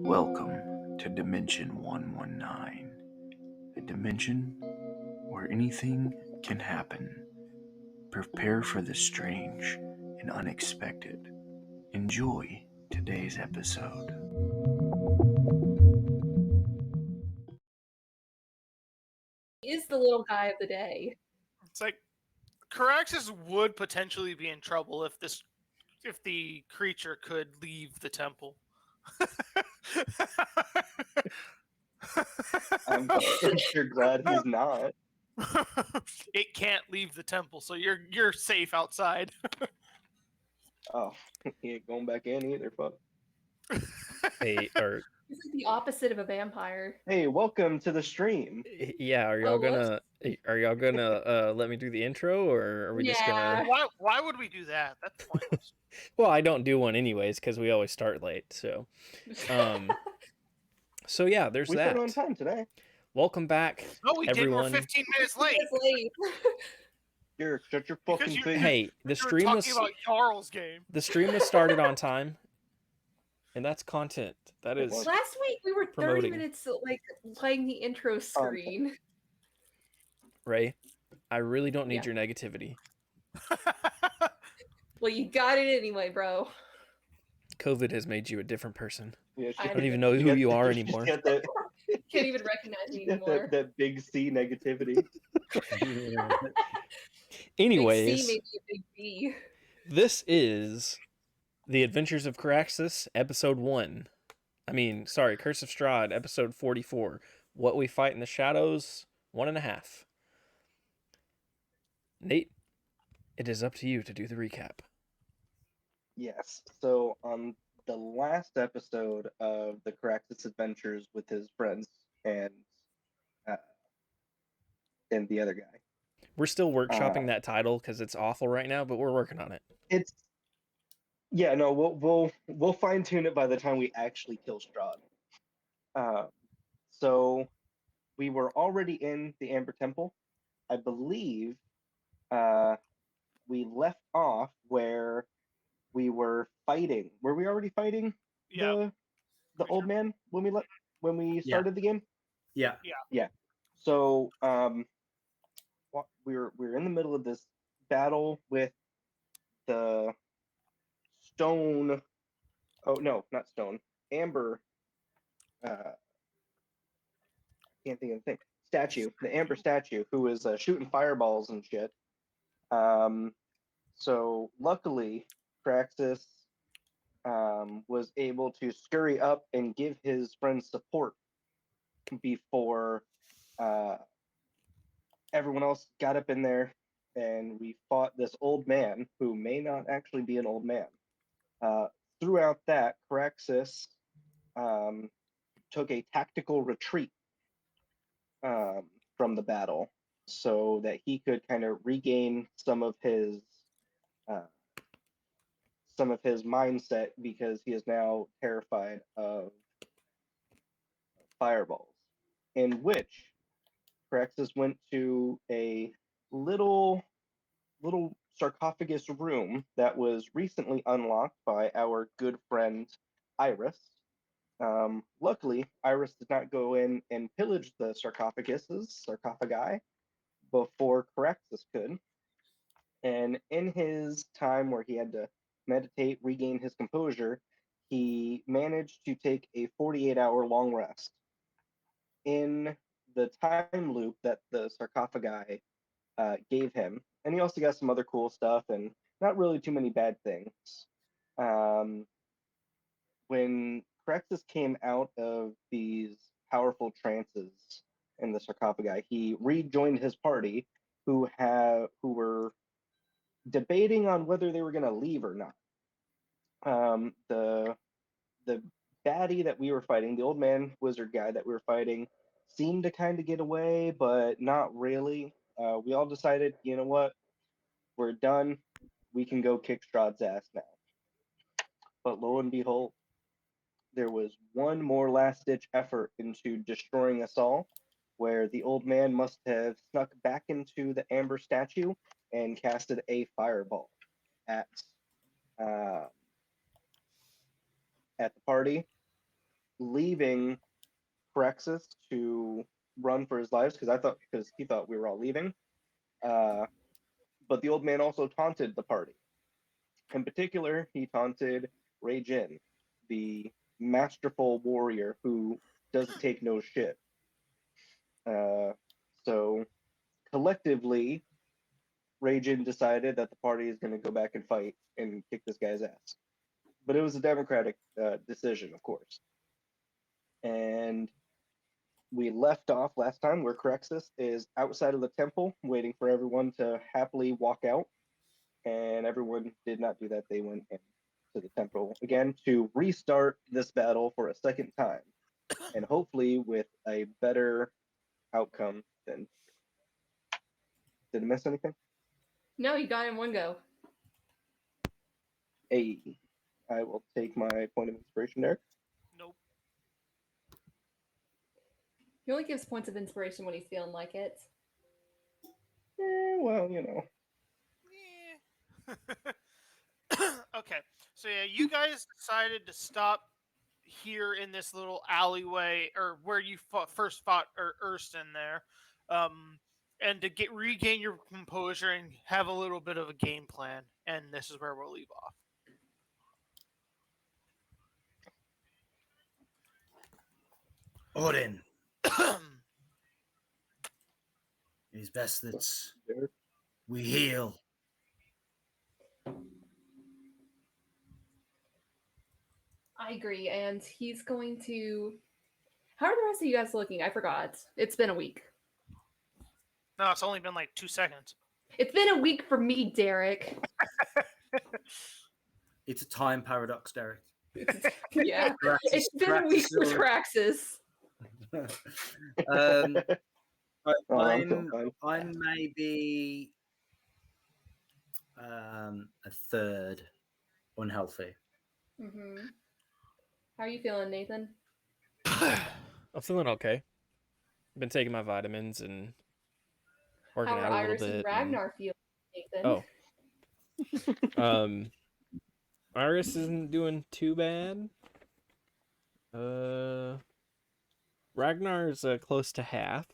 Welcome to Dimension 119, a dimension where anything can happen. Prepare for the strange and unexpected. Enjoy today's episode. Is the little guy of the day. It's like Karaxis would potentially be in trouble if the creature could leave the temple. I'm sure glad he's not. It can't leave the temple, so you're safe outside. Oh, he ain't going back in either. Fuck. Hey, or He's like the opposite of a vampire. Hey, welcome to the stream. yeah, are y'all gonna let me do the intro, or are we just Yeah. gonna? Why would we do that? That's pointless. Well, I don't do one anyways because we always start late. So, so yeah, there's We that. started on time today. Welcome back, No, we didn't. everyone. We're 15 minutes late. It's late. Here, shut your Because fucking you- face. Hey, the We were stream talking was about Jarl's game. started on time, and that's content. That It is was. Last week we were 30 Promoting. minutes like playing the intro screen. Ray. I really don't need Yeah. your negativity. Well, you got it anyway, bro. COVID has made you a different person. Yeah, I I don't even know who you are anymore. She's got that, Can't even recognize me she's got anymore. that big C negativity. Anyways, Big C, maybe a big B. this is The Adventures of Karaxis, Episode 1. Curse of Strahd, Episode 44. What We Fight in the Shadows, 1.5. Nate, it is up to you to do the recap. Yes. So on the last episode of the Karaxis adventures with his friends and the other guy, We're still workshopping that title because it's awful right now, but we're working on it. it's we'll fine tune it by the time we actually kill Strahd. So we were already in the Amber Temple. I believe we left off where we were fighting. Were we already fighting Yeah. the old man when we started the game? Yeah. So we were in the middle of this battle with the stone. Oh no, not stone. Amber. Can't think of the thing. Statue. The Amber statue, who was shooting fireballs and shit. So luckily, Kraxis was able to scurry up and give his friends support before everyone else got up in there, and we fought this old man who may not actually be an old man. Throughout that, Kraxis took a tactical retreat from the battle so that he could kind of regain some of his mindset, because he is now terrified of fireballs, in which Kraxis went to a little sarcophagus room that was recently unlocked by our good friend Iris. Luckily, Iris did not go in and pillage the sarcophagi before Karaxis could. And in his time where he had to meditate, regain his composure, he managed to take a 48-hour long rest. In the time loop that the sarcophagi gave him, and he also got some other cool stuff and not really too many bad things. When Kraxis came out of these powerful trances in the sarcophagi, he rejoined his party, who were debating on whether they were going to leave or not. The baddie that we were fighting, the old man wizard guy that we were fighting, seemed to kind of get away, but not really. We all decided, you know what, we're done. We can go kick Strahd's ass now. But lo and behold, there was one more last-ditch effort into destroying us all, where the old man must have snuck back into the Amber statue and casted a fireball at the party. leaving Kraxis to run for his lives because he thought we were all leaving. But the old man also taunted the party. In particular, he taunted Raejin, the masterful warrior who doesn't take no shit. So collectively, Raejin decided that the party is going to go back and fight and kick this guy's ass. But it was a democratic decision, of course. And we left off last time where Karaxis is outside of the temple waiting for everyone to happily walk out. And everyone did not do that. They went into the temple again to restart this battle for a second time. And hopefully with a better outcome than... Did I miss anything? No, you got it in one go. I will take my point of inspiration there. Nope. He only gives points of inspiration when he's feeling like it. Well, you know. Yeah. Okay, so yeah, you guys decided to stop here in this little alleyway, or where you first fought Ersten there, and to regain your composure and have a little bit of a game plan. And this is where we'll leave off. Orton. It is best that we heal. I agree, and he's going to... How are the rest of you guys looking? I forgot. It's been a week. No, it's only been like 2 seconds. It's been a week for me, Derek. It's a time paradox, Derek. Yeah. It's been a week for Kraxis. I'm maybe a third unhealthy. Mm-hmm. How are you feeling, Nathan? I'm feeling okay. Been taking my vitamins and working How are out a Iris little and bit. Ragnar feeling, Nathan? Oh. Iris isn't doing too bad. Ragnar's close to half.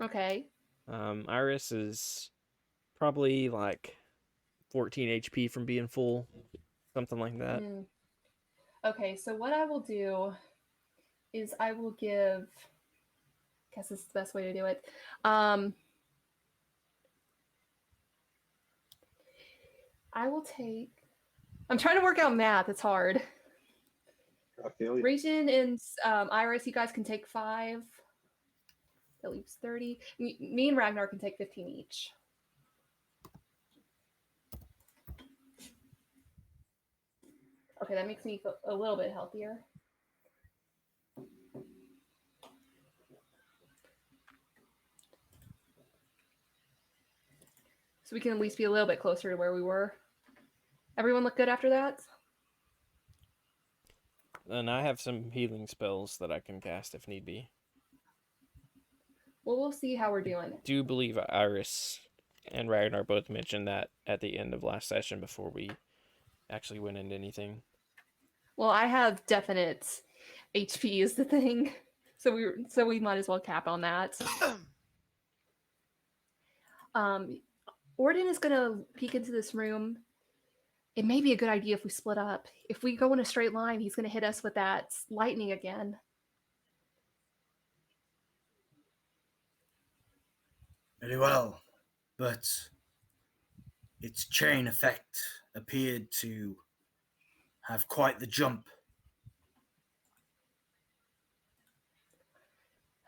Okay. Iris is probably like 14 HP from being full, something like that. Okay, so what I will do is I will give... I guess this is the best way to do it. I will take... I'm trying to work out math. It's hard. I feel you. Raejin and Iris, you guys can take 5. That leaves 30. Me and Ragnar can take 15 each. Okay, that makes me feel a little bit healthier. So we can at least be a little bit closer to where we were. Everyone look good after that? And I have some healing spells that I can cast if need be. Well, we'll see how we're doing. I do believe Iris and Ragnar both mentioned that at the end of last session before we actually went into anything. Well, I have definite HP is the thing, so we might as well cap on that. Orton is gonna peek into this room. It may be a good idea if we split up. If we go in a straight line, he's gonna hit us with that lightning again. Very well, but its chain effect appeared to have quite the jump.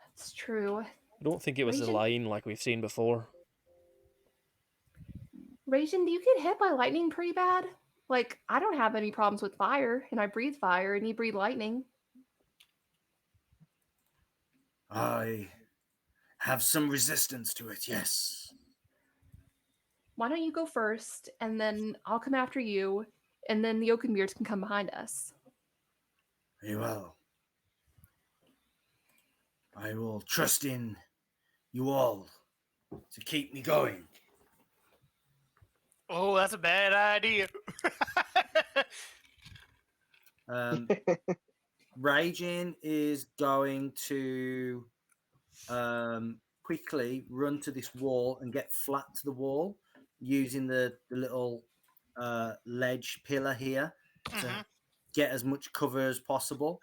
That's true. I don't think it was a Raejin- line like we've seen before. Raejin, do you get hit by lightning pretty bad? Like, I don't have any problems with fire, and I breathe fire, and you breathe lightning. I have some resistance to it, yes. Why don't you go first, and then I'll come after you, and then the Oakenbeards can come behind us. Very well. I will trust in you all to keep me going. Oh, that's a bad idea. Raejin is going to quickly run to this wall and get flat to the wall using the little ledge pillar here to Mhm. get as much cover as possible.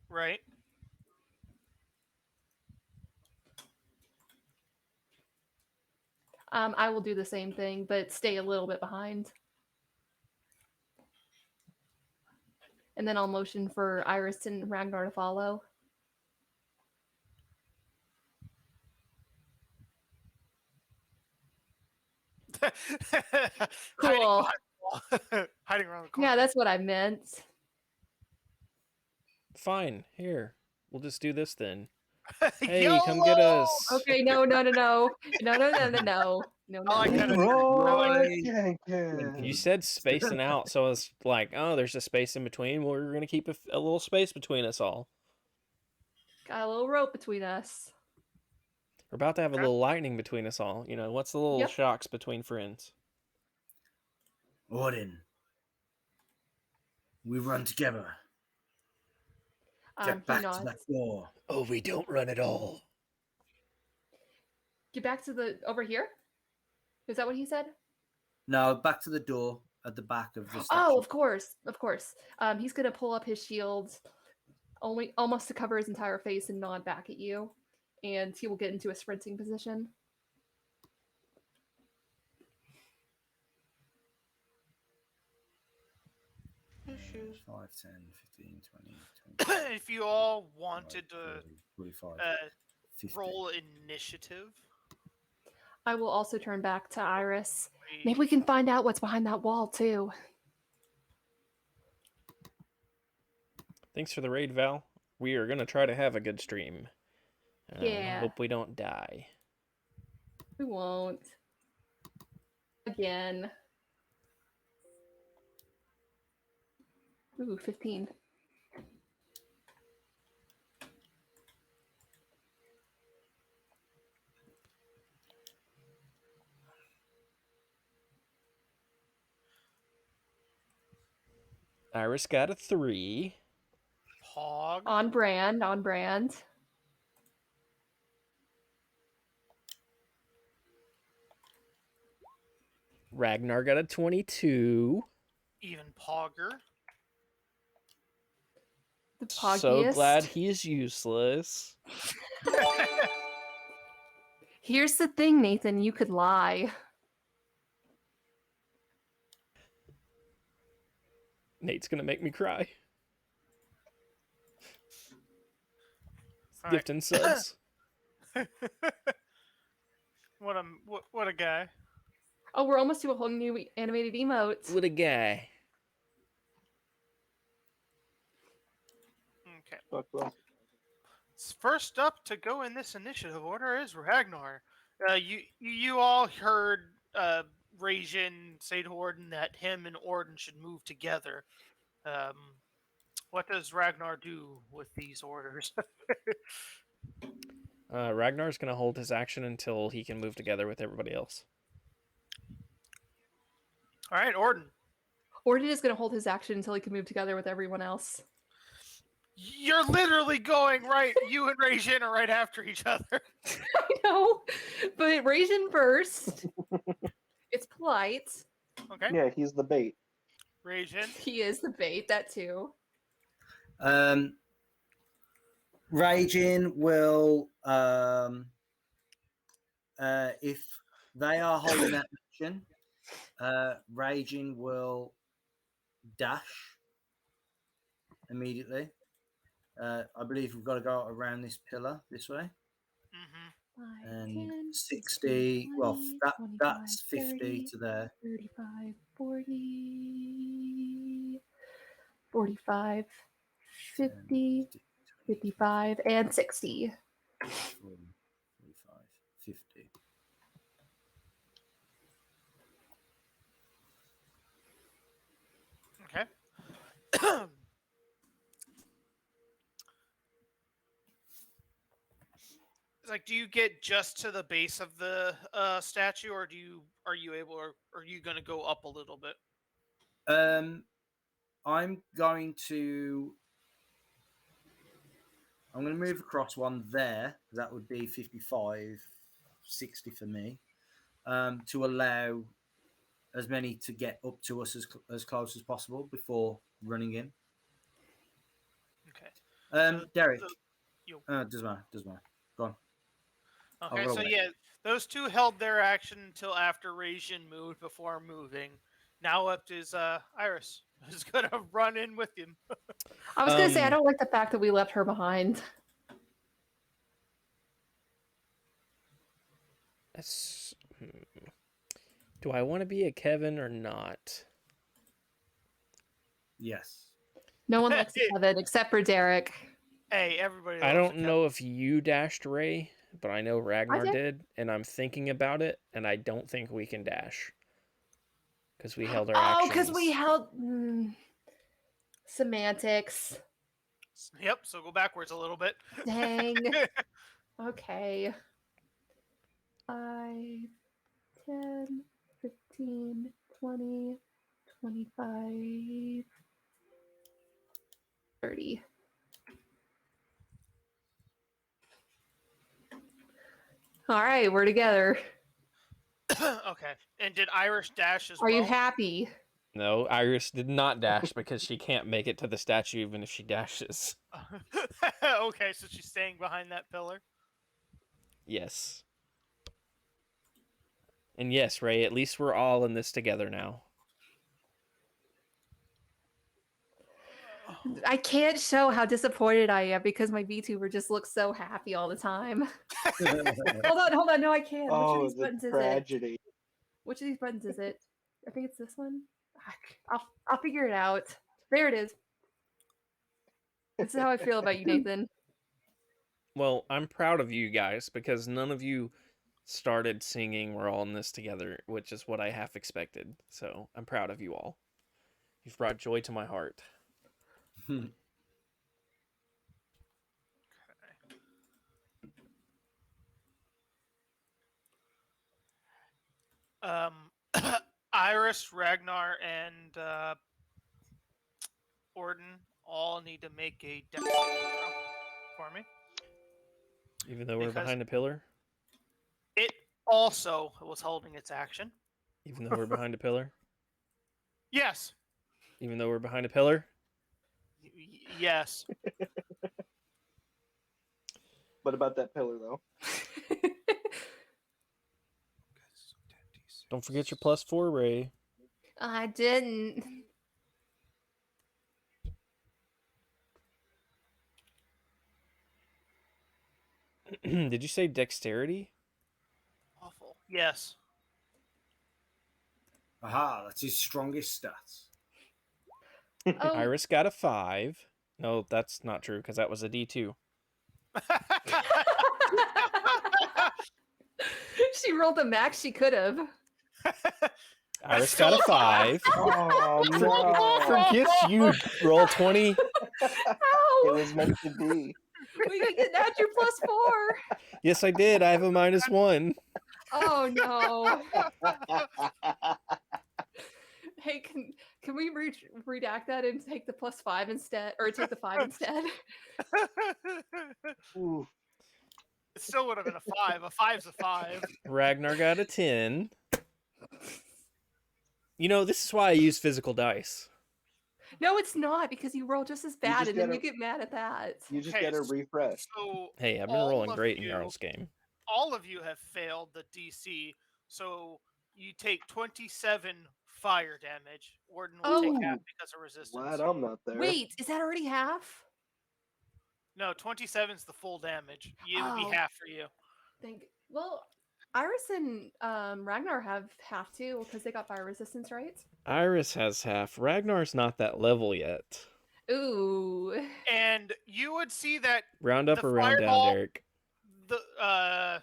Right. I will do the same thing, but stay a little bit behind. And then I'll motion for Iris and Ragnar to follow. Cool. Hiding around the corner. Yeah, that's what I meant. Fine, here. We'll just do this then. Hey, Hey, come get us. Okay, no. No. No, I like that. Roy You Jenkins. said spacing out, so it's like, oh, there's a space in between. Well, we're gonna keep a little space between us all. Got a little rope between us. We're about to have a little lightning between us all. You know, what's the little Yep. shocks between friends? Orton, we run together. Get He back to nods. that door. Oh, we don't run at all. Get back to the over here. Is that what he said? No, back to the door at the back of the statue. Oh, of course. He's gonna pull up his shield, almost to cover his entire face, and nod back at you, and he will get into a sprinting position. Issues. 5, 10, 15, 20, 20. If you all wanted to 45, 50. roll initiative, I will also turn back to Iris. Maybe we can find out what's behind that wall too. Thanks for the raid, Val. We are gonna try to have a good stream. Yeah. Hope we don't die. We won't. Again. Ooh, 15. Iris got a 3. Pog. On brand. Ragnar got a 22. Even Pogger. The poggiest. So glad he's useless. Here's the thing, Nathan. You could lie. Nate's gonna make me cry. Sorry. Gifting subs. What a guy. Oh, we're almost to a whole new animated emote. What a guy. Okay. Fuck well. First up to go in this initiative order is Ragnar. You all heard Raejin say to Orton that him and Orton should move together. What does Ragnar do with these orders? Ragnar's gonna hold his action until he can move together with everybody else. All right, Orton. Orton is going to hold his action until he can move together with everyone else. You're literally going right. You and Raejin are right after each other. I know, but Raejin first. It's polite. Okay. Yeah, he's the bait. Raejin. He is the bait, that too. Raejin will, if they are holding that action, Raejin will dash immediately. I believe we've got to go around this pillar this way. Mm-hmm. 5, And 10, 60, 20, well, that's 25, 50 30, to there. 35, 40, 45, 50, 55, and 60. 40, 45, 50. Okay. It's like, do you get just to the base of the statue, or are you able, or are you going to go up a little bit? I'm going to move across one there. That would be 55, 60 for me, to allow as many to get up to us as close as possible before running in. Okay. Derek. You. Doesn't matter. Go on. Okay, so yeah, those two held their action until after Raejin moved before moving. Now up is Iris, who's gonna run in with him. I was gonna say I don't like the fact that we left her behind. Do I want to be a Kevin or not? Yes. No one likes Kevin except for Derek. Hey, everybody. I don't know if you dashed Ray, but I know Ragnar did. did, and I'm thinking about it, and I don't think we can dash because we held our actions. Oh, because we held semantics. Yep. So go backwards a little bit. Dang. Okay. 5, 10, 15, 20, 25, 30. All right, we're together. Okay. And did Iris dash as Are well? you happy? No, Iris did not dash because she can't make it to the statue even if she dashes. Okay, so she's staying behind that pillar. Yes. And yes, Ray, at least we're all in this together now. I can't show how disappointed I am because my VTuber just looks so happy all the time. Hold on. No, I can't. Which of these buttons is it? Which of these buttons is it? I think it's this one. I'll figure it out. There it is. This is how I feel about you, Nathan. Well, I'm proud of you guys because none of you started singing We're All in This Together, which is what I half expected. So I'm proud of you all. You've brought joy to my heart. Iris, Ragnar, and Orton all need to make a dex saving throw for me. Even though we're behind a pillar? It also was holding its action. Even though we're behind a pillar? Yes. Even though we're behind a pillar? Yes. What about that pillar, though? Don't forget your +4, Ray. I didn't. Did you say dexterity? Awful. Yes. Aha, that's his strongest stats. Oh. Iris got a 5. No, that's not true because that was a D2. She rolled the max she could have. Iris got a 5. Oh, no. Forget you, roll 20. It was meant to be. We gotta get that your +4. Yes, I did. I have a -1. Oh no. Hey, can we redact that and take the +5 instead, or take the 5 instead? Ooh. It still would have been a 5. A 5's a 5. Ragnar got a 10. You know, this is why I use physical dice. No, it's not, because you roll just as bad, just and then gotta- you get mad at that. You just Okay, get a refresh. So Hey, I've been all rolling of great in you- Jarl's game. all of you have failed the DC, so you take 27 fire damage. Orton will take half because of resistance. Glad I'm not there. Wait, is that already half? No, 27's the full damage. It would Oh. be half for you. Well, Iris and Ragnar have half too, because they got fire resistance, right? Iris has half. Ragnar's not that level yet. Ooh. And you would see that Round up The or round down, fireball- Derek? the I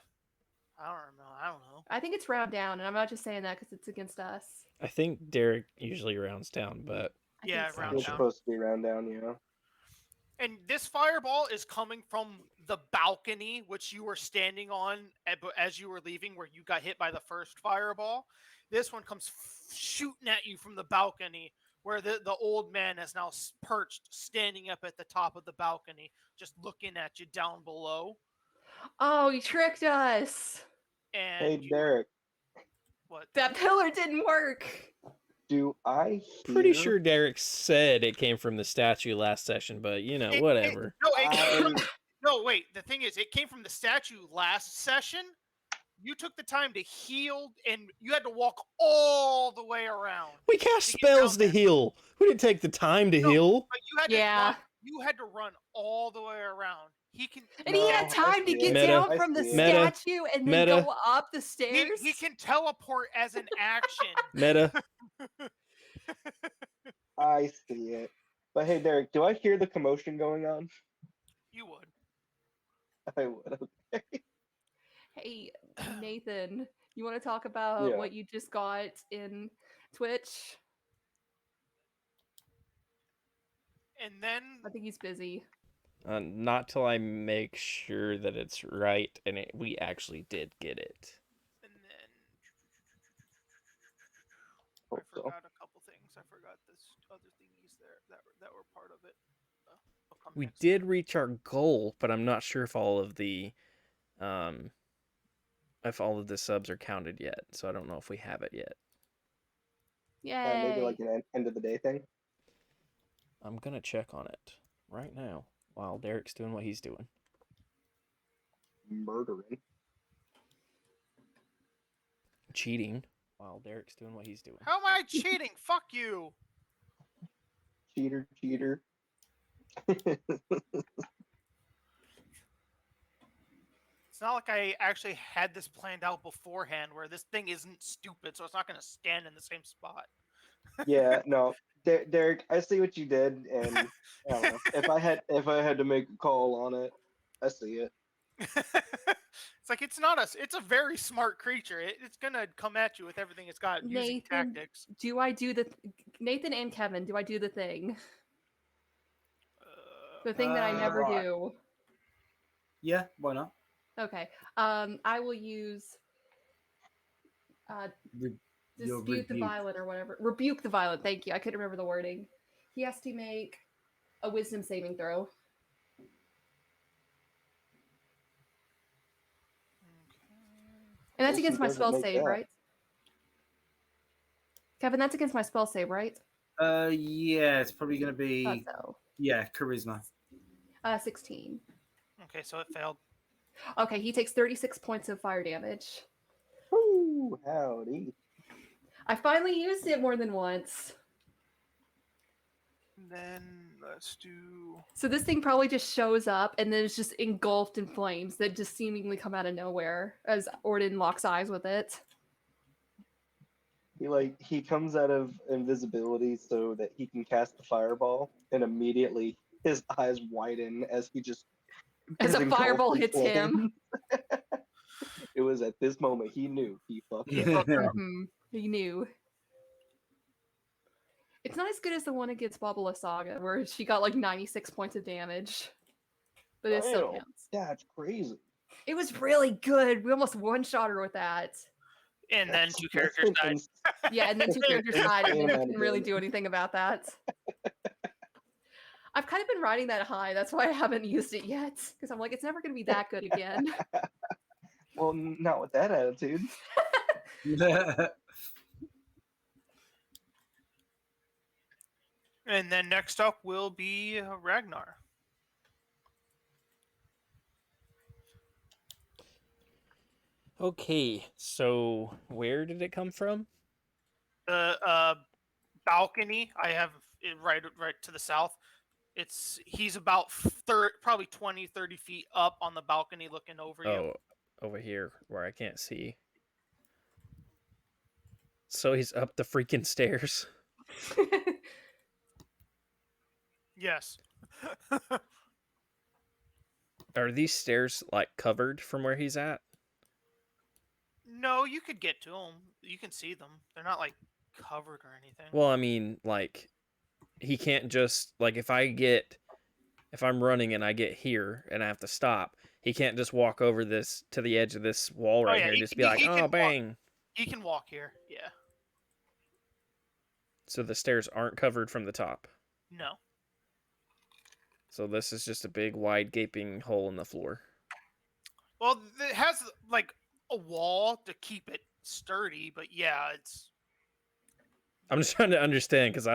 don't know. I think it's round down, and I'm not just saying that because it's against us. I think Derek usually rounds down, but I Yeah, think so. round It's down. supposed to be round down, yeah. And this fireball is coming from the balcony, which you were standing on as you were leaving, where you got hit by the first fireball. This one comes shooting at you from the balcony, where the old man is now perched, standing up at the top of the balcony, just looking at you down below. Oh, you tricked us. And hey, Derek. What? That pillar didn't work. Do I hear... Pretty sure Derek said it came from the statue last session, but you know, whatever. No, wait. The thing is, it came from the statue last session. You took the time to heal, and you had to walk all the way around. We cast spells to heal. We didn't take the time to heal. But you had to you had to run all the way around. He had time to get down from the statue and then go up the stairs. He can teleport as an action. Meta. I see it. But hey, Derek, do I hear the commotion going on? You would. I would. Okay. Hey, Nathan, you want to talk about what you just got in Twitch? And then I think he's busy. Not till I make sure that it's right and we actually did get it. And then I forgot a couple things. I forgot this other thingies there that were part of it. We did reach our goal, but I'm not sure if all of the subs are counted yet. So I don't know if we have it yet. Yay! Maybe like an end of the day thing. I'm gonna check on it right now while Derek's doing what he's doing. Murdering. Cheating while Derek's doing what he's doing. How am I cheating? Fuck you. Cheater. It's not like I actually had this planned out beforehand where this thing isn't stupid, so it's not going to stand in the same spot. Yeah, no. Derek, I see what you did, and I don't know. If I had to make a call on it, I see it. It's like it's a very smart creature. It's gonna come at you with everything it's got using tactics. Do I do Nathan and Kevin? Do I do the thing? The thing that I never do. Yeah, why not? Okay. I will use dispute the violent or whatever. Rebuke the violent. Thank you. I couldn't remember the wording. He has to make a wisdom saving throw. And that's against my spell save, right? Kevin, that's against my spell save, right? Yeah, it's probably going to be... So. Yeah, charisma. 16. Okay, so it failed. Okay, he takes 36 points of fire damage. Woo, howdy. I finally used it more than once. Then let's do... So this thing probably just shows up and then it's just engulfed in flames that just seemingly come out of nowhere as Orton locks eyes with it. He comes out of invisibility so that he can cast the fireball, and immediately his eyes widen as he just... As a fireball hits him. It was at this moment he knew he fucked up. Mm-hmm. He knew. It's not as good as the one against Babala Saga, where she got like 96 points of damage. But it still counts. That's crazy. It was really good. We almost one-shot her with that. And then two characters died. Yeah, and then two characters died, and I couldn't really do anything about that. I've kind of been riding that high. That's why I haven't used it yet. Because I'm like, it's never going to be that good again. Well, not with that attitude. And then next up will be Ragnar. Okay, so where did it come from? The balcony. I have it right to the south. He's about probably 20, 30 feet up on the balcony looking over you. Oh, over here where I can't see. So he's up the freaking stairs. Yes. Are these stairs like covered from where he's at? No, you could get to them. You can see them. They're not like covered or anything. Well, I mean, like he can't just like if I'm running and I get here and I have to stop, he can't just walk over this to the edge of this wall right here and just be like, "Oh, bang." He can walk here. Yeah. So the stairs aren't covered from the top. No. So this is just a big, wide, gaping hole in the floor. Well, it has like a wall to keep it sturdy, but yeah, it's. I'm just trying to understand because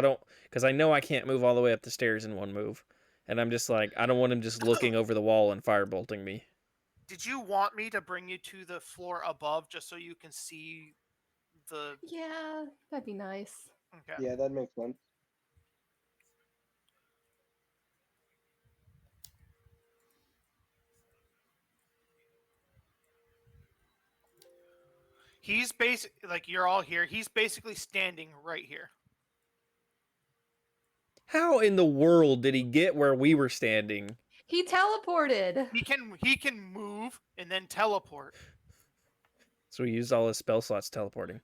I know I can't move all the way up the stairs in one move, and I'm just like I don't want him just looking over the wall and firebolting me. Did you want me to bring you to the floor above just so you can see the? Yeah, that'd be nice. Okay. Yeah, that makes sense. He's like you're all here. He's basically standing right here. How in the world did he get where we were standing? He teleported. He can move and then teleport. So he used all his spell slots teleporting.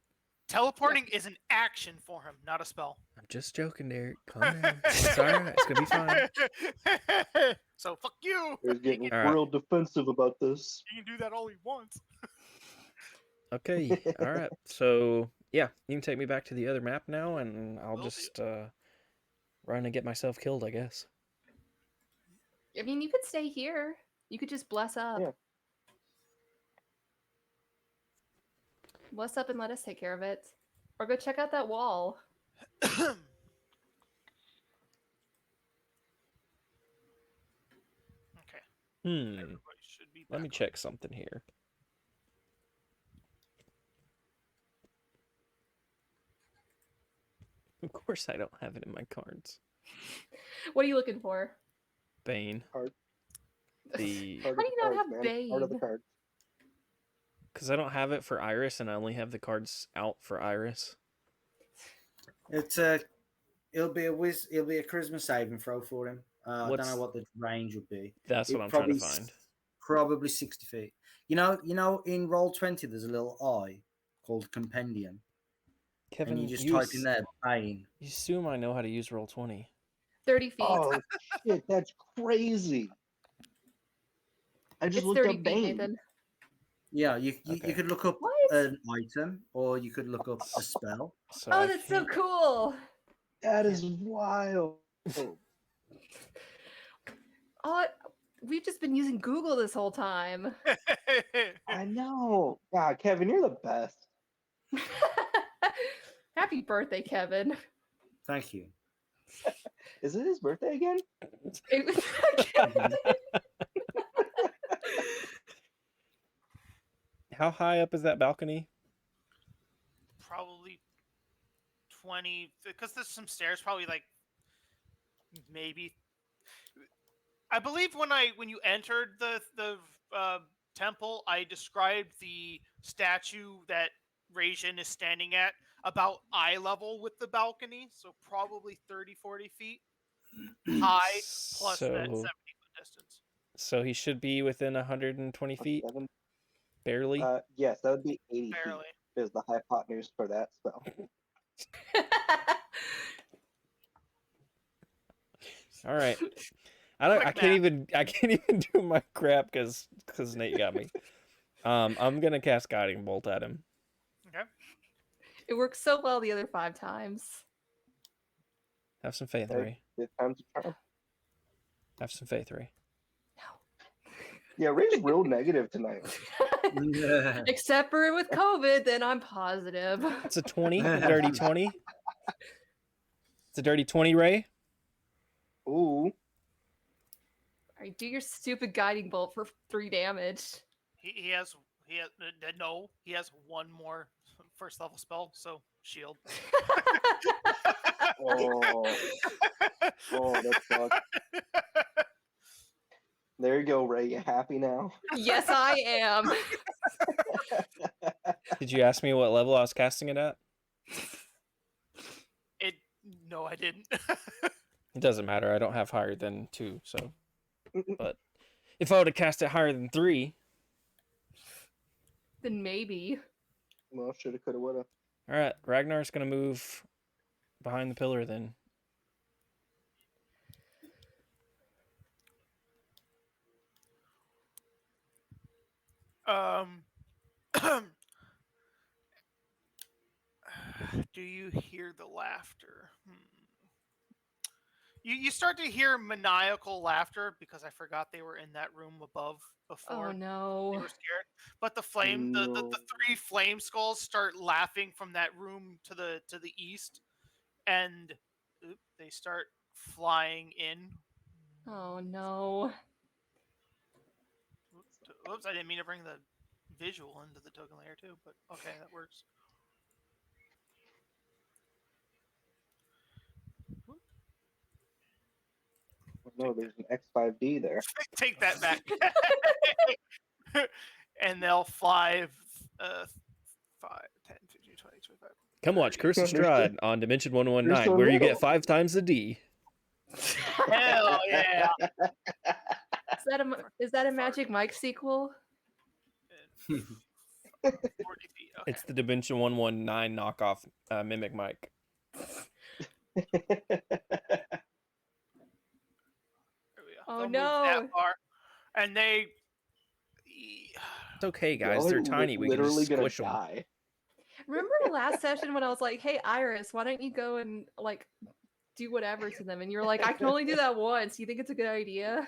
Teleporting is an action for him, not a spell. I'm just joking, Derek. Calm down. It's alright. It's gonna be fine. So fuck you. He's getting All right. real defensive about this. He can do that all he wants. Okay. All right. So yeah, you can take me back to the other map now, and I'll Will just run and get myself killed, I guess. I mean, you could stay here. You could just bless up. Yeah. Bless up and let us take care of it. Or go check out that wall. Okay. Everybody should be Let me back. check something here. Of course, I don't have it in my cards. What are you looking for? Bane. Card. The How do you not have man. Bane? Part of the cards. because I don't have it for Iris, and I only have the cards out for Iris. It'll be a charisma saving throw for him. I don't know what the range would be. That's what I'm trying to find. Probably 60 feet. You know, in Roll20 there's a little eye called Compendium. Kevin, and you just type in there Bane. You assume I know how to use Roll20. 30 feet. Oh shit, that's crazy. I just It's looked 30 up feet, Bane. Nathan. Yeah, you Okay. could look up What? an item, or you could look up a spell. So Oh, I that's so can't- cool. That is wild. Oh, we've just been using Google this whole time. I know. God, Kevin, you're the best. Happy birthday, Kevin. Thank you. Is it his birthday again? It was- How high up is that balcony? Probably 20, because there's some stairs. Probably like maybe. I believe when you entered the temple, I described the statue that Raejin is standing at about eye level with the balcony, so probably 30, 40 feet high plus that 70-foot distance. So he should be within 120 feet? 7. Barely? Yes, that would be 80 Barely. feet is the hypotenuse for that spell. All right. I can't even do my crap because Nate got me. I'm gonna cast Guiding Bolt at him. Okay. It worked so well the other 5 times. Have some faith, Okay. Ray. It's time to try. Have some faith, Ray. Yeah, Ray's real negative tonight. Except for with COVID, then I'm positive. It's a 20, a dirty 20. It's a dirty 20, Ray. Ooh. Alright, do your stupid guiding bolt for 3 damage. He has one more first level spell, so shield. Oh, that sucks. There you go, Ray. You happy now? Yes, I am. Did you ask me what level I was casting it at? No, I didn't. It doesn't matter. I don't have higher than 2, so. But if I would have cast it higher than 3. Then maybe. Well, shoulda, coulda, woulda. All right, Ragnar's gonna move behind the pillar then. Do you hear the laughter? You start to hear maniacal laughter because I forgot they were in that room above before. Oh no! They were scared. But the three flame skulls start laughing from that room to the east, and they start flying in. Oh no! Oops! I didn't mean to bring the visual into the token layer too, but okay, that works. No, there's an X5D there. Take that back. And they'll fly 5, 10, 15, 20, 25. Come watch Curse of Strahd on Dimension 119, where you get 5 times the D. Hell yeah! Is that a Magic Mike sequel? 40 feet. Okay. It's the Dimension 119 knockoff Mimic Mike. Oh no! That far, and they. It's okay, guys. They're tiny. We can just squish them. Die. Remember last session when I was like, "Hey, Iris, why don't you go and like do whatever to them?" And you're like, "I can only do that once. You think it's a good idea?"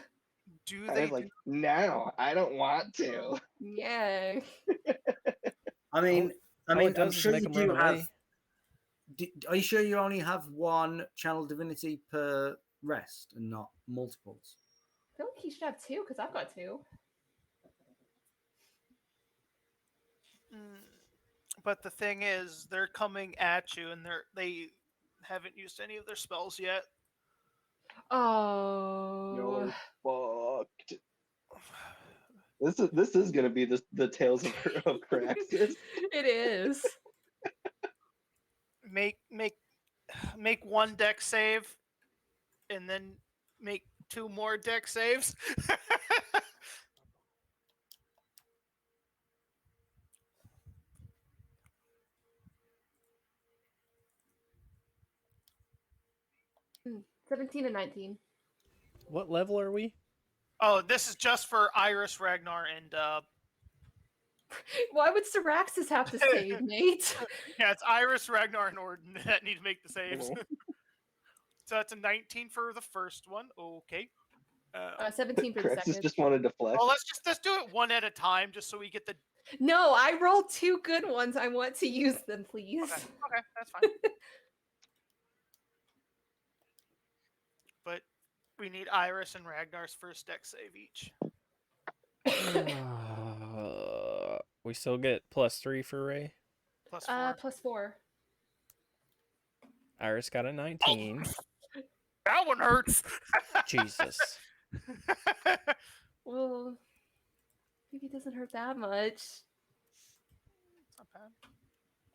Do I they? was like, no, I don't want to. Yeah. I mean, I'm sure you do have. away. Are you sure you only have one channel divinity per rest and not multiples? I feel like he should have 2 because I've got 2. But the thing is, they're coming at you, and they haven't used any of their spells yet. Oh. You're fucked. This is gonna be the Tales of Kraxis. It is. Make one deck save, and then make 2 more deck saves. 17 and 19. What level are we? Oh, this is just for Iris, Ragnar, and Why would Karaxis have to save, Nate? yeah, it's Iris, Ragnar, and Orton that need to make the saves. So that's a 19 for the first one. Okay. 17 for the Kraxis second. just wanted to flex. Well, let's do it one at a time, just so we get the. No, I rolled 2 good ones. I want to use them, please. Okay, that's fine. But we need Iris and Ragnar's first deck save each. We still get +3 for Ray. +4. +4. Iris got a 19. Oh, that one hurts. Jesus. Well, maybe it doesn't hurt that much. It's not bad.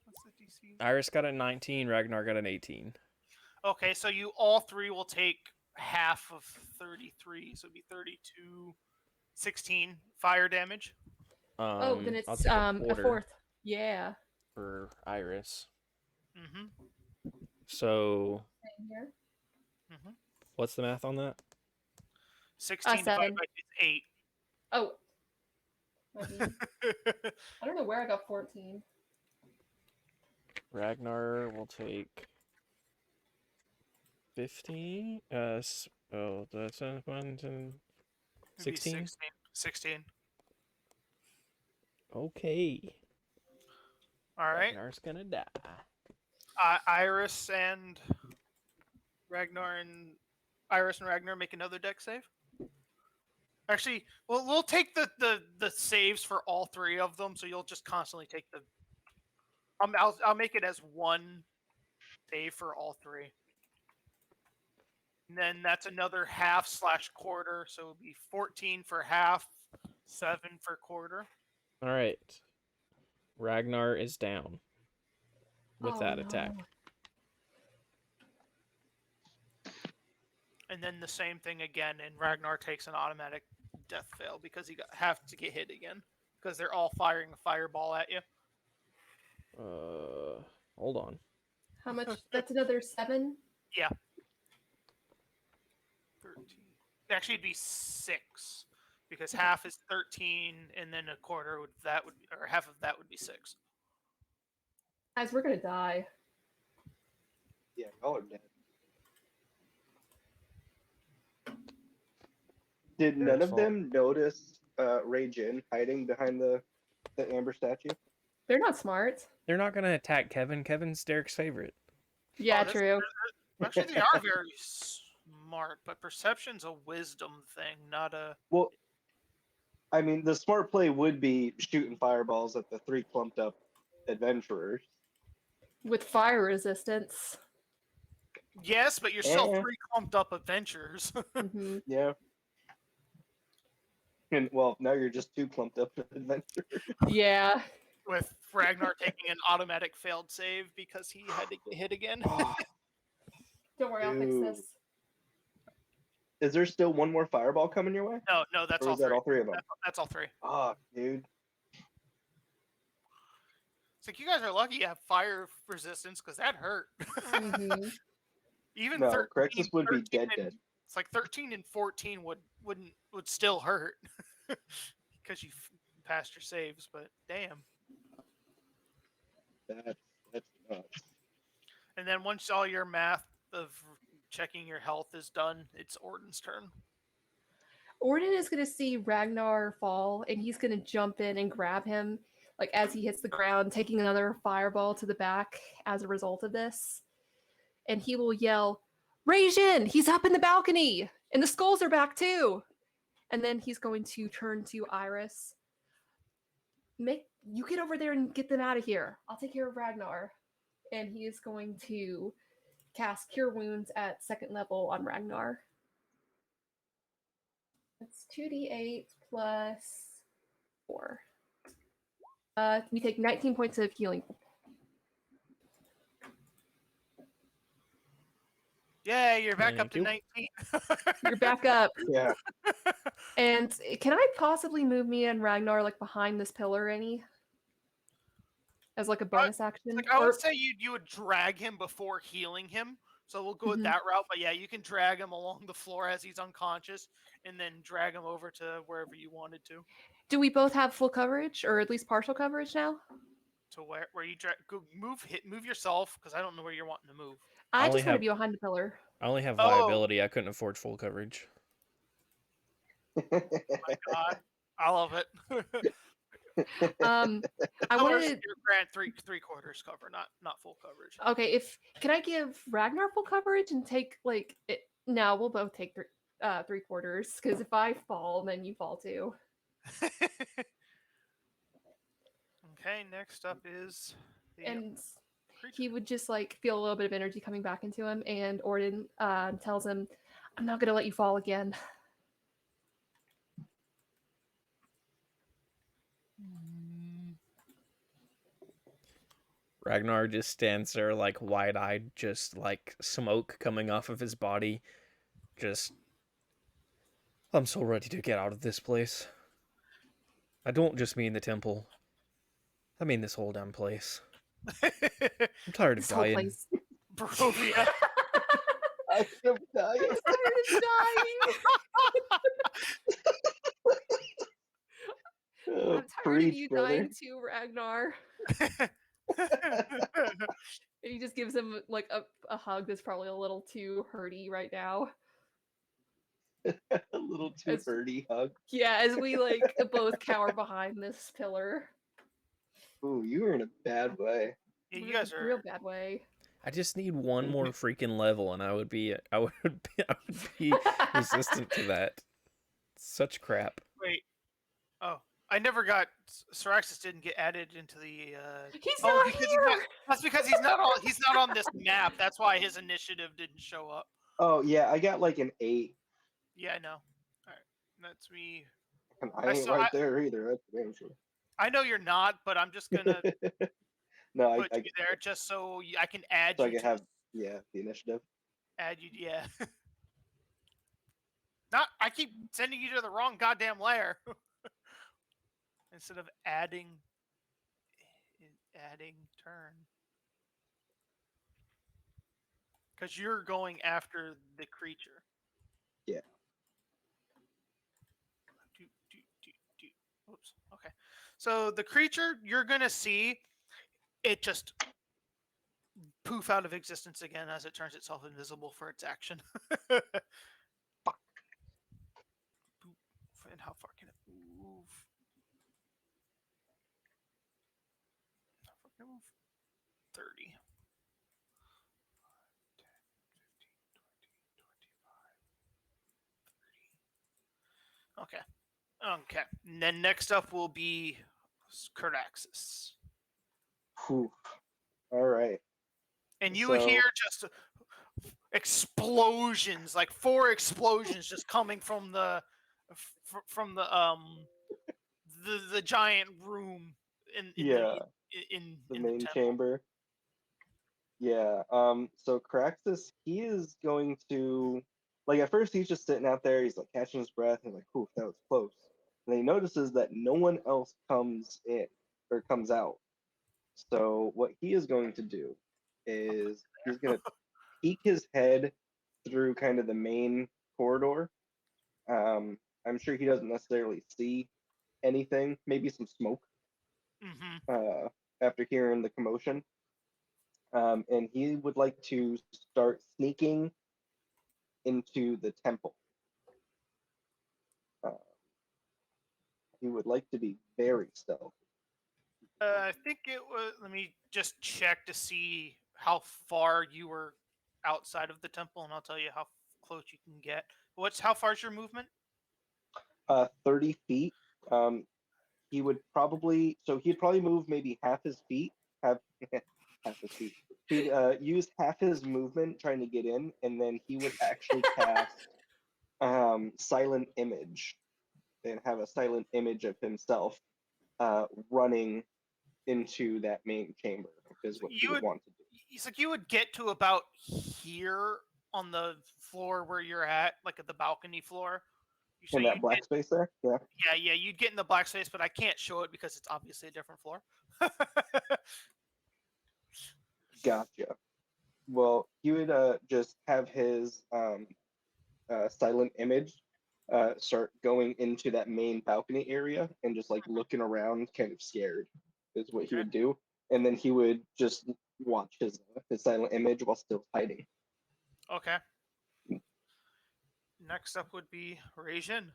What's the DC? Iris got a 19. Ragnar got an 18. Okay, so you all 3 will take half of 33, so it'd be 32, 16 fire damage. Then it's I'll take a fourth. Yeah. For Iris. Mm-hmm. So, Same here. Mm-hmm. what's the math on that? 16 divided by 8. Oh. I don't know where I got 14. Ragnar will take 15. That's 16. 16. Okay. All right. Ragnar's gonna die. Iris and Ragnar make another deck save. Actually, we'll take the saves for all 3 of them, so you'll just constantly take the. I'll make it as one save for all 3. And then that's another half/quarter, so it'll be 14 for half, 7 for quarter. All right. Ragnar is down with that attack. And then the same thing again, and Ragnar takes an automatic death fail because he have to get hit again because they're all firing a fireball at you. Hold on. How much? That's another 7? Yeah. 13. Actually, it'd be 6 because half is 13, and then a quarter or half of that would be 6. Guys, we're gonna die. Yeah, y'all are dead. Did none of them notice Raejin hiding behind the amber statue? They're not smart. They're not gonna attack Kevin. Kevin's Derek's favorite. Yeah, true. Actually, they are very smart, but perception's a wisdom thing, not a. Well, I mean, the smart play would be shooting fireballs at the 3 clumped up adventurers. With fire resistance. Yes, but you're still 3 clumped up adventurers. Mm-hmm. Yeah. And well, now you're just 2 clumped up adventurers. Yeah. With Ragnar taking an automatic failed save because he had to get hit again. Don't worry, I'll fix this. Is there still one more fireball coming your way? No, that's or all is that 3. all 3 of them? That's all 3. Oh, dude. It's like you guys are lucky you have fire resistance because that hurt. Mm-hmm. Even No, 13, Kraxis would be dead. It's like 13 and 14 would still hurt because you passed your saves. But damn. That's nuts. And then once all your math of checking your health is done, it's Orton's turn. Orton is going to see Ragnar fall, and he's going to jump in and grab him, like as he hits the ground, taking another fireball to the back as a result of this. And he will yell, "Raejin! He's up in the balcony! And the skulls are back too!" And then he's going to turn to Iris. You get over there and get them out of here. I'll take care of Ragnar. And he is going to cast Cure Wounds at 2nd level on Ragnar. It's 2d8 plus 4. You take 19 points of healing. Yeah, you're back up to 19. You're back up. Yeah. And can I possibly move me and Ragnar like behind this pillar any? As like a bonus action? Like, I would say you would drag him before healing him. So we'll go with that route. But yeah, you can drag him along the floor as he's unconscious and then drag him over to wherever you wanted to. Do we both have full coverage or at least partial coverage now? To where you go move yourself because I don't know where you're wanting to move. I just want to be behind the pillar. I only have liability. I couldn't afford full coverage. Oh my god, I love it. I wanted to grant three quarters cover, not full coverage. Okay, can I give Ragnar full coverage and take like it? No, we'll both take 3 quarters because if I fall, then you fall too. Okay, next up is and he would just like feel a little bit of energy coming back into him, and Orton tells him, "I'm not gonna let you fall again." Ragnar just stands there like wide-eyed, just like smoke coming off of his body. Just, I'm so ready to get out of this place. I don't just mean the temple. I mean this whole damn place. I'm tired of dying. Barovia. I am dying. I'm tired of dying. I'm tired of you dying too, Ragnar. And he just gives him like a hug that's probably a little too hurty right now. A little too hurty hug. Yeah, as we like both cower behind this pillar. Ooh, you were in a bad way. Yeah, you guys are real bad way. I just need one more freaking level, and I would be resistant to that. Such crap. Wait. Oh, I never got. Karaxis didn't get added into the. He's not here. That's because he's not on. He's not on this map. That's why his initiative didn't show up. Oh yeah, I got like an 8. Yeah, I know. All right, that's me. And I ain't right there either. That's damn sure. I know you're not, but I'm just gonna no, put you there just so I can add so you. I can have the initiative. Add you, yeah. Not. I keep sending you to the wrong goddamn layer. Instead of adding turn. Because you're going after the creature. Yeah. Oops. Okay. So the creature, you're going to see it just poof out of existence again as it turns itself invisible for its action. 30. 10, 15, 20, 25, 30. Okay. Okay. And then next up will be Karaxis. All right. And you hear So just explosions, like 4 explosions just coming from the the giant room in yeah, the in the main temple. chamber. Yeah. So Kraxis, he is going to, like, at first he's just sitting out there. He's like catching his breath and like, "Ooh, that was close." And he notices that no one else comes in or comes out. So what he is going to do is he's going to peek his head through kind of the main corridor. I'm sure he doesn't necessarily see anything, maybe some smoke Mm-hmm. after hearing the commotion. And he would like to start sneaking into the temple. Uh, he would like to be very stealthy. I think it was. Let me just check to see how far you were outside of the temple, and I'll tell you how close you can get. How far is your movement? 30 feet. He would probably, so he'd probably move maybe half his feet, half, half his feet. He'd use half his movement trying to get in, and then he would actually cast silent image and have a silent image of himself running into that main chamber is what he would want to do. He's like, you would get to about here on the floor where you're at, like at the balcony floor. So In that black space there? Yeah. Yeah, you'd get in the black space, but I can't show it because it's obviously a different floor. Gotcha. Well, he would just have his silent image start going into that main balcony area and just like looking around, kind of scared, is what he would do. And then he would just watch his silent image while still hiding. Okay. Next up would be Raejin.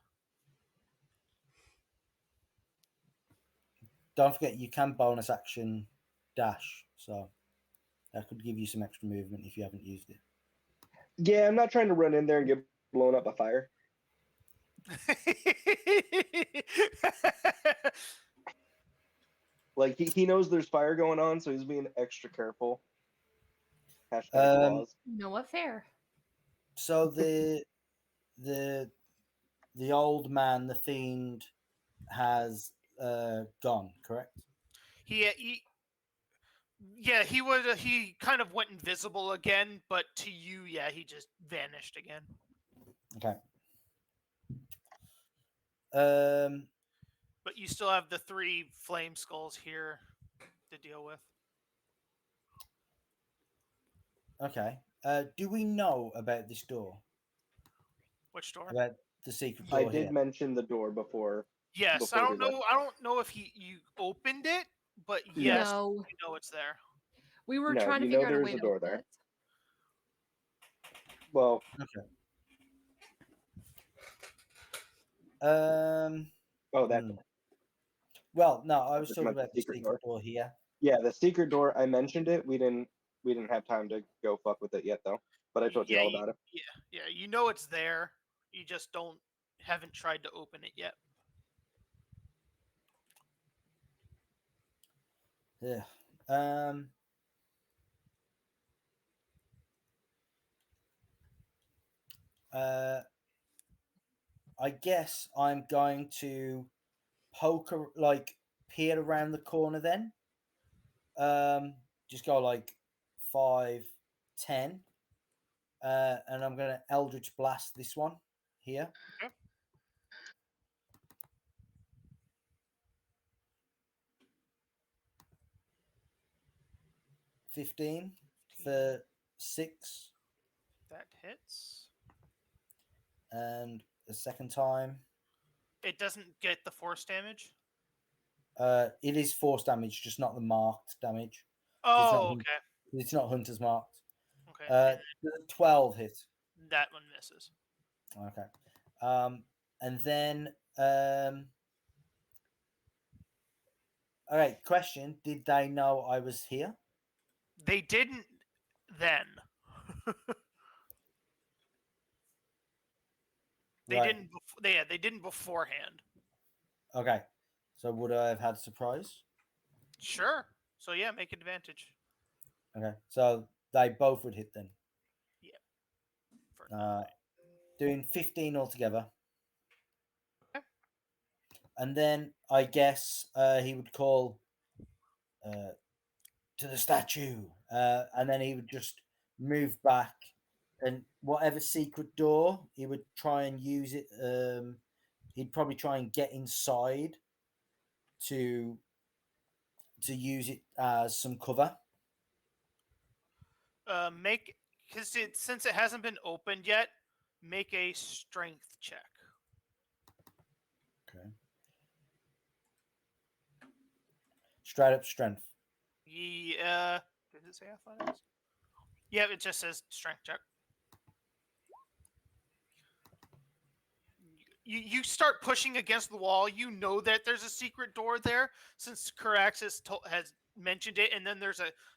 Don't forget, you can bonus action dash, so that could give you some extra movement if you haven't used it. Yeah, I'm not trying to run in there and get blown up by fire. Like he knows there's fire going on, so he's being extra careful. #laws. No, what fair? So the old man, the fiend, has gone, correct? He kind of went invisible again, but to you, yeah, he just vanished again. Okay. But you still have the 3 flame skulls here to deal with. Okay. Do we know about this door? Which door? About the secret door I did here? mention the door before. Yes, I don't know. I don't know if you opened it, but yes, no. you know it's there. We were trying to figure out a way there's to a door open there. it. Well, okay. Oh, that. Well, no, I was just talking meant the about the secret door here. Yeah, the secret door. I mentioned it. We didn't have time to go fuck with it yet, though. But I told you all about it. Yeah, you know it's there. You just haven't tried to open it yet. Yeah. I guess I'm going to peer around the corner then. Just go like 5, 10. And I'm going to Eldritch Blast this one here. Okay. 15 for 6. That hits. And the second time. It doesn't get the force damage? It is force damage, just not the marked damage. Oh, okay. It's not Hunter's marked. Okay. 12 hit. That one misses. Okay. And then all right, question. Did they know I was here? They didn't then. They Right. didn't. They didn't beforehand. Okay. So would I have had surprise? Sure. So yeah, make advantage. Okay. So they both would hit then. Yeah. Doing 15 altogether. Okay. And then I guess he would call to the statue, and then he would just move back, and whatever secret door he would try and use it. He'd probably try and get inside to use it as some cover. Make because since it hasn't been opened yet, make a strength check. Okay. Straight up strength. Yeah. Does it say athletics? Yeah, it just says strength check. You start pushing against the wall. You know that there's a secret door there since Karaxis has mentioned it, and then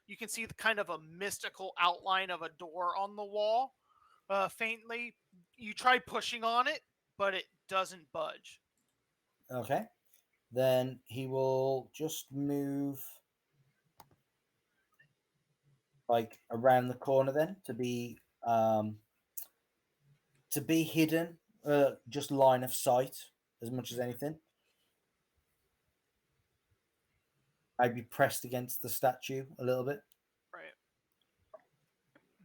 you can see the kind of a mystical outline of a door on the wall, faintly. You try pushing on it, but it doesn't budge. Okay. Then he will just move like around the corner then to be hidden, just line of sight as much as anything. I'd be pressed against the statue a little bit. Right.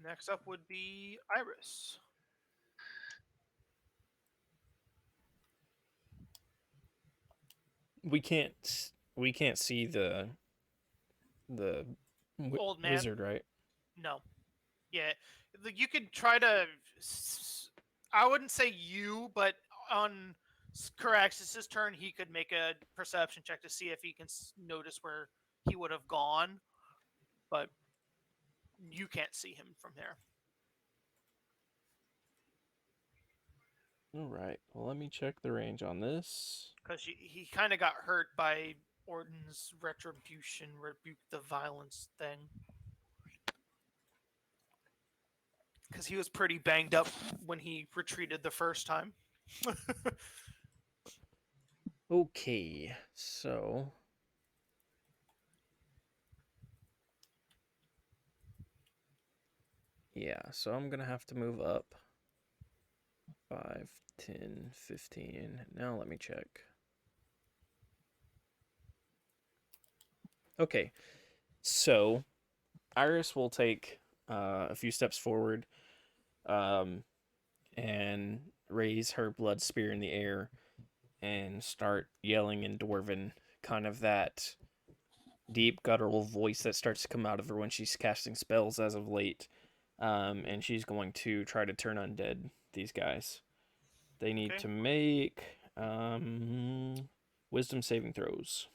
Next up would be Iris. We can't see the Old man. wizard, right? No. Yeah, you could try to. I wouldn't say you, but on Karaxis' turn, he could make a perception check to see if he can notice where he would have gone, but you can't see him from there. All right. Well, let me check the range on this. Because he kind of got hurt by Orton's retribution, rebuke the violence thing. Because he was pretty banged up when he retreated the first time. Okay, so yeah, so I'm gonna have to move up 5, 10, 15. Now let me check. Okay, so Iris will take a few steps forward and raise her blood spear in the air and start yelling in Dwarven, kind of that deep guttural voice that starts to come out of her when she's casting spells as of late. And she's going to try to turn undead these guys. They need to make wisdom saving throws.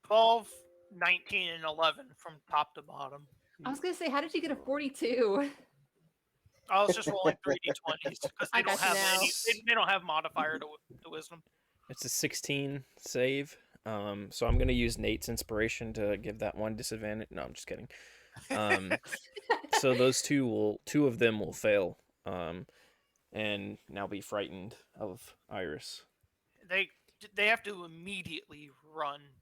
12, 19, and 11 from top to bottom. I was gonna say, how did you get a 42? I was just rolling 3d20s because they don't have now. they don't have modifier to wisdom. It's a 16 save. So I'm gonna use Nate's inspiration to give that one disadvantage. No, I'm just kidding. So those two of them will fail. And now be frightened of Iris. They have to immediately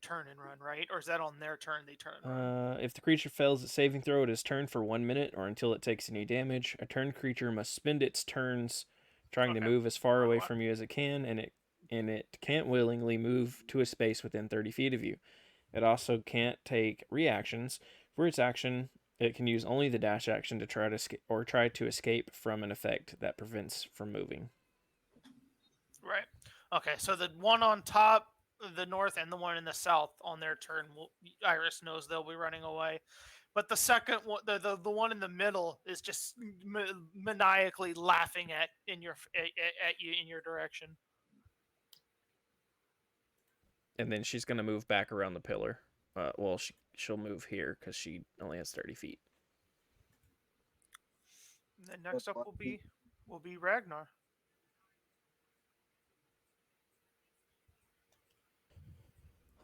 turn and run, right? Or is that on their turn? They turn and run. If the creature fails its saving throw, it is turned for 1 minute or until it takes any damage. A turned creature must spend its turns trying to move as far away from you as it can, and it can't willingly move to a space within 30 feet of you. It also can't take reactions. For its action, it can use only the dash action to try to escape from an effect that prevents from moving. Right. Okay, so the one on top, the north, and the one in the south on their turn, Iris knows they'll be running away. But the second one, the one in the middle, is just maniacally laughing at you in your direction. And then she's gonna move back around the pillar. Well, she'll move here because she only has 30 feet. And then next up will be Ragnar.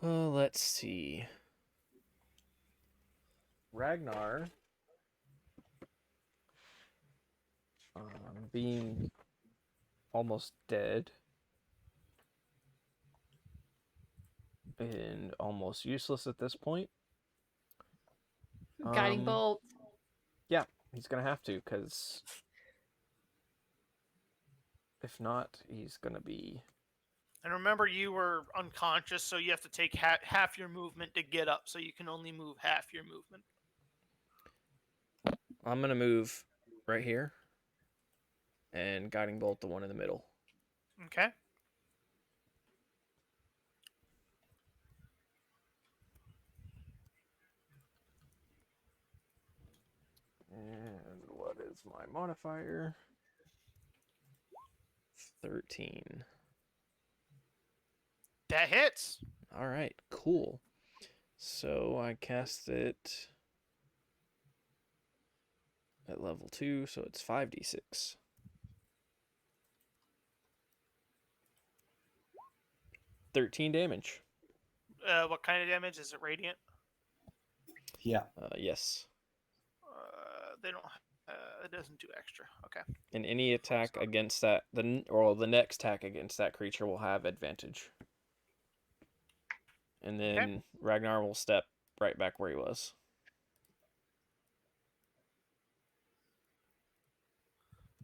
Let's see. Ragnar, being almost dead and almost useless at this point. Guiding bolt. Yeah, he's gonna have to, because if not, he's gonna be... And remember, you were unconscious, so you have to take half your movement to get up, so you can only move half your movement. I'm gonna move right here and guiding bolt the one in the middle. Okay. And what is my modifier? 13. That hits. All right, cool. So I cast it at level 2, so it's 5d6. $13 damage. What kind of damage? Is it radiant? Yeah. Yes. They don't. It doesn't do extra. Okay. And any attack against that, the next attack against that creature will have advantage. And then Ragnar will step right back where he was.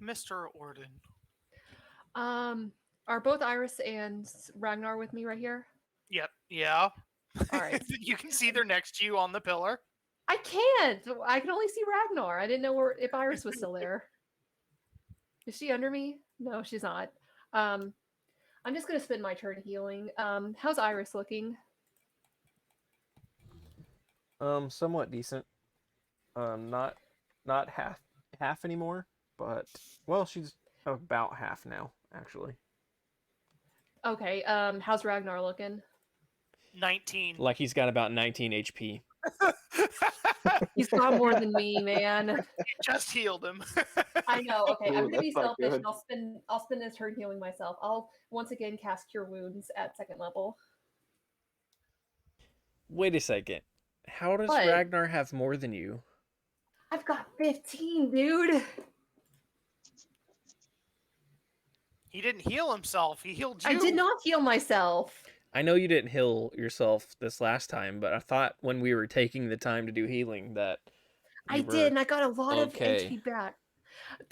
Mr. Orton. Are both Iris and Ragnar with me right here? Yep. Yeah. All right. You can see they're next to you on the pillar. I can't. I can only see Ragnar. I didn't know if Iris was still there. Is she under me? No, she's not. I'm just gonna spend my turn healing. How's Iris looking? Somewhat decent. Not half anymore, but well, she's about half now, actually. Okay. How's Ragnar looking? 19. Like he's got about 19 HP. He's got more than me, man. You just healed him. I know. Okay, Ooh, I'm gonna be that's not selfish. good. And I'll spend this turn healing myself. I'll once again cast Cure Wounds at 2nd level. Wait a second. How does What? Ragnar have more than you? I've got 15, dude. He didn't heal himself. He healed you. I did not heal myself. I know you didn't heal yourself this last time, but I thought when we were taking the time to do healing that I did, and I got a lot of okay. HP back.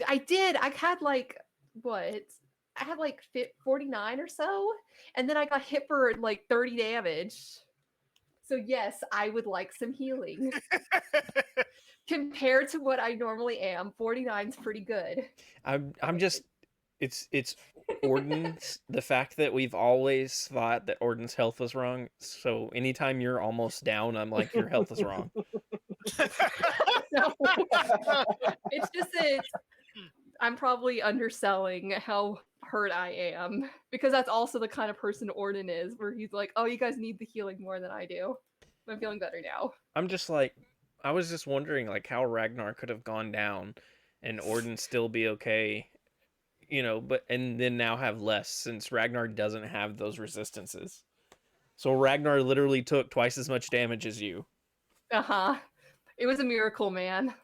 I did. I had like what? I had like 49 or so, and then I got hit for like 30 damage. So yes, I would like some healing. Compared to what I normally am, 49's pretty good. I'm just it's Orton's the fact that we've always thought that Orton's health was wrong. So anytime you're almost down, I'm like, your health is wrong. No, it's just that I'm probably underselling how hurt I am, because that's also the kind of person Orton is, where he's like, oh, you guys need the healing more than I do. I'm feeling better now. I'm just like, I was just wondering like how Ragnar could have gone down and Orton still be okay, you know, but and then now have less, since Ragnar doesn't have those resistances. So Ragnar literally took twice as much damage as you. Uh-huh. It was a miracle, man.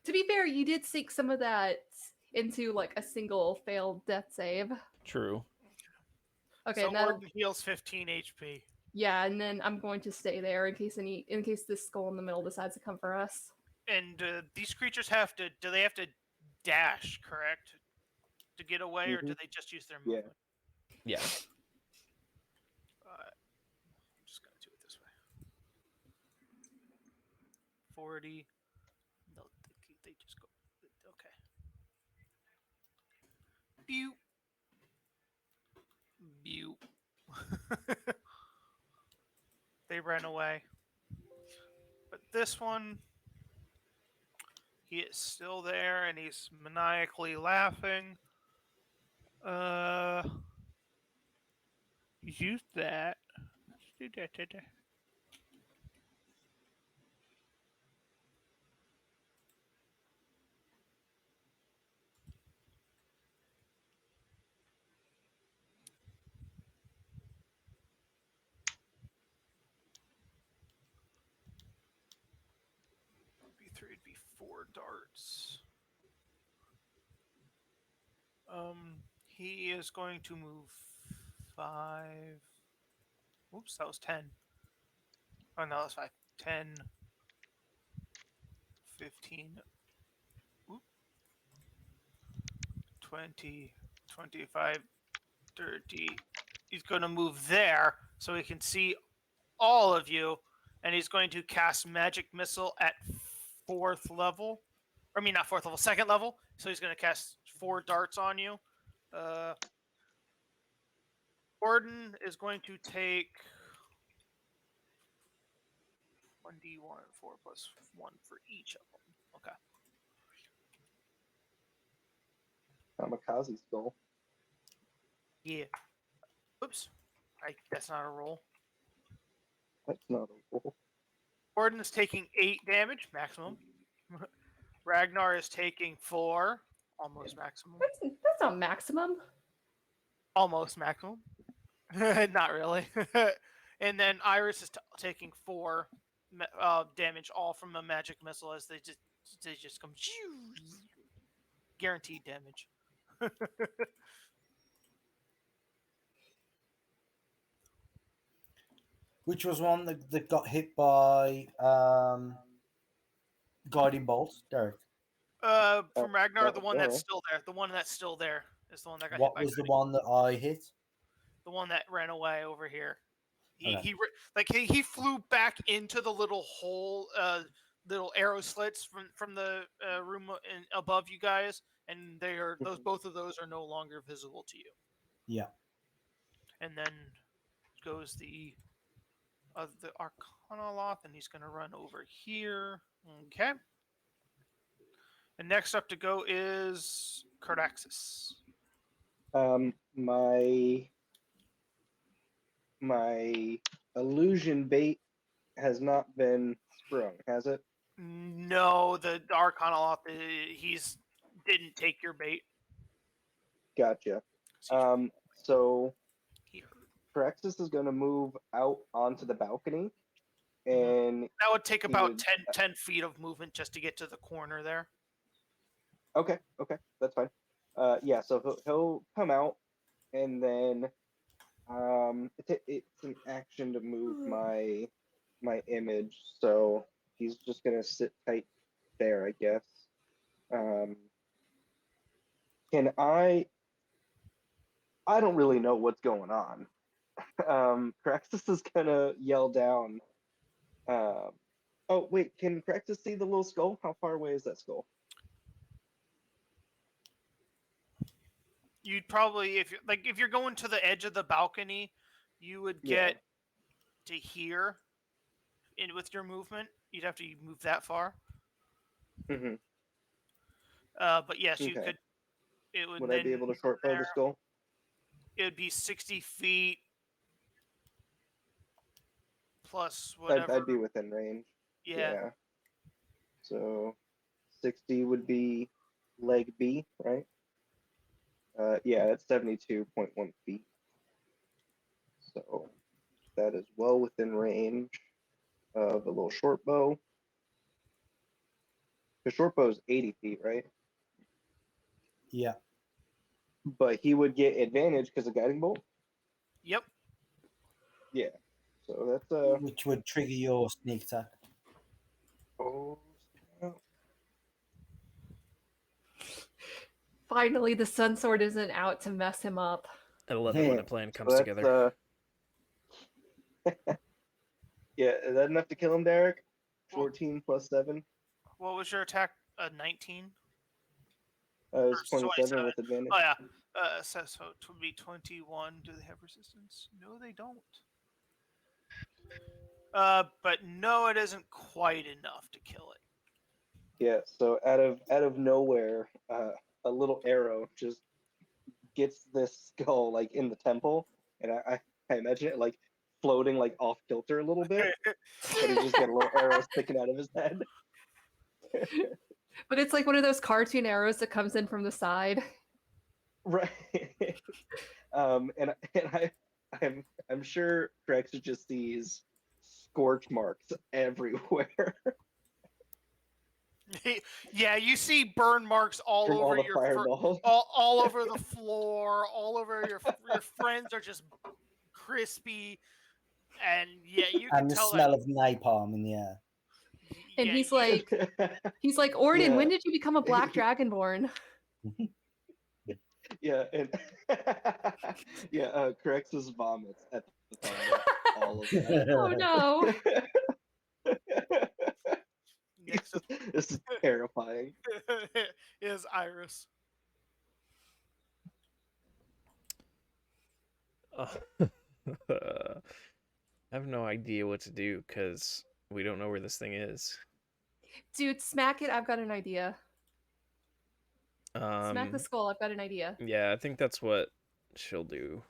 To be fair, you did sink some of that into like a single failed death save. True. Okay, so Orton heals 15 HP. Yeah, and then I'm going to stay there in case this skull in the middle decides to come for us. And these creatures do they have to dash, correct? To get away, or do they just use their movement? Yeah. I'm just going to do it this way. 40. No, they just go. Okay. Pew. Pew. They ran away. But this one, he is still there, and he's maniacally laughing. Use that. Let's do that. it'd be 4 darts. He is going to move 5. Oops, that was 10. Oh no, that's 5. 10, 15, 20, 25, 30. He's going to move there so he can see all of you, and he's going to cast Magic Missile at 4th level. I mean, not 4th level, 2nd level. So he's going to cast 4 darts on you. Orton is going to take 1d1, 4 plus 1 for each of them. Okay. Kamikaze skull. Yeah. Oops. That's not a roll. That's not a roll. Orton is taking 8 damage, maximum. Ragnar is taking 4, almost maximum. That's not maximum. Almost maximum. Not really. And then Iris is taking 4 damage, all from a magic missile, as they just come guaranteed damage. Which was one that got hit by guiding bolt, Derek? From Ragnar, the one that's still there. The one that's still there is the one that got hit by. What was the one that I hit? The one that ran away over here. He flew back into the little hole, little arrow slits from the room above you guys, and they are both of those are no longer visible to you. Yeah. And then goes the Arcanoloth, and he's going to run over here. Okay. And next up to go is Karaxis. My illusion bait has not been sprung, has it? No, the Arcanoloth, he's didn't take your bait. Gotcha. So Kraxis is going to move out onto the balcony, and that would take about 10 feet of movement just to get to the corner there. Okay, that's fine. Yeah, so he'll come out, and then it's an action to move my image, so he's just gonna sit tight there, I guess. Can I don't really know what's going on. Kraxis is gonna yell down. Oh wait, can Kraxis see the little skull? How far away is that skull? You'd probably, if you're going to the edge of the balcony, you would get to here. And with your movement, you'd have to move that far. Mm-hmm. But yes, you could. Would I be able to short bow the skull? It would be 60 feet plus whatever. I'd be within range. Yeah. So 60 would be leg B, right? Yeah, that's 72.1 feet. So that is well within range of a little short bow. The short bow is 80 feet, right? Yeah. But he would get advantage because of guiding bolt? Yep. Yeah. So that's which would trigger your sneak attack. Oh. Finally, the Sun Sword isn't out to mess him up. I love it when a plan comes together. Yeah, is that enough to kill him, Derek? 14 plus 7. What was your attack? 19? It's 27 with advantage. Oh, yeah. So it would be 21. Do they have resistance? No, they don't. But no, it isn't quite enough to kill it. Yeah, so out of nowhere, a little arrow just gets this skull like in the temple, and I imagine it like floating like off kilter a little bit, but he just got a little arrow sticking out of his head. But it's like one of those cartoon arrows that comes in from the side. Right. And I'm sure Kraxis just sees scorch marks everywhere. Yeah, you see burn marks all From over all the your fireballs. all over the floor, all over your friends are just crispy, and yeah, you can And the tell smell of napalm in the air. And yeah, he's like, Orton, Yeah. when did you become a black dragonborn? Yeah, and Karaxis vomits at the thought of all of Oh no. that. next up This is terrifying. is Iris. I have no idea what to do because we don't know where this thing is. Dude, smack it. I've got an idea. Smack the skull. I've got an idea. Yeah, I think that's what she'll do.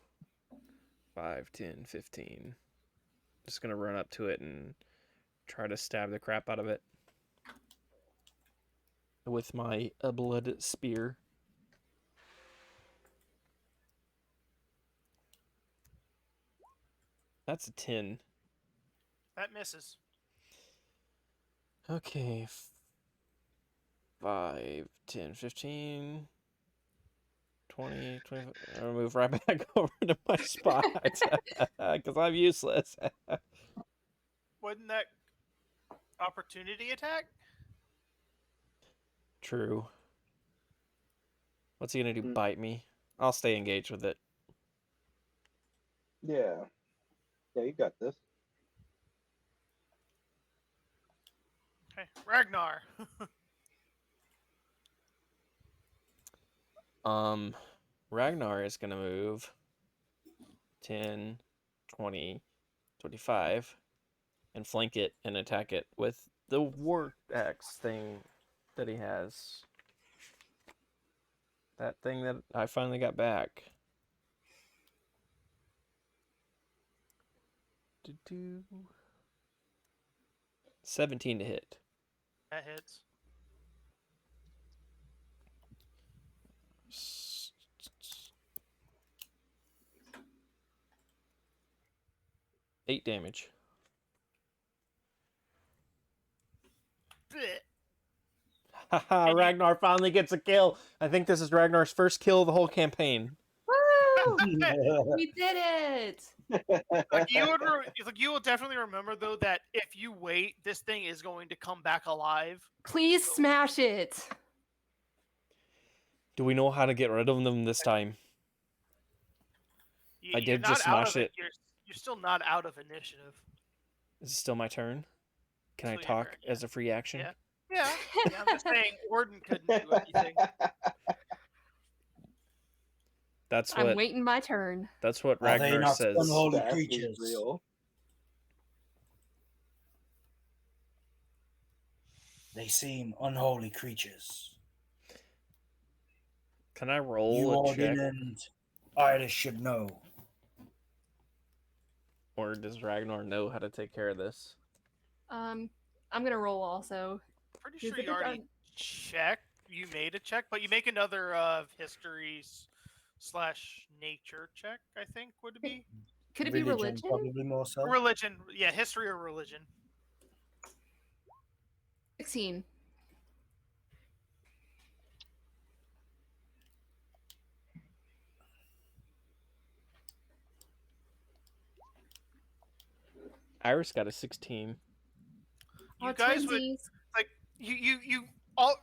5, 10, 15. Just gonna run up to it and try to stab the crap out of it with my blood spear. That's a 10. That misses. Okay. 5, 10, 15, 20, 25. I'll move right back over to my spot because I'm useless. Wasn't that opportunity attack? True. What's he gonna do? Mm. Bite me? I'll stay engaged with it. Yeah. Yeah, you got this. Okay, Ragnar. Ragnar is gonna move 10, 20, 25 and flank it and attack it with the war axe thing that he has. That thing that I finally got back. 17 to hit. That hits. Eight damage. Haha, Ragnar finally gets a kill. I think this is Ragnar's first kill of the whole campaign. Woo! We did it! You will definitely remember though that if you wait, this thing is going to come back alive. Please smash it. Do we know how to get rid of them this time? I did just smash it. You're still not out of initiative. Is it still my turn? Can I Still your talk turn, yeah. as a free action? Yeah. I'm just saying, Orton couldn't do anything. That's I'm what waiting my turn. That's what Are they Ragnar not says. unholy That is creatures? real. They seem unholy creatures. Can I roll You, a Orton, check? and Iris should know. Or does Ragnar know how to take care of this? I'm gonna roll also. Pretty sure you already checked. You made a check, but you make another history/nature check. I think would it be Could it be religion? Probably more so. religion. Yeah, history or religion. 16. Iris got a 16. You guys would like you all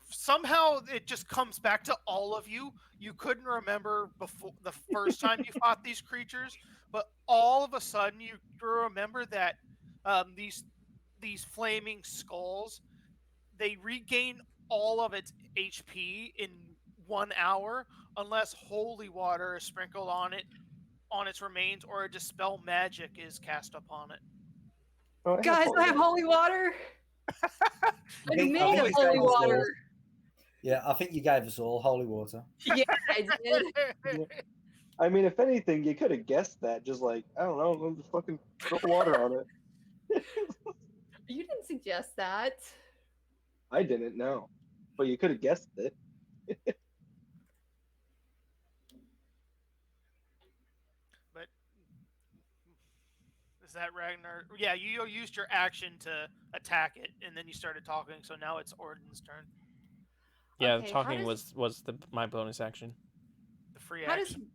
somehow it just comes back to all of you. You couldn't remember before the first time you fought these creatures, but all of a sudden you remember that these flaming skulls, they regain all of its HP in 1 hour unless holy water is sprinkled on its remains or a dispel magic is cast upon it. Oh, Guys, I have holy water. I'm made of holy water. Yeah, I think you gave us all holy water. Yeah, I did. I mean, if anything, you could have guessed that. Just like, I don't know, just fucking throw water on it. You didn't suggest that. I didn't know, but you could have guessed it. But this that, Ragnar? Yeah, you used your action to attack it, and then you started talking. So now it's Orton's turn. Yeah, Okay, talking was my bonus action. The free action.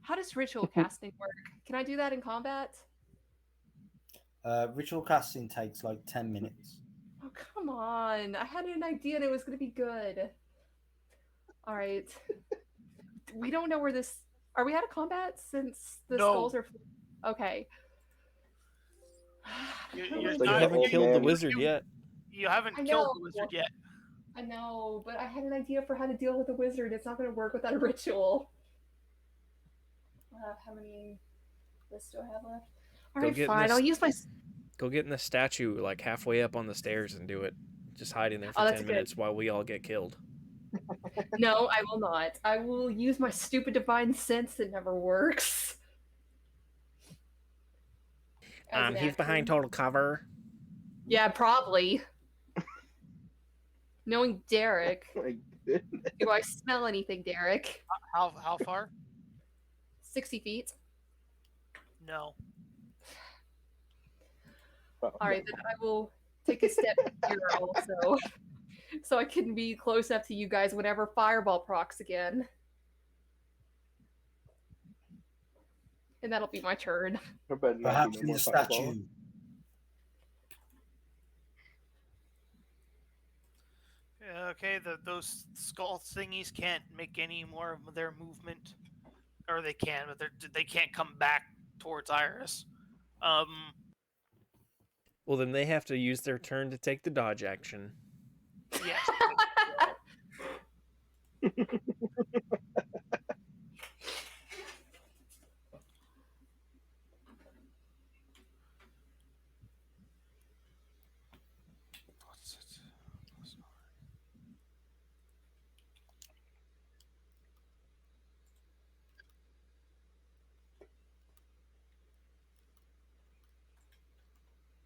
How does ritual casting work? Can I do that in combat? Ritual casting takes like 10 minutes. Oh, come on. I had an idea and it was going to be good. All right. We don't know where this... Are we out of combat since the skulls are... Okay. You haven't killed the wizard yet. You haven't killed the wizard yet. I know, but I had an idea for how to deal with the wizard. It's not going to work without a ritual. How many lists do I have left? All right, fine. I'll use my... Go get in the statue like halfway up on the stairs and do it. Just hide in there for 10 minutes while we all get killed. No, I will not. I will use my stupid divine sense that never works. He's behind total cover. Yeah, probably. Knowing Derek. Oh my goodness. Do I smell anything, Derek? How far? 60 feet. No. All right, then I will take a step here also, so I can be close up to you guys whenever fireball procs again. And that'll be my turn. Perhaps in the statue. Okay, those skull thingies can't make any more of their movement, or they can, but they can't come back towards Iris. Well, then they have to use their turn to take the dodge action. Yes.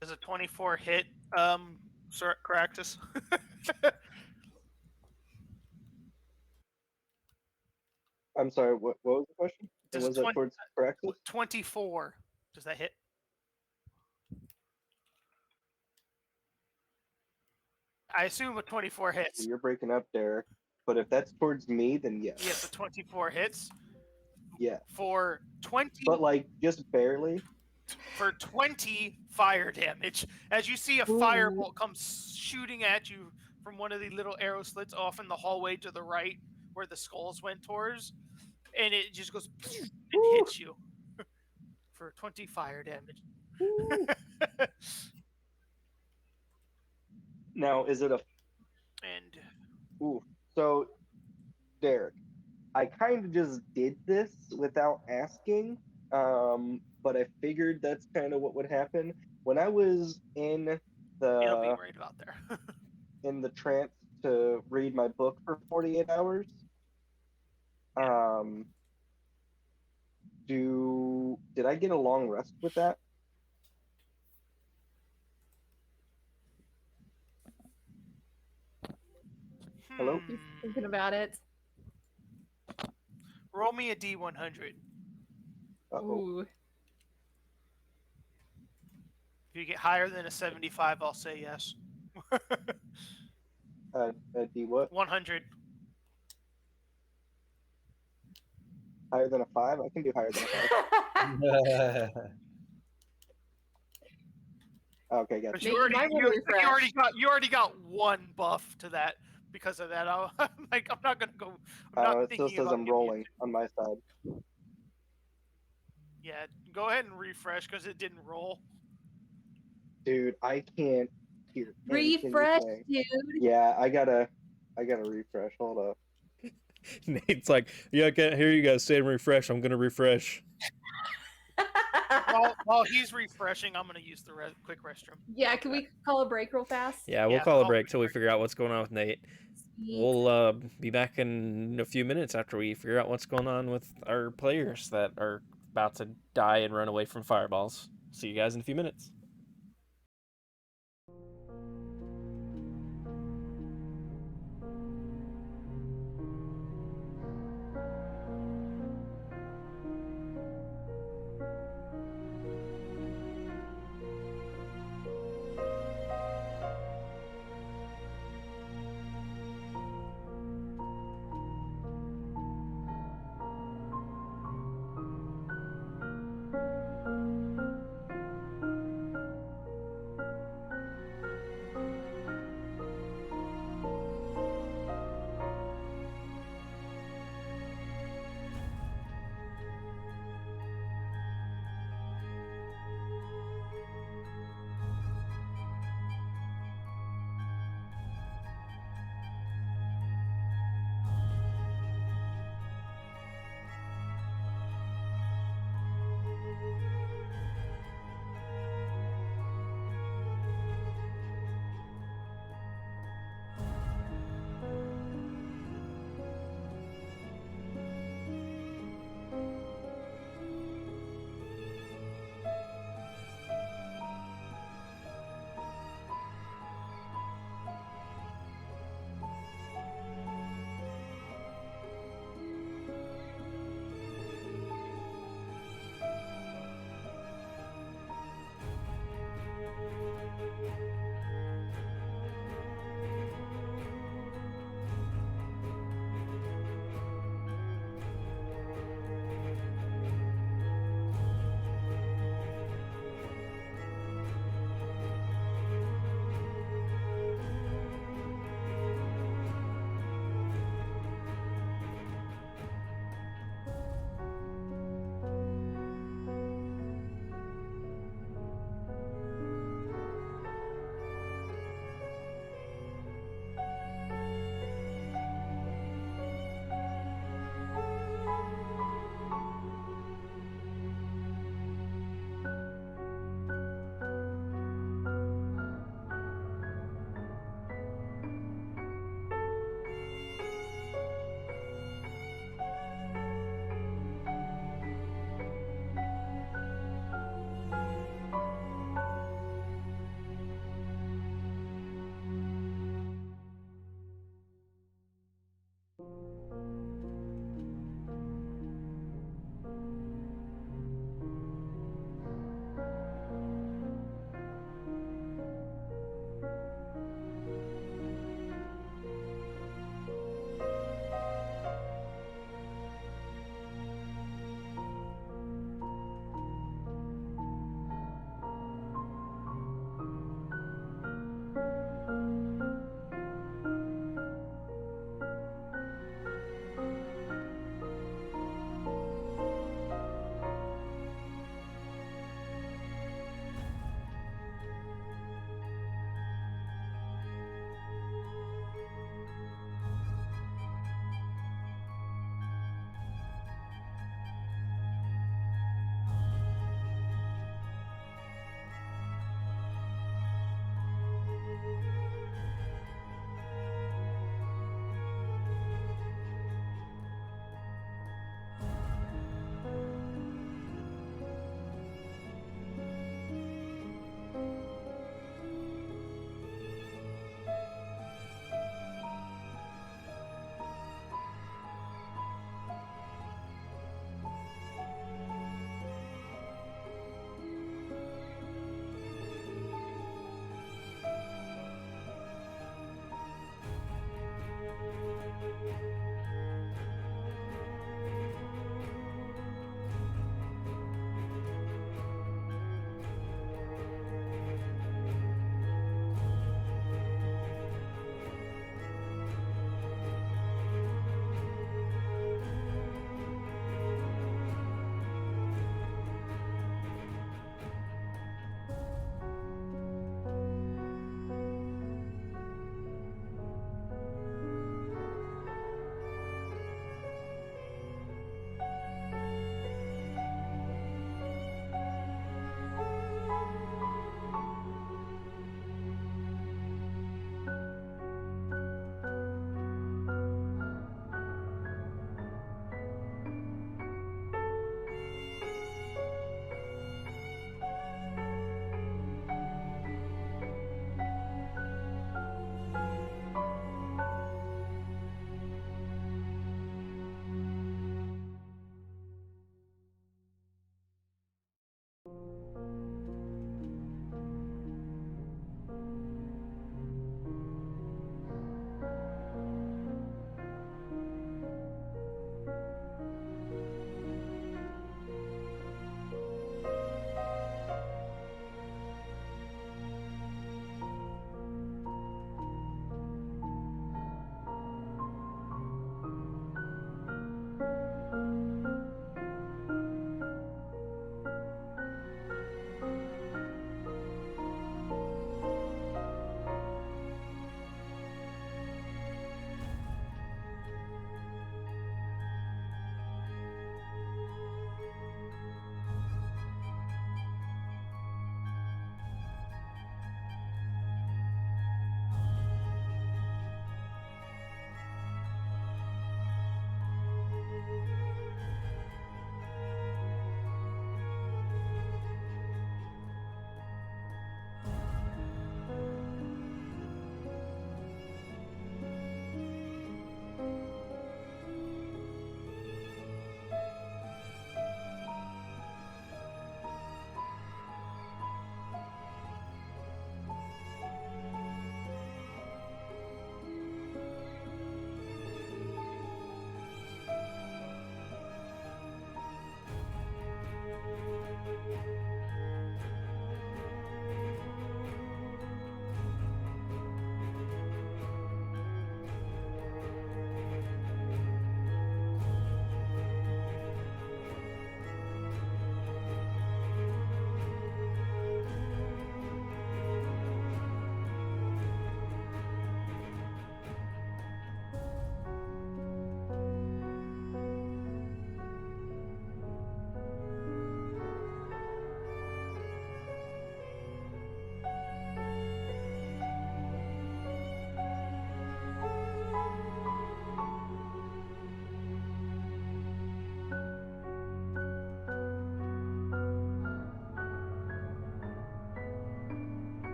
Does a 24 hit, Karaxis? I'm sorry, what was the question? Was that towards Karaxis? 24. Does that hit? I assume a 24 hits. You're breaking up, Derek. But if that's towards me, then yes. Yes, a 24 hits. Yeah. For 20. But like just barely. For 20 fire damage, as you see a firebolt come shooting at you from one of the little arrow slits off in the hallway to the right, where the skulls went towards, and it just goes and hits you for 20 fire damage. Now, is it a? And so, Derek, I kind of just did this without asking. But I figured that's kind of what would happen when I was in it'll be right about there. in the trance to read my book for 48 hours. Did I get a long rest with that? Hello? He's thinking about it. Roll me a D100. Ooh. If you get higher than a 75, I'll say yes. D what? 100. Higher than a 5? I can do higher than a 5. Okay, gotcha. You already got one buff to that because of that. I'm not gonna go. It still says I'm rolling on my side. Yeah, go ahead and refresh because it didn't roll. Dude, I can't hear. Refresh, dude. Yeah, I gotta refresh. Hold up. Nate's like, yeah, I can't hear you guys saying refresh. I'm gonna refresh. While he's refreshing, I'm gonna use the quick restroom. Yeah, can we call a break real fast? Yeah, we'll call a break till we figure out what's going on with Nate. Sweet. We'll be back in a few minutes after we figure out what's going on with our players that are about to die and run away from fireballs. See you guys in a few minutes.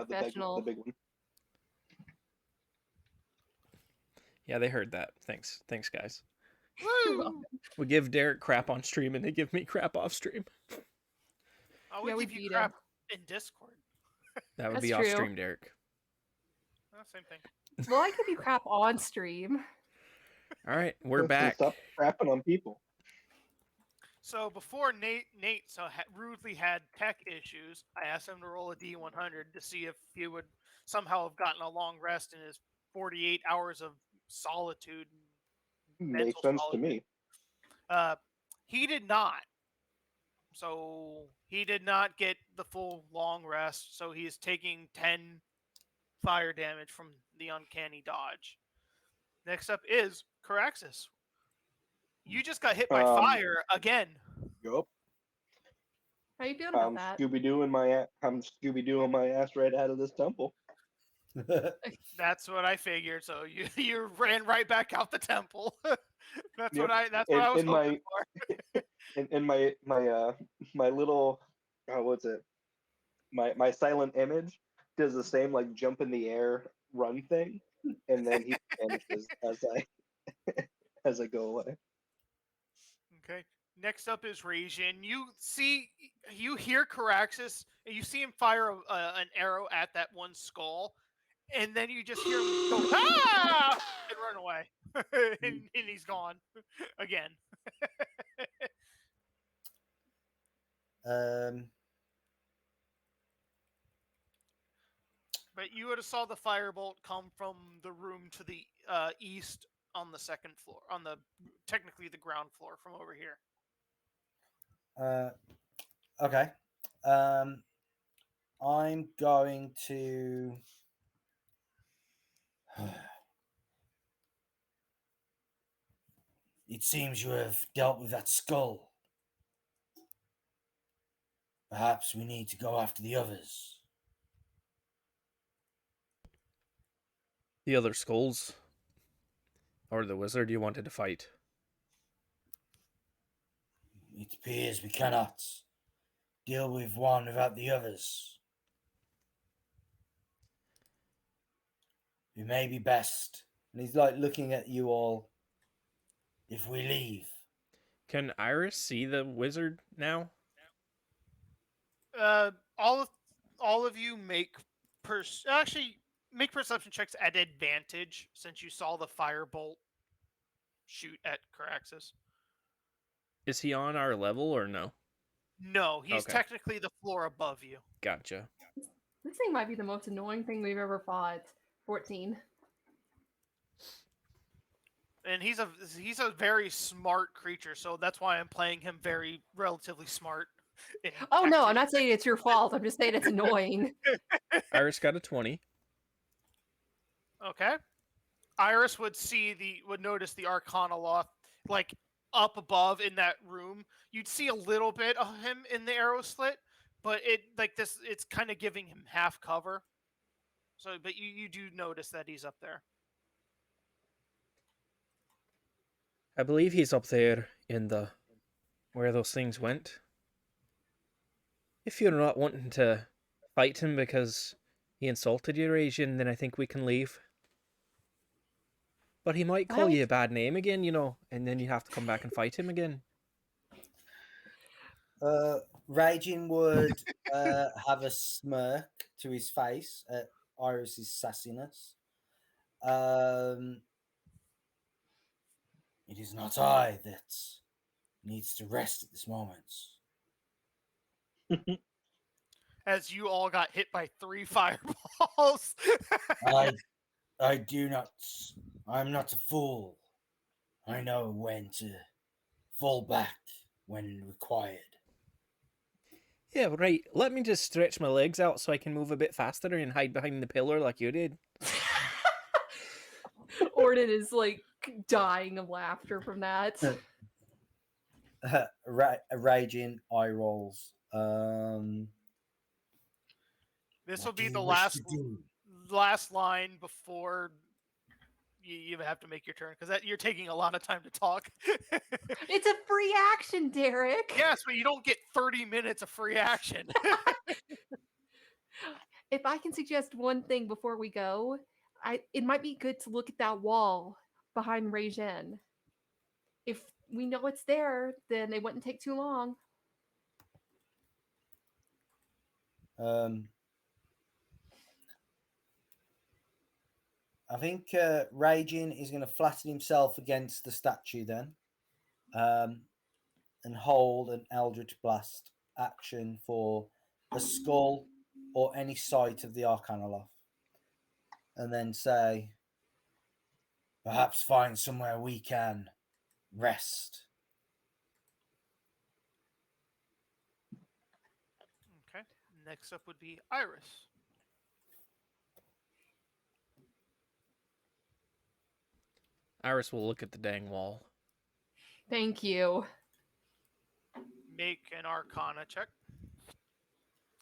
professional. The big one. Yeah, they heard that. Thanks, guys. Woo! We give Derek crap on stream, and they give me crap off stream. I would we give you beat crap in Discord. That would That's be off true. stream, Derek. Same thing. Well, I give you crap on stream. All right, we're back. Stop crapping on people. So before Nate rudely had tech issues, I asked him to roll a D100 to see if he would somehow have gotten a long rest in his 48 hours of solitude. Makes sense to me. He did not. So he did not get the full long rest. So he is taking 10 fire damage from the uncanny dodge. Next up is Karaxis. You just got hit by fire again. Yup. How you feeling about that? I'm Scooby Dooing my ass right out of this temple. That's what I figured. So you ran right back out the temple. That's Yep. what I was hoping for. in my little what's it? My silent image does the same like jump in the air run thing, and then he vanishes as I go away. Okay. Next up is Raejin. You hear Karaxis, and you see him fire an arrow at that one skull, and then you just hear him go ah and run away, and he's gone again. But you would have saw the firebolt come from the room to the east on the second floor, technically the ground floor from over here. Okay. I'm going to. It seems you have dealt with that skull. Perhaps we need to go after the others. The other skulls? Or the wizard you wanted to fight? It appears we cannot deal with one without the others. It may be best. And he's like looking at you all. If we leave. Can Iris see the wizard now? All of you make perception checks at advantage since you saw the firebolt shoot at Karaxis. Is he on our level or no? No, he's technically the floor above you. Gotcha. This thing might be the most annoying thing we've ever fought. 14. And he's a very smart creature, so that's why I'm playing him very relatively smart. Oh no, I'm not saying it's your fault. I'm just saying it's annoying. Iris got a 20. Okay. Iris would notice the Arcana Loth like up above in that room. You'd see a little bit of him in the arrow slit, but it's kind of giving him half cover. So, but you do notice that he's up there. I believe he's up there in the where those things went. If you're not wanting to fight him because he insulted you, Raejin, then I think we can leave. But he might call you a bad name again, and then you have to come back and fight him again. Raejin would have a smirk to his face at Iris's sassiness. It is not I that needs to rest at this moment. As you all got hit by 3 fireballs. I do not. I'm not a fool. I know when to fall back when required. Yeah, right. Let me just stretch my legs out so I can move a bit faster and hide behind the pillar like you did. Orton is like dying of laughter from that. Raejin eye rolls. This will be the last line before you have to make your turn because you're taking a lot of time to talk. It's a free action, Derek. Yes, but you don't get 30 minutes of free action. if I can suggest one thing before we go, it might be good to look at that wall behind Raejin. If we know it's there, then it wouldn't take too long. I think Raejin is going to flatten himself against the statue then, and hold an Eldritch Blast action for a skull or any site of the Arcana Loft, and then say, perhaps find somewhere we can rest. Okay. Next up would be Iris. Iris will look at the dang wall. Thank you. Make an Arcana check.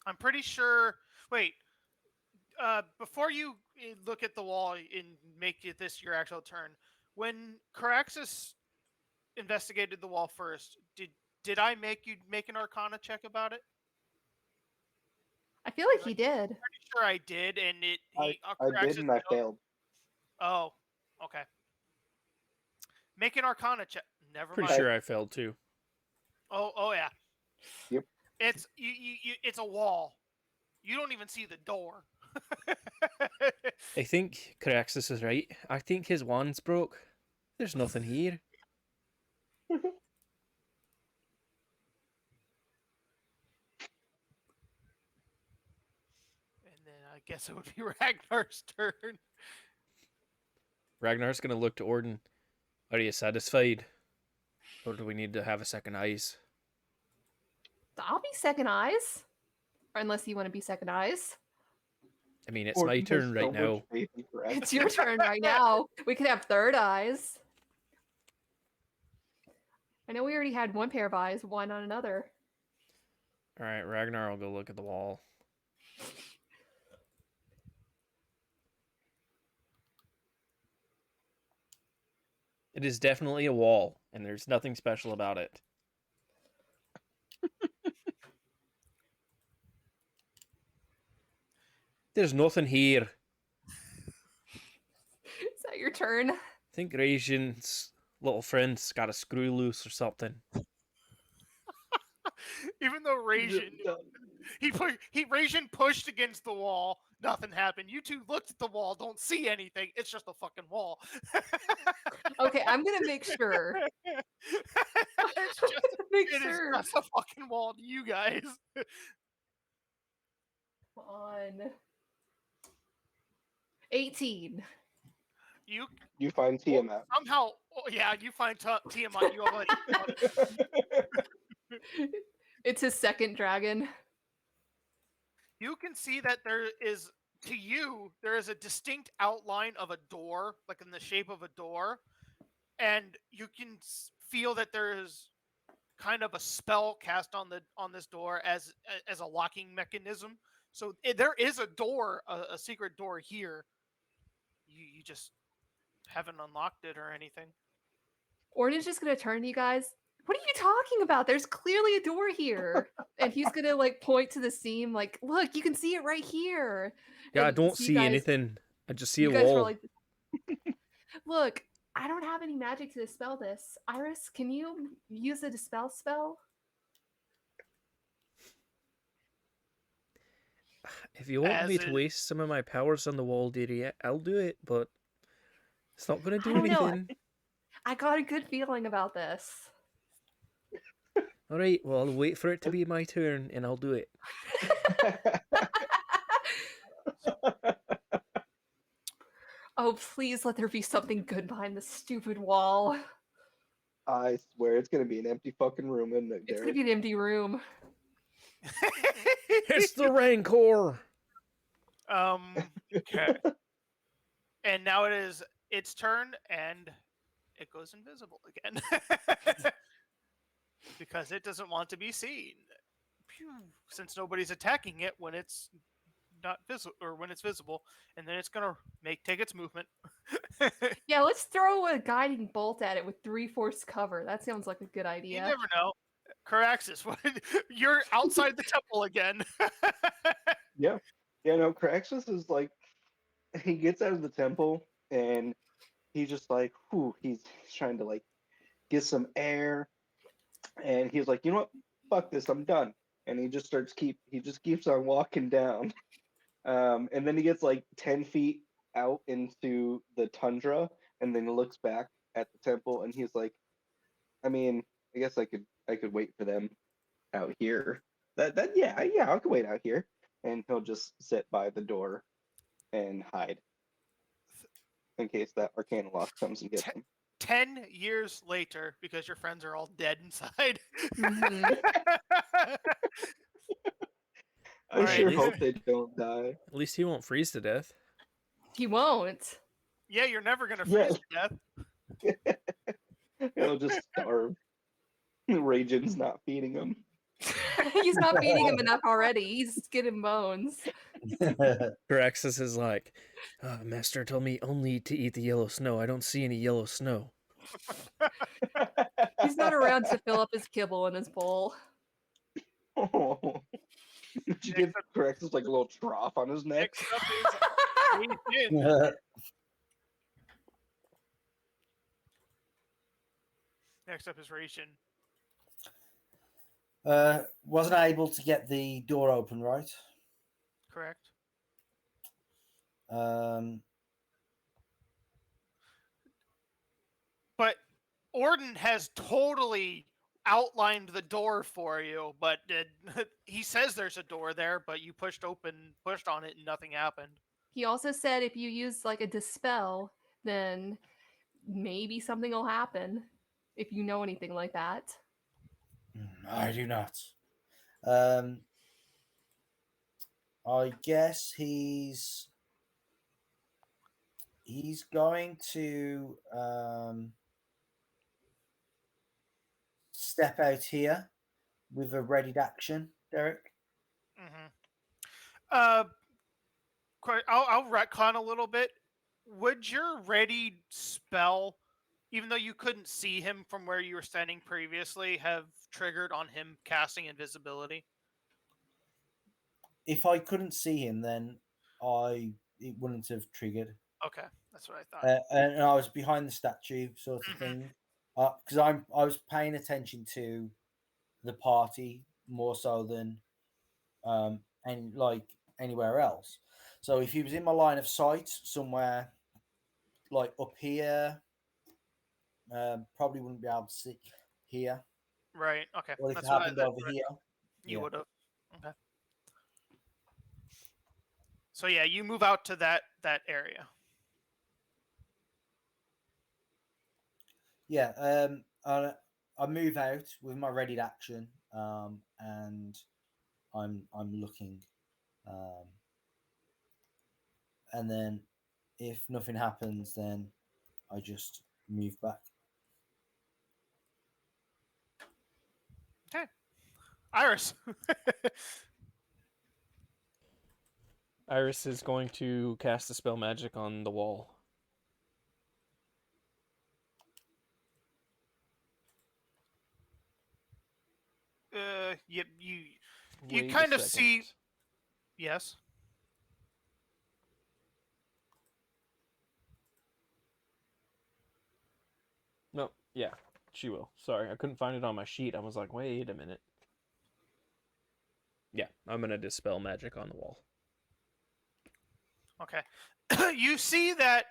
I'm pretty sure. Wait. Before you look at the wall and make it this your actual turn, when Karaxis investigated the wall first, did I make you make an Arcana check about it? I feel like he did. I'm pretty sure I did, and I did, and I failed. Oh, okay. Make an Arcana check. Never Pretty mind. sure I failed too. Oh yeah. Yep. It's it's a wall. You don't even see the door. I think Karaxis is right. I think his wand's broke. There's nothing here. And then I guess it would be Ragnar's turn. Ragnar's gonna look to Orton. Are you satisfied? Or do we need to have a second eyes? I'll be second eyes. Or unless you want to be second eyes. I mean, it's Orton my has turn so right much now. faith in Karaxis. It's your turn right now. We could have third eyes. I know we already had one pair of eyes. Why not another? Alright, Ragnar will go look at the wall. It is definitely a wall, and there's nothing special about it. There's nothing here. Is that your turn? I think Raejin's little friend's got a screw loose or something. Even though Raejin, Raejin pushed against the wall, nothing happened. You two looked at the wall, don't see anything. It's just a fucking wall. Okay, I'm gonna make sure. It's just, it is just a fucking wall to you guys. On 18. You find Tiamat. Somehow, yeah, you find Tiamat. You already found it. It's his second dragon. You can see that there is a distinct outline of a door, like in the shape of a door, and you can feel that there is kind of a spell cast on this door as a locking mechanism. So there is a door, a secret door here. You just haven't unlocked it or anything. Orton's just gonna turn to you guys. What are you talking about? There's clearly a door here. And he's gonna like point to the seam, like, look, you can see it right here. Yeah, and I don't so see guys, anything. I just see a you guys were wall. like, look, I don't have any magic to dispel this. Iris, can you use a dispel spell? If you want me to waste some of my powers on the wall, dearie, I'll do it, but it's not going to do anything. I got a good feeling about this. All right, well, I'll wait for it to be my turn, and I'll do it. Oh, please let there be something good behind this stupid wall. I swear it's going to be an empty fucking room, isn't it, It's going to be an empty room. It's the Rancor! Okay. And now it is its turn, and it goes invisible again. Because it doesn't want to be seen. Pew. Since nobody's attacking it when it's not visible, or when it's visible, and then it's gonna take its movement. Yeah, let's throw a guiding bolt at it with 3/4 cover. That sounds like a good idea. You never know. Karaxis, you're outside the temple again. Yeah. Yeah, no, Kraxis is like, he gets out of the temple and he's just like, whew, he's trying to like get some air, and he's like, you know what, fuck this, I'm done. And he just keeps on walking down. And then he gets like 10 feet out into the tundra, and then he looks back at the temple, and he's like, I mean, I guess I could wait for them out here. Yeah, I could wait out here. And he'll just sit by the door and hide in case that Arcana Lock comes and gets him. 10 years later, because your friends are all dead inside. Mhm. I right, sure least- hope they don't die. At least he won't freeze to death. He won't. Yeah, you're never gonna freeze to death. He'll just starve. Raejin's not feeding him. He's not feeding him enough already. He's getting bones. Karaxis is like, Master told me only to eat the yellow snow. I don't see any yellow snow. He's not around to fill up his kibble in his bowl. Oh. Did you give Karaxis like a little trough on his neck? Next up is Raejin. Next up is Raejin. Wasn't able to get the door open, right? Correct. But Orton has totally outlined the door for you, but he says there's a door there, but you pushed on it and nothing happened. He also said if you use like a dispel, then maybe something will happen. If you know anything like that. I do not. I guess he's going to step out here with a readied action, Derek. Mm-hmm. I'll retcon a little bit. Would your ready spell, even though you couldn't see him from where you were standing previously, have triggered on him casting invisibility? If I couldn't see him, then it wouldn't have triggered. Okay, that's what I thought. And I was behind the statue, sort of thing, because I was paying attention to the party more so than anywhere else. So if he was in my line of sight somewhere like up here, probably wouldn't be able to see here. Right. Okay. Or if that's it happened over here, you would have. Okay. So yeah, you move out to that area. Yeah. I move out with my readied action, and I'm looking, and then if nothing happens, then I just move back. Okay. Iris. Iris is going to cast a spell magic on the wall. You kind of see. Yes. No, yeah, she will. Sorry, I couldn't find it on my sheet. I was like, wait a minute. Yeah, I'm gonna dispel magic on the wall. Okay. You see that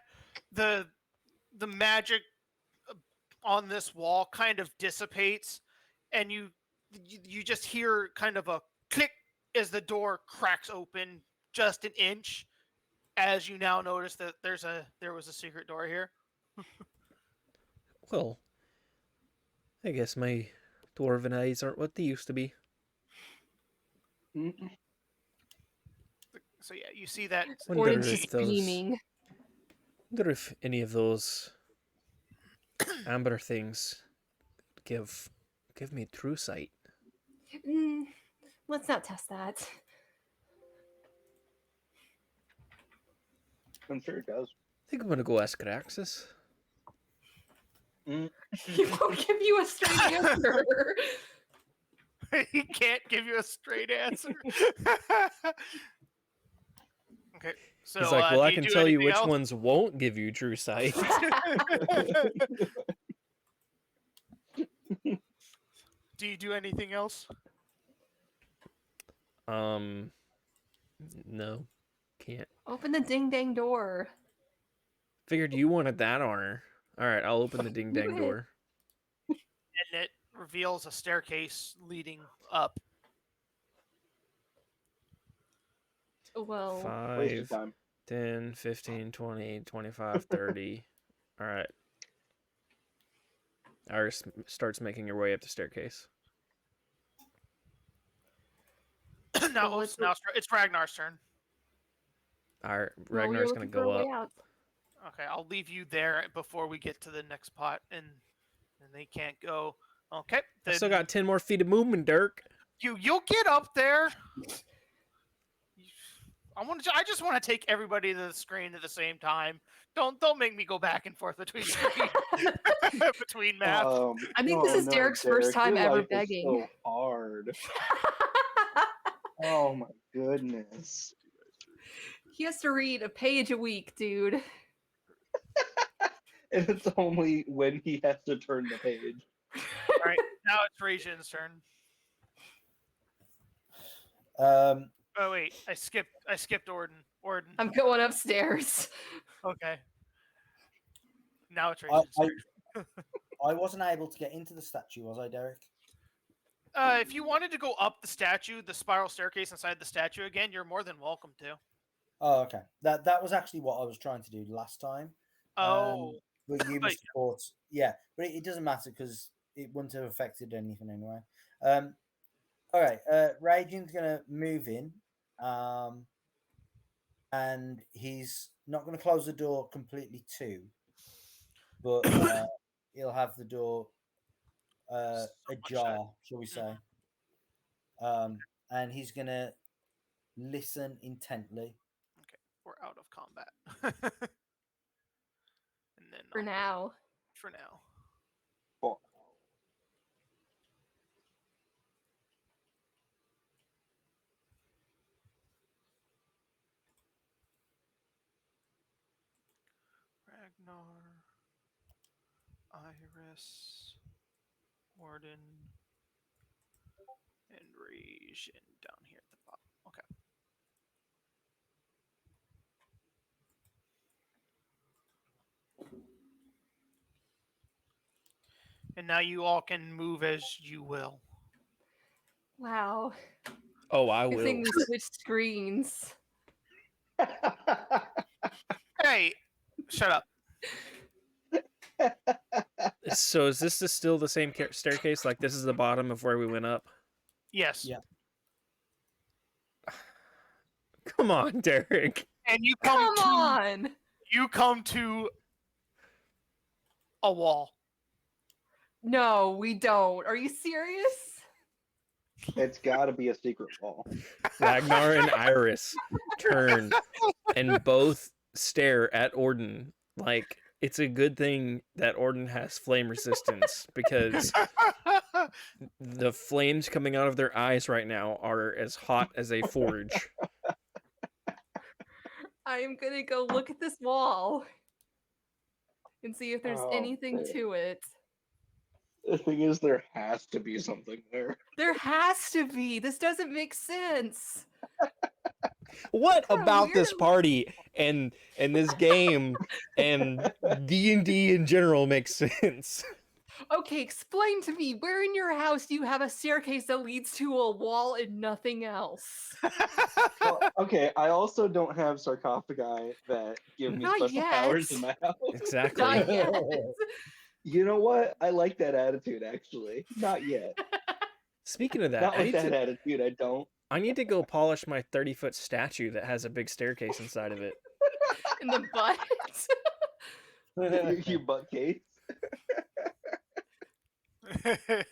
the magic on this wall kind of dissipates, and you just hear kind of a click as the door cracks open just an inch, as you now notice that there was a secret door here. Well, I guess my dwarven eyes aren't what they used to be. Mm-hmm. So yeah, you see that. Orton's just beaming. Wonder if any of those amber things give me true sight. Let's not test that. I'm sure it does. I think I'm gonna go ask Karaxis. He won't give you a straight answer. He can't give you a straight answer. Okay. So He's like, well, do I you can do tell you anything which else? ones won't give you true sight. Do you do anything else? No, can't. Open the ding dang door. Figured you wanted that honor. All right, I'll open the ding dang door. And it reveals a staircase leading up. Well, 5, 10, 15, 20, 25, 30. All right. Iris starts making her way up the staircase. Now it's Ragnar's turn. All right, Ragnar's going to go up. Okay, I'll leave you there before we get to the next pot, and they can't go. Okay, I still got 10 more feet of movement, Dirk. You'll get up there. I just want to take everybody to the screen at the same time. Don't make me go back and forth between between maps. I think this is Derek's first time ever begging. So hard. Oh my goodness. He has to read a page a week, dude. And it's only when he has to turn the page. All right, now it's Raejin's turn. Oh wait, I skipped Orton. I'm going upstairs. Okay. Now it's Raejin's turn. I wasn't able to get into the statue, was I, Derek? If you wanted to go up the statue, the spiral staircase inside the statue again, you're more than welcome to. Oh, okay. That was actually what I was trying to do last time. Oh. But you missed the port. Yeah, but it doesn't matter because it wouldn't have affected anything anyway. All right. Raejin's gonna move in, and he's not going to close the door completely too, but he'll have the door ajar, shall we say? And he's going to listen intently. Okay, we're out of combat. And then For now. Cool. Ragnar, Iris, Orton, and Raejin down here at the bottom. Okay. And now you all can move as you will. Wow. Oh, I will. Good thing we switched screens. Hey, shut up. So is this still the same staircase? Like this is the bottom of where we went up? Yes. Yeah. Come on, Derek. And you You come to a wall. No, we don't. Are you serious? It's got to be a secret wall. Ragnar and Iris turn and both stare at Orton like it's a good thing that Orton has flame resistance because the flames coming out of their eyes right now are as hot as a forge. I am going to go look at this wall and see if there's anything to it. The thing is, there has to be something there. There has to be. This doesn't make sense. What about this party and this game and D&D in general makes sense? Okay, explain to me, where in your house do you have a staircase that leads to a wall and nothing else? Well, okay, I also don't have sarcophagi that give me special powers in my house. Exactly. Not yet. You know what? I like that attitude, actually. Not yet. Speaking of that, Not with that attitude, I don't. I need to go polish my 30-foot statue that has a big staircase inside of it. In the butt? Your butt case? Okay.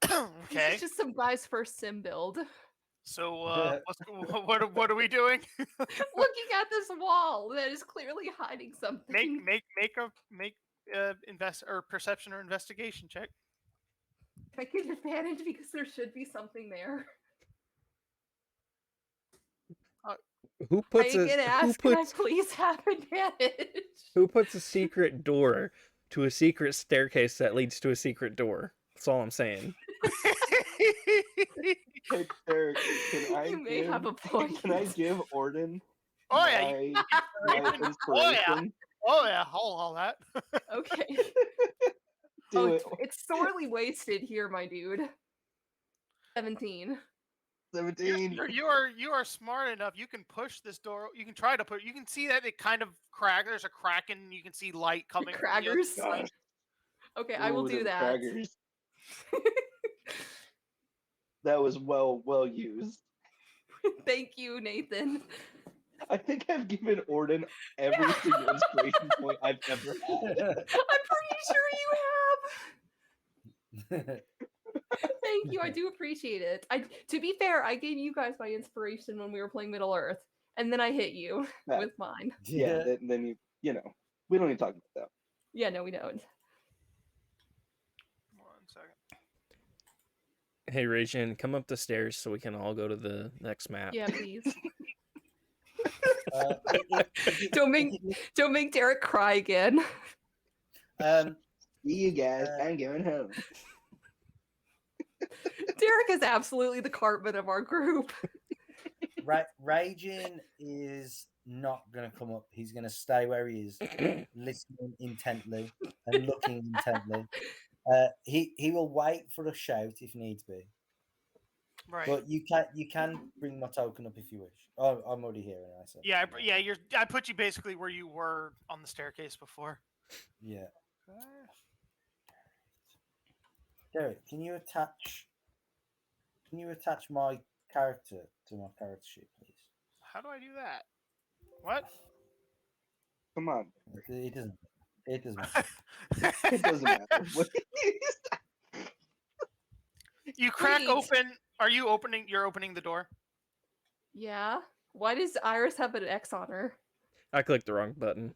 This is just some guy's first sim build. So, what are we doing? Looking at this wall that is clearly hiding something. Make perception or investigation check. I get advantage because there should be something there. Who puts I again ask, can I please have advantage? Who puts a secret door to a secret staircase that leads to a secret door? That's all I'm saying. Hey, Derek, You may have a point. Can I give Orton my inspiration? Oh yeah, all that. Okay. Do it. It's sorely wasted here, my dude. 17. 17. You are smart enough. You can push this door. You can try to put. You can see that it kind of crack. There's a crack, and you can see light coming. Craggers. Okay, I will do that. Craggers. That was well used. Thank you, Nathan. I think I've given Orton every single inspiration point I've ever had. I'm pretty sure you have. Thank you. I do appreciate it. To be fair, I gave you guys my inspiration when we were playing Middle Earth, and then I hit you with mine. Yeah, then you know, we don't need to talk about that. Yeah, no, we don't. 1 second. Hey, Raejin, come up the stairs so we can all go to the next map. Yeah, please. Don't make Derek cry again. See you guys. I'm going home. Derek is absolutely the Cartman of our group. Raejin is not going to come up. He's going to stay where he is, listening intently and looking intently. He will wait for a shout if needs be. Right. But you can bring my token up if you wish. Oh, I'm already here, and I said. Yeah, I put you basically where you were on the staircase before. Yeah. Derek, can you attach my character to my character sheet, please? How do I do that? What? Come on. It doesn't. It doesn't matter. It doesn't matter. You crack open. Are you opening? You're opening the door. Yeah. Why does Iris have an X on her? I clicked the wrong button.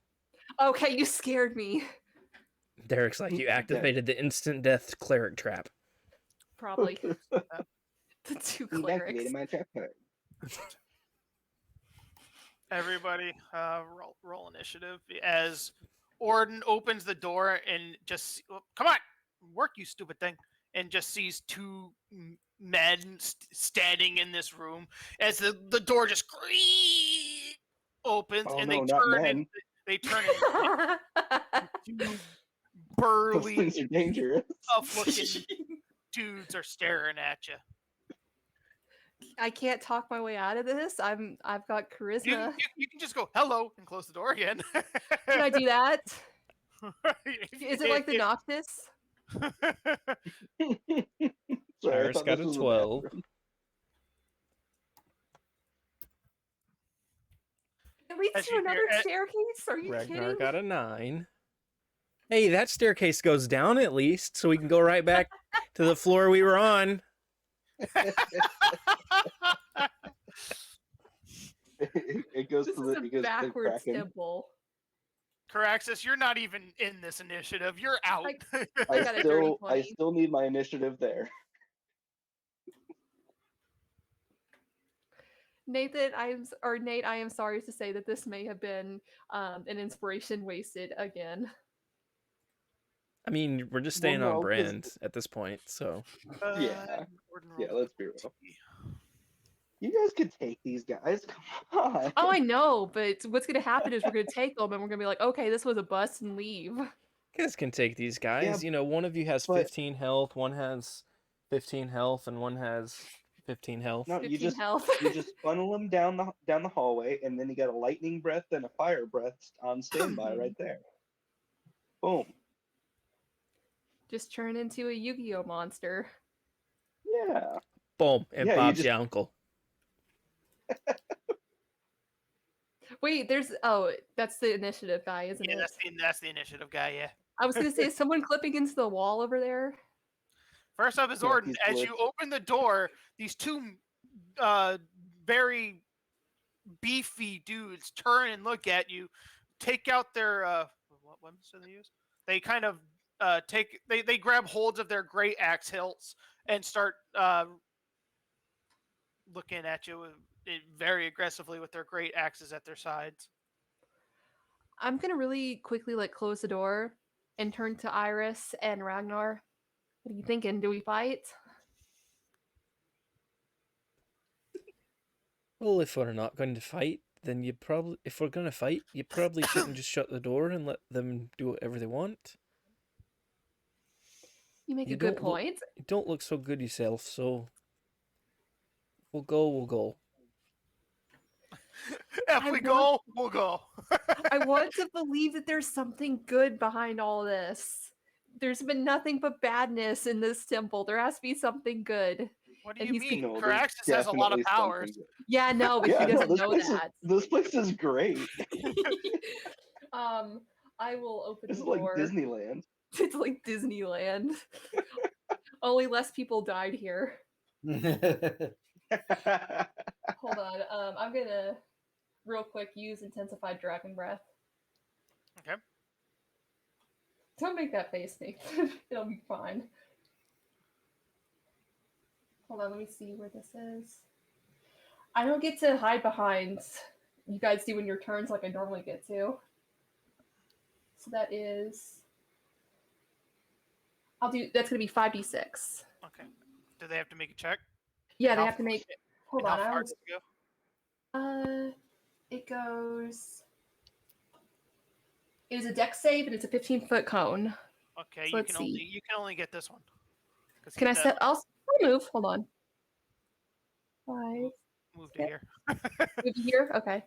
Okay, you scared me. Derek's like, you activated the instant death cleric trap. Probably. The two clerics. My trap card. Everybody, roll initiative as Orton opens the door and just come on, work, you stupid thing, and just sees two men standing in this room as the door just opens and they turn into two burly, things are dangerous. tough-looking dudes are staring at you. I can't talk my way out of this. I've got charisma. You can just go hello and close the door again. Can I do that? Is it like the Noctis? Iris got a 12. It leads to another staircase? Are you Ragnar kidding? got a 9. Hey, that staircase goes down at least, so we can go right back to the floor we were on. It goes this to is the a backwards temple. Karaxis, you're not even in this initiative. You're out. I still need my initiative there. Nate, I am sorry to say that this may have been an inspiration wasted again. I mean, we're just staying on brand at this point, so. Yeah, let's be real. You guys could take these guys. Come on. Oh, I know, but what's going to happen is we're going to take them and we're going to be like, okay, this was a bust and leave. You guys can take these guys. Yeah, one of you has 15 health, one has 15 health, and one has 15 health. No, you just funnel them down the hallway, and then you got a lightning breath and a fire breath on standby right there. Boom. Just turn into a Yu-Gi-Oh monster. Yeah. Boom, and Bob's your uncle. Wait, that's the initiative guy, isn't it? That's the initiative guy, yeah. I was going to say, is someone clipping into the wall over there? First up is Orton. As you open the door, these two very beefy dudes turn and look at you, take out their what weapons do they use? They kind of they grab holds of their great axe hilts and start looking at you very aggressively with their great axes at their sides. I'm gonna really quickly close the door and turn to Iris and Ragnar. What are you thinking? Do we fight? Well, if we're not going to fight, then if we're going to fight, you probably shouldn't just shut the door and let them do whatever they want. You make a good point. You don't look so good yourself, so we'll go. If we go, we'll go. I want to believe that there's something good behind all this. There's been nothing but badness in this temple. There has to be something good. What do you mean? No, Karaxis has a lot of powers. Yeah, no, but he doesn't know that. This place is great. I will open the door. It's like Disneyland. It's like Disneyland. Only less people died here. Hold on. I'm gonna real quick use intensified dragon breath. Okay. Don't make that face, Nathan. It'll be fine. Hold on, let me see where this is. I don't get to hide behind you guys do in your turns like I normally get to. So that is... that's going to be 5d6. Okay. Do they have to make a check? Yeah, they have to make... Hold on. How far does it go? It goes... It is a dex save, and it's a 15-foot cone. Okay, so you can only get this one. Can I set... I'll move. Hold on. 5. Move to here. Move to here? Okay.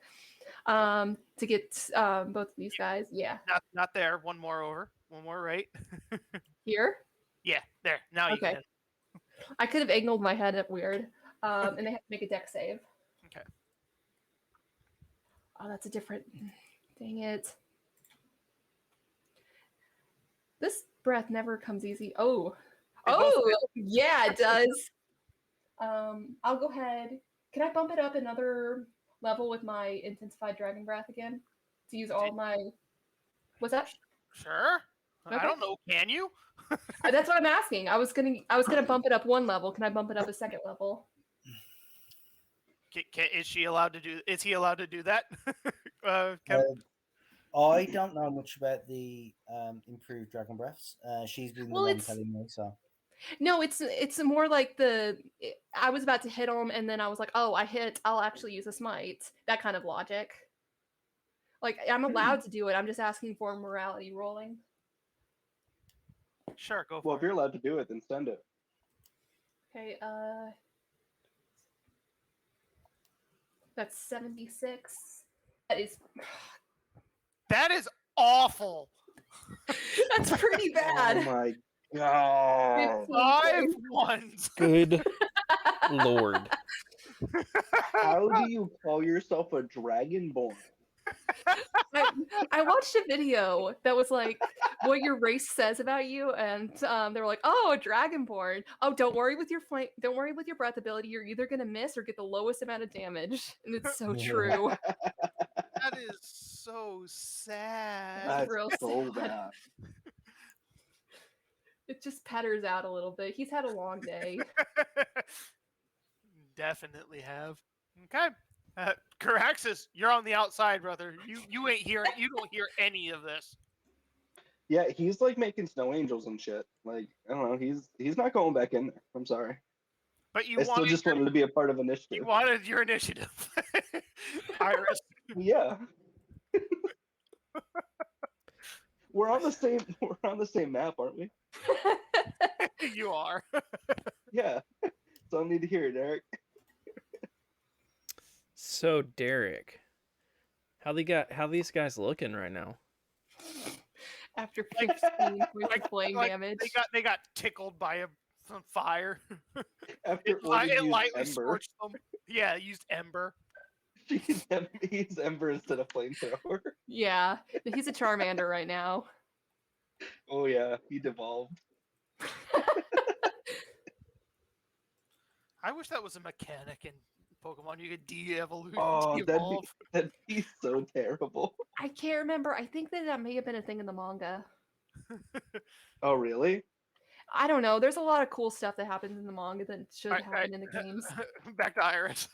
To get both of these guys. Yeah. Not there. One more over. One more right. Here? Yeah, there. Now you can. I could have angled my head up weird. And they have to make a dex save. Okay. Oh, that's a different... Dang it. This breath never comes easy. Oh, yeah, it does. I'll go ahead. Can I bump it up another level with my intensified dragon breath again? To use all my... What's that? Sure. Okay. I don't know. Can you? That's what I'm asking. I was gonna bump it up one level. Can I bump it up a second level? Is he allowed to do that? I don't know much about the improved dragon breaths. She's been the one telling me, so. No, it's more like I was about to hit him, and then I was like, oh, I'll actually use a smite. That kind of logic. Like, I'm allowed to do it. I'm just asking for a morality rolling. Sure, go for it. Well, if you're allowed to do it, then send it. Okay, that's 76. That is awful. That's pretty bad. Oh my god. 5 ones. Good lord. How do you call yourself a dragonborn? I watched a video that was like what your race says about you, and they were like, "Oh, a dragonborn. Oh, don't worry with your breath ability. You're either gonna miss or get the lowest amount of damage." And it's so true. That is so sad. That's real so sad. bad. It just petters out a little bit. He's had a long day. Definitely have. Okay. Karaxis, you're on the outside, brother. You ain't hearing. You don't hear any of this. Yeah, he's like making snow angels and shit. Like, I don't know. He's not going back in there. I'm sorry. But I still just wanted to be a part of initiative. You wanted your initiative, Iris. Yeah. We're on the same map, aren't we? You are. Yeah. So I need to hear it, Derek. So Derek, how these guys looking right now? After 16 flame damage, they got tickled by some fire. After it lightly scorched them. Yeah, it used ember. He's ember instead of flamethrower. Yeah, he's a Charmander right now. Oh yeah, he devolved. I wish that was a mechanic in Pokemon. You could de-evolve. Oh, that'd be so terrible. I can't remember. I think that may have been a thing in the manga. Oh really? I don't know. There's a lot of cool stuff that happens in the manga that should happen in the games. Back to Iris.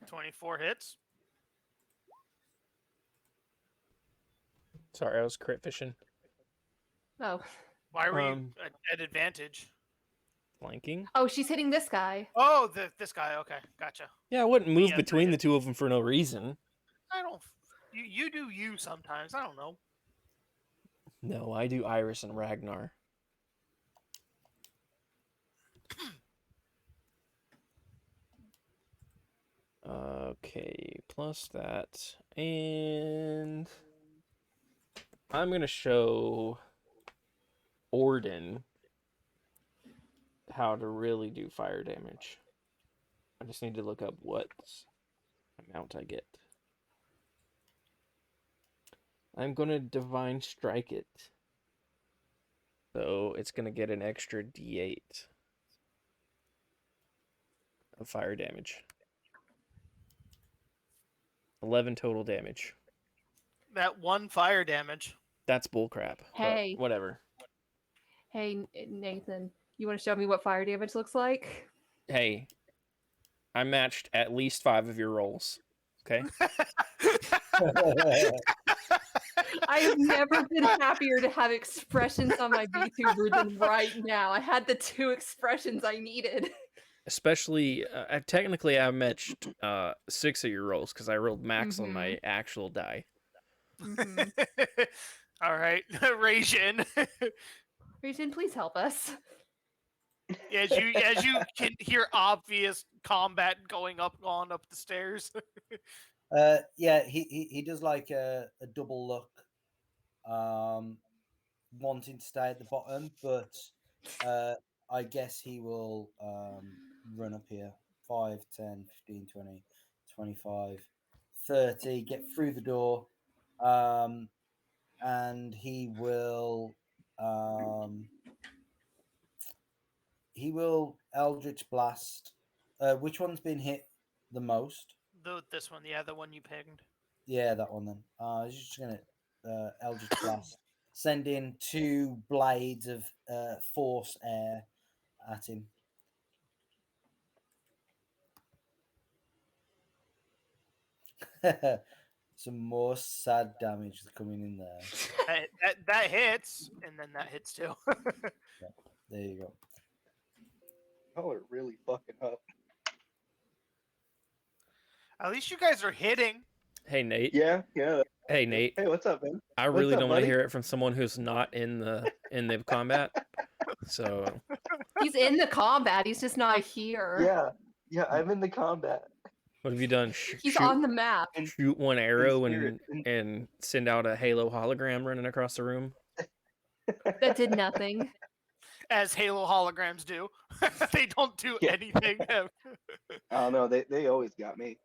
24 hits. Sorry, I was crit fishing. Oh. Why were you at advantage? Flanking? Oh, she's hitting this guy. Oh, this guy. Okay, gotcha. Yeah, I wouldn't move between the two of them for no reason. I don't. You do you sometimes. I don't know. No, I do Iris and Ragnar. Okay, plus that. And I'm going to show Orton how to really do fire damage. I just need to look up what amount I get. I'm going to Divine Strike it. So it's going to get an extra D8 of fire damage. 11 total damage. That one fire damage. That's bullcrap. Hey. Whatever. Hey, Nathan, you want to show me what fire damage looks like? Hey, I matched at least 5 of your rolls. Okay? I have never been happier to have expressions on my VTuber than right now. I had the 2 expressions I needed. Especially, technically I matched 6 of your rolls because I rolled max on my actual die. All right, Raejin. Raejin, please help us. As you can hear obvious combat going on up the stairs. Yeah, he does like a double look, wanting to stay at the bottom, but I guess he will run up here. 5, 10, 15, 20, 25, 30, get through the door, and he will Eldritch Blast. Which one's been hit the most? This one, yeah, the one you pinged. Yeah, that one then. He's just gonna Eldritch Blast, send in 2 blades of force air at him. Some more sad damage coming in there. That hits, and then that hits too. Yeah, there you go. Y'all are really fucking up. At least you guys are hitting. Hey, Nate. Yeah. Hey, Nate. Hey, what's up, man? I really don't want to hear it from someone who's not in the combat. So he's in the combat. He's just not here. Yeah. I'm in the combat. What have you done? He's on the map. Shoot one arrow and send out a Halo hologram running across the room. That did nothing. As Halo holograms do. They don't do anything. Oh no, they always got me.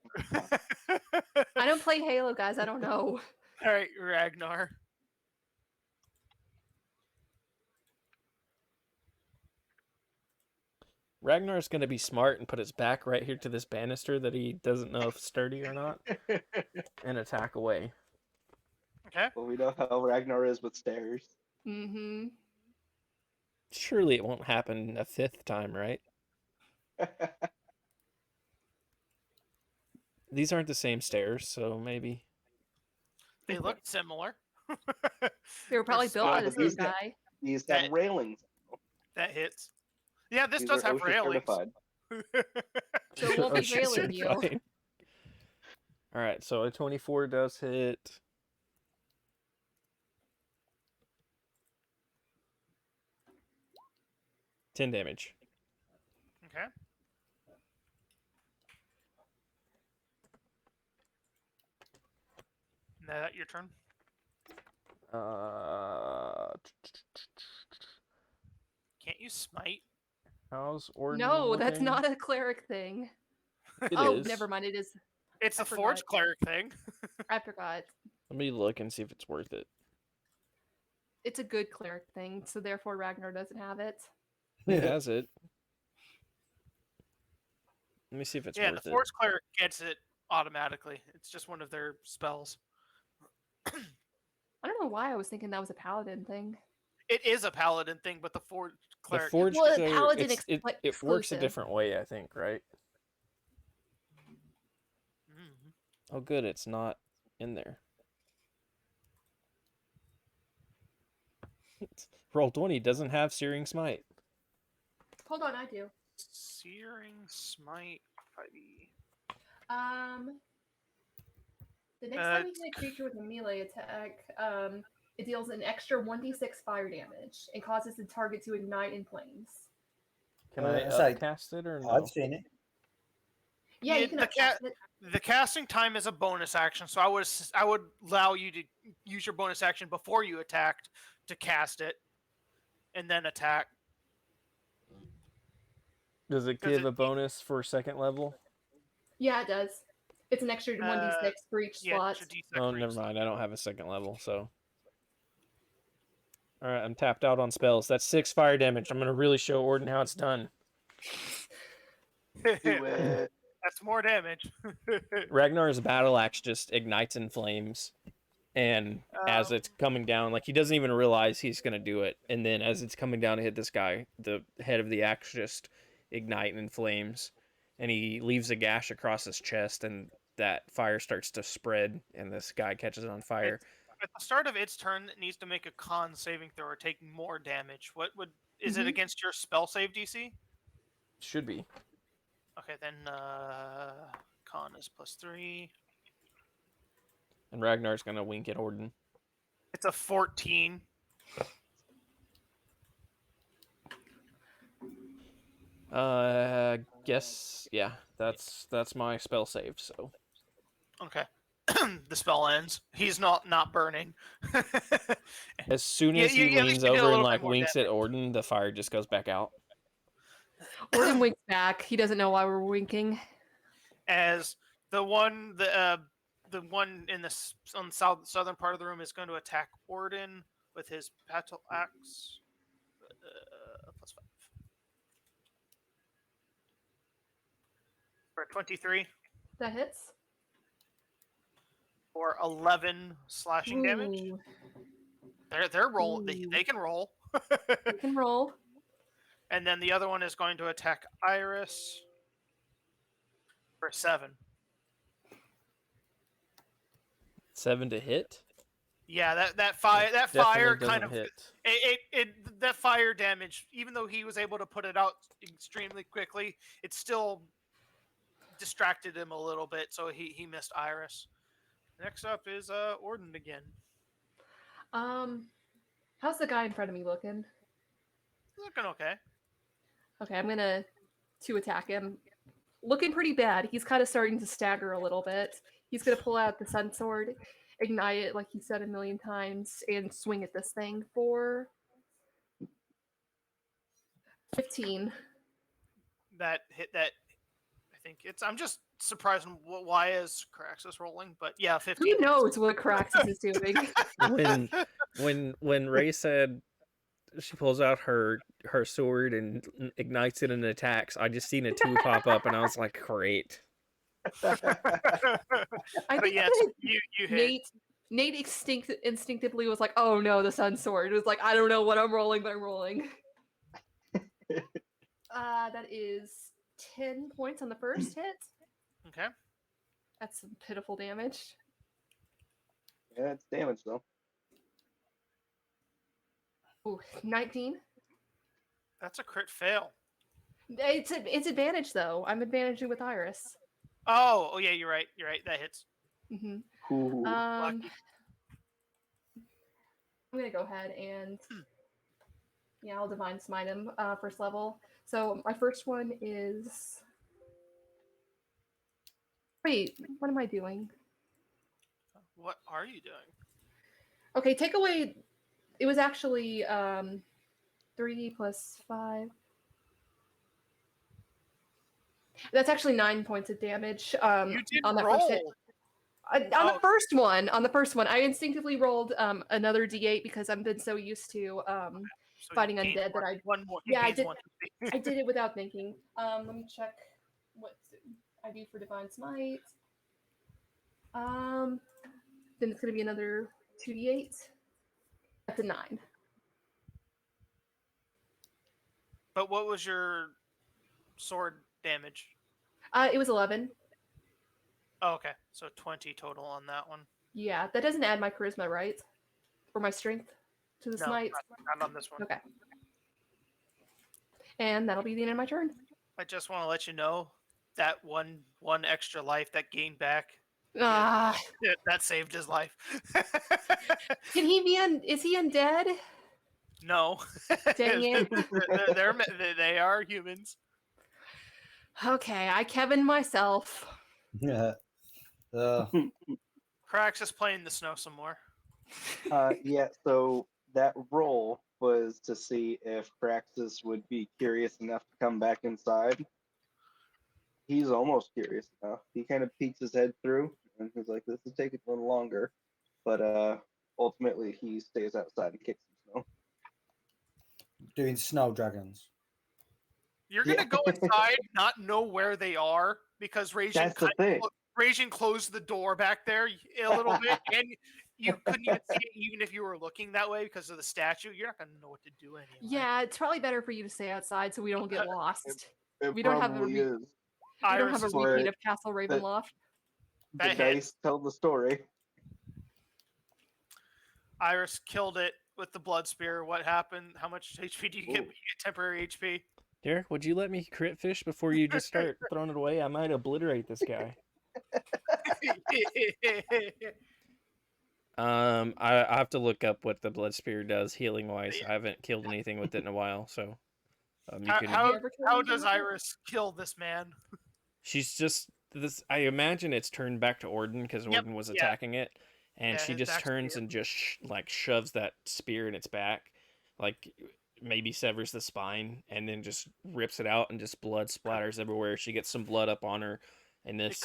I don't play Halo, guys. I don't know. All right, Ragnar. Ragnar's going to be smart and put his back right here to this banister that he doesn't know if it's sturdy or not, and attack away. Okay. Well, we know how Ragnar is with stairs. Mm-hmm. Surely it won't happen a 5th time, right? These aren't the same stairs, so maybe. They look similar. They were probably built by the same guy. These have railings. That hits. Yeah, this does have railings. So it won't be railing you. Alright, so a 24 does hit. $10 damage. Okay. That your turn? Can't you smite? How's Orton No, looking? that's not a cleric thing. It is. Is. Never mind. It is. It's a forge cleric thing. I forgot. Let me look and see if it's worth it. It's a good cleric thing, so therefore Ragnar doesn't have it. It has it. Let me see if it's worth it. Yeah, the forge cleric gets it automatically. It's just one of their spells. I don't know why I was thinking that was a paladin thing. It is a paladin thing, but the forged cleric. The forged Well, cleric, paladin it works a exclusive. different way, I think, right? Mm-hmm. Oh, good, it's not in there. Roll 20 doesn't have Searing Smite. Hold on, I do. Searing Smite 5e. The next time you hit a creature with a melee attack, it deals an extra 1d6 fire damage and causes the target to ignite in flames. Can I cast it or no? I've seen it. Yeah, you can cast it. The casting time is a bonus action, so I would allow you to use your bonus action before you attacked to cast it, and then attack. Does it give a bonus for second level? Yeah, it does. It's an extra 1d6 for each slot. Oh, never mind. I don't have a second level, so. All right, I'm tapped out on spells. That's 6 fire damage. I'm going to really show Orton how it's done. Do it. That's more damage. Ragnar's battle axe just ignites in flames. And as it's coming down, like he doesn't even realize he's going to do it. And then as it's coming down to hit this guy, the head of the axe just ignite in flames. And he leaves a gash across his chest, and that fire starts to spread, and this guy catches on fire. At the start of its turn, it needs to make a con saving throw or take more damage. Is it against your spell save DC? Should be. Okay, then con is +3. And Ragnar's gonna wink at Orton. It's a 14. Guess yeah. That's my spell save. So. Okay. The spell ends. He's not burning. As soon as he leans over and like winks at Orton, the fire just goes back out. Orton winks back. He doesn't know why we're winking. As the one in on the southern part of the room is going to attack Orton with his battle axe. +5 for 23. That hits. For 11 slashing damage. They're roll. They can roll. They can roll. And then the other one is going to attack Iris for 7. 7 to hit. Yeah, that fire kind of hit. That fire damage. Even though he was able to put it out extremely quickly, it still distracted him a little bit, so he missed Iris. Next up is Orton again. How's the guy in front of me looking? Looking okay. Okay, I'm gonna attack him. Looking pretty bad. He's kind of starting to stagger a little bit. He's gonna pull out the sun sword, ignite it like he said a million times, and swing at this thing for 15. That hit that. I think it's. I'm just surprised why is Karaxis rolling, but yeah, 15. Who knows what Kraxis is doing? when Ray said she pulls out her sword and ignites it and attacks, I just seen a 2 pop up and I was like, great. I think yes, you hit. Nate instinctively was like, oh no, the sun sword. It was like, I don't know what I'm rolling, but I'm rolling. That is 10 points on the first hit. Okay. That's some pitiful damage. Yeah, it's damage though. Ooh, 19. That's a crit fail. It's advantage though. I'm advantaging with Iris. Oh yeah, you're right. That hits. Mm-hmm. I'm gonna go ahead and I'll divine smite him first level. So my first one is. Wait, what am I doing? What are you doing? Okay, take away. It was actually 3 plus 5. That's actually 9 points of damage. You didn't on that roll. first hit. On the first one, I instinctively rolled another D8 because I've been so used to fighting undead that I. One more. Yeah, I did. I did it without thinking. Let me check what I do for divine smite. Then it's gonna be another 2d8. That's a 9. But what was your sword damage? It was 11. Oh, okay. So 20 total on that one. Yeah, that doesn't add my charisma, right? Or my strength to the smite? Not on this one. Okay. And that'll be the end of my turn. I just want to let you know that one extra life that gained back, Ah, that saved his life. can he be is he undead? No. Dang it. They are humans. Okay, I Kevin myself. Yeah. Kraxis playing in the snow some more. Yeah, so that roll was to see if Kraxis would be curious enough to come back inside. He's almost curious enough. He kind of peeks his head through, and he's like, this is taking a little longer. But ultimately, he stays outside and kicks some snow. Doing snow dragons. You're going to go inside, not know where they are, because Raejin closed the door back there a little bit, and you couldn't even see it even if you were looking that way because of the statue. You're not going to know what to do anyway. Yeah, it's probably better for you to stay outside so we don't get lost. We don't have a repeat of Castle Ravenloft. The dice tell the story. Iris killed it with the blood spear. What happened? How much HP do you get? You get temporary HP. Derek, would you let me crit fish before you just start throwing it away? I might obliterate this guy. I have to look up what the blood spear does healing wise. I haven't killed anything with it in a while, so how does Iris kill this man? She's just this. I imagine it's turned back to Orton because Orton was attacking it, and she just turns and just shoves that spear in its back, like maybe severs the spine, and then just rips it out, and just blood splatters everywhere. She gets some blood up on her, and this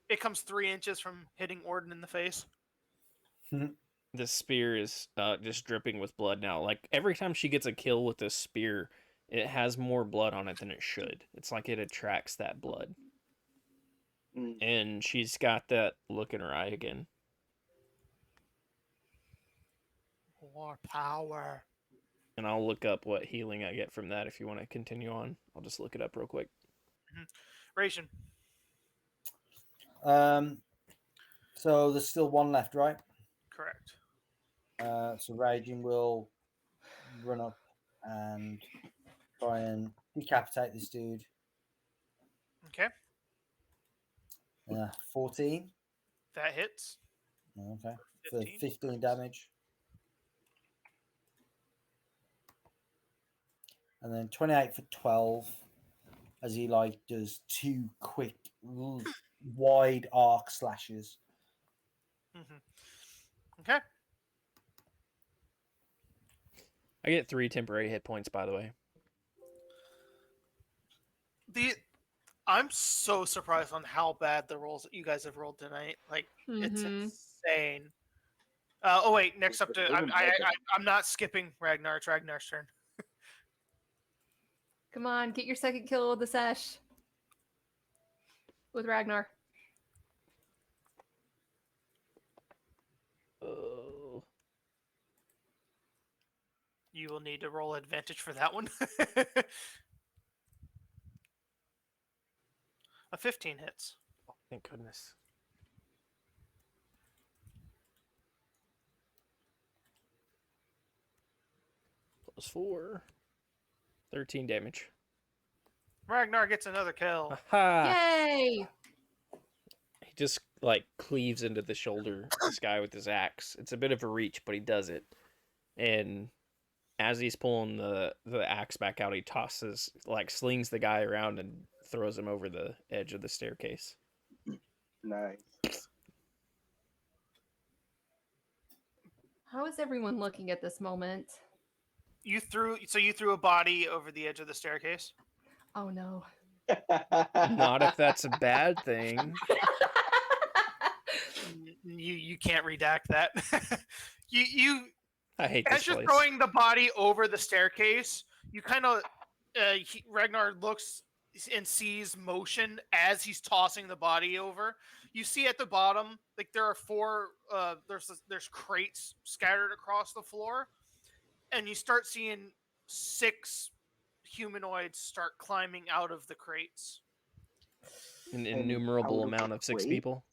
it comes 3 inches from hitting Orton in the face. This spear is just dripping with blood now. Like every time she gets a kill with this spear, it has more blood on it than it should. It's like it attracts that blood. And she's got that look in her eye again. More power. And I'll look up what healing I get from that if you want to continue on. I'll just look it up real quick. Raejin. So there's still one left, right? Correct. So Raejin will run up and try and decapitate this dude. Okay. 14. That hits. Okay. For 15 damage. And then 28 for 12 as he does 2 quick wide arc slashes. Okay. I get 3 temporary hit points, by the way. I'm so surprised on how bad the rolls that you guys have rolled tonight. It's insane. Oh wait, next up I'm not skipping Ragnar. It's Ragnar's turn. Come on, get your second kill with the sesh. With Ragnar. Oh. You will need to roll advantage for that one. A 15 hits. Oh, thank goodness. +4. 13 damage. Ragnar gets another kill. Aha! Yay! He just cleaves into the shoulder of this guy with his axe. It's a bit of a reach, but he does it. And as he's pulling the axe back out, he tosses, slings the guy around and throws him over the edge of the staircase. Nice. How is everyone looking at this moment? You threw a body over the edge of the staircase? Oh no. Not if that's a bad thing. You can't redact that. I hate as this you're place. throwing the body over the staircase, you kind of Ragnar looks and sees motion as he's tossing the body over. You see at the bottom, like there are four. There's crates scattered across the floor, and you start seeing 6 humanoids start climbing out of the crates. An innumerable amount of 6 people.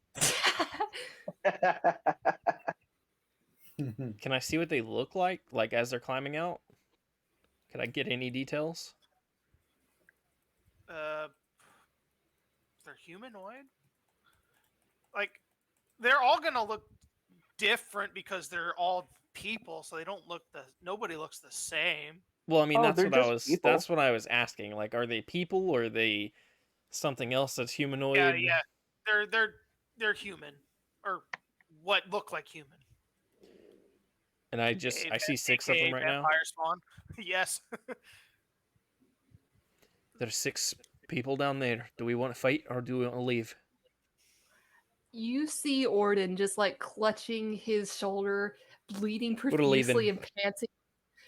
Can I see what they look like as they're climbing out? Could I get any details? They're humanoid. Like, they're all gonna look different because they're all people, so they don't look nobody looks the same. Well, I mean, that's what I was asking. Like, are they people or are they something else that's humanoid? Yeah. They're human, or what look like human. And I see 6 of them right now. Vampire spawn. Yes. There's 6 people down there. Do we want to fight or do we want to leave? You see Orton just like clutching his shoulder, bleeding profusely and panting.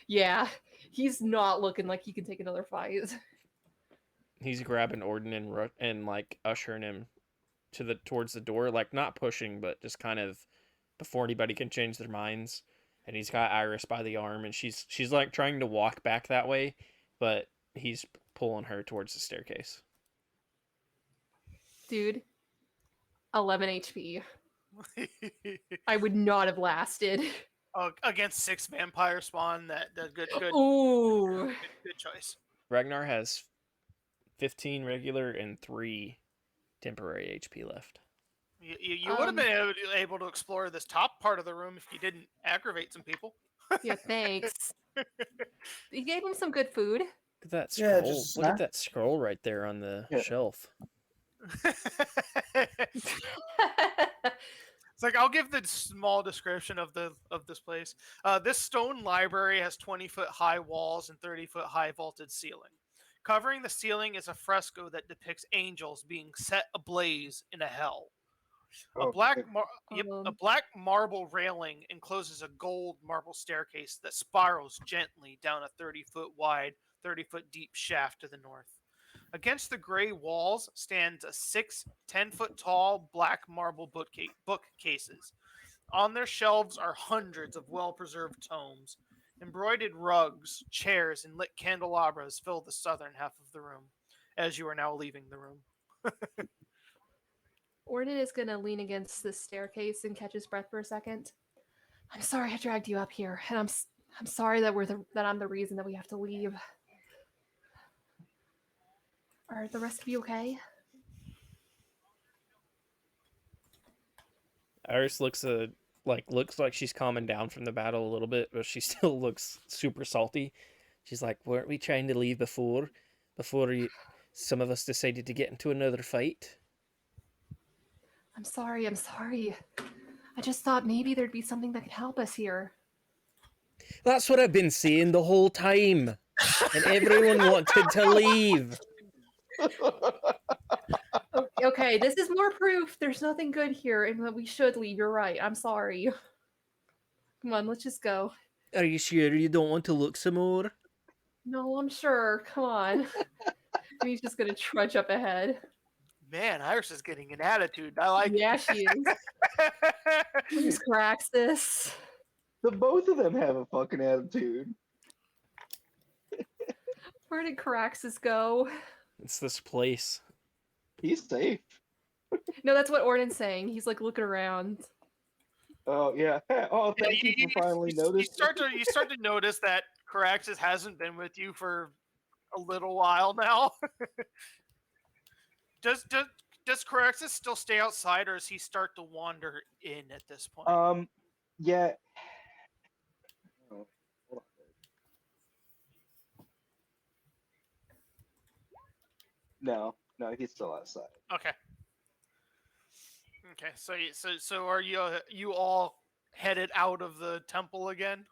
Yeah, he's not looking like he can take another fight. He's grabbing Orton and like ushering him towards the door, like not pushing, but just kind of before anybody can change their minds. And he's got Iris by the arm, and she's like trying to walk back that way, but he's pulling her towards the staircase. Dude, 11 HP. I would not have lasted. Against 6 vampire spawn, that good. Ooh, good choice. Ragnar has 15 regular and 3 temporary HP left. You would have been able to explore this top part of the room if you didn't aggravate some people. Yeah, thanks. You gave him some good food. Look at that scroll. Yeah, Look at that scroll right there on the shelf. It's like, I'll give the small description of this place. This stone library has 20-foot high walls and 30-foot high vaulted ceiling. Covering the ceiling is a fresco that depicts angels being set ablaze in a hell. A black marble railing encloses a gold marble staircase that spirals gently down a 30-foot wide, 30-foot deep shaft to the north. Against the gray walls stands a 6 10-foot tall black marble bookcases. On their shelves are hundreds of well-preserved tomes. Embroidered rugs, chairs, and lit candelabras fill the southern half of the room, as you are now leaving the room. Orton is going to lean against the staircase and catch his breath for a second. I'm sorry I dragged you up here, and I'm sorry that that I'm the reason that we have to leave. Are the rest of you okay? Iris looks like she's calming down from the battle a little bit, but she still looks super salty. She's like, "Weren't we trying to leave before some of us decided to get into another fight?" I'm sorry. I just thought maybe there'd be something that could help us here. That's what I've been saying the whole time. And everyone wanted to leave. Okay, this is more proof there's nothing good here and that we should leave. You're right. I'm sorry. Come on, let's just go. Are you sure you don't want to look some more? No, I'm sure. Come on. And he's just going to trudge up ahead. Man, Iris is getting an attitude. I like it. Yeah, she is. Who's Kraxis? The both of them have a fucking attitude. Where did Karaxis go? It's this place. He's safe. No, that's what Orton's saying. He's like looking around. Oh yeah. Oh, thank you for finally noticing. You start to notice that Karaxis hasn't been with you for a little while now. Does Karaxis still stay outside, or does he start to wander in at this point? Yeah. No, he's still outside. Okay. So are you all headed out of the temple again?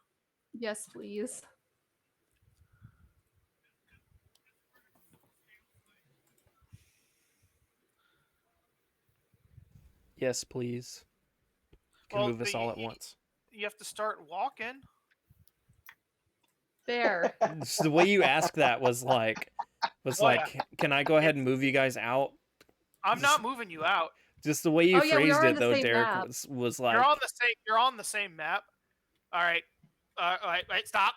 Yes, please. Yes, please. Can move us all at once. You have to start walking. There. The way you asked that was like, was Well, like, can I go ahead and move you guys out? I'm not moving you out. Just the way you we phrased are on it, the though, same Derek, map. was like, You're on the same map. All right. Wait, stop.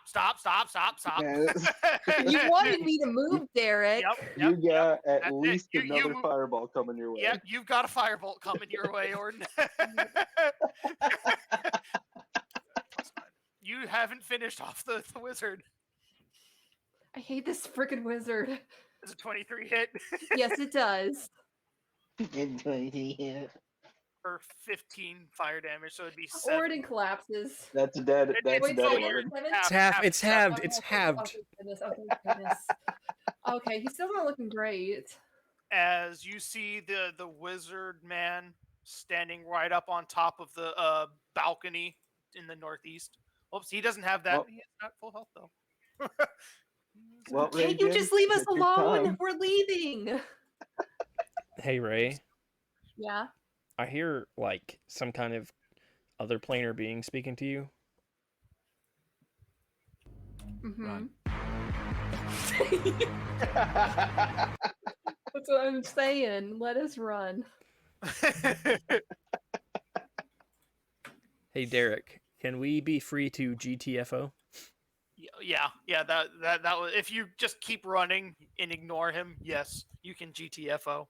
You wanted me to move, Derek. You got at That's least it. another fireball coming your way. Yep, you've got a firebolt coming your way, Orton. You haven't finished off the wizard. I hate this freaking wizard. Does a 23 hit? Yes, it does. For 15 fire damage, so it'd be 7. Orton collapses. That's dead. That's Wait, dead, so Orton. it's halved. It's halved. Goodness. Okay, he's still not looking great. As you see the wizard man standing right up on top of the balcony in the northeast. Oops, he doesn't have that. Well, he has not full health though. Well, Can't you Raejin, just leave us it's your alone? time. We're leaving. Hey, Ray. Yeah. I hear like some kind of other planar being speaking to you. Mm-hmm. That's what I'm saying. Let us run. Hey, Derek, can we be free to GTFO? Yeah. That was, if you just keep running and ignore him, yes, you can GTFO.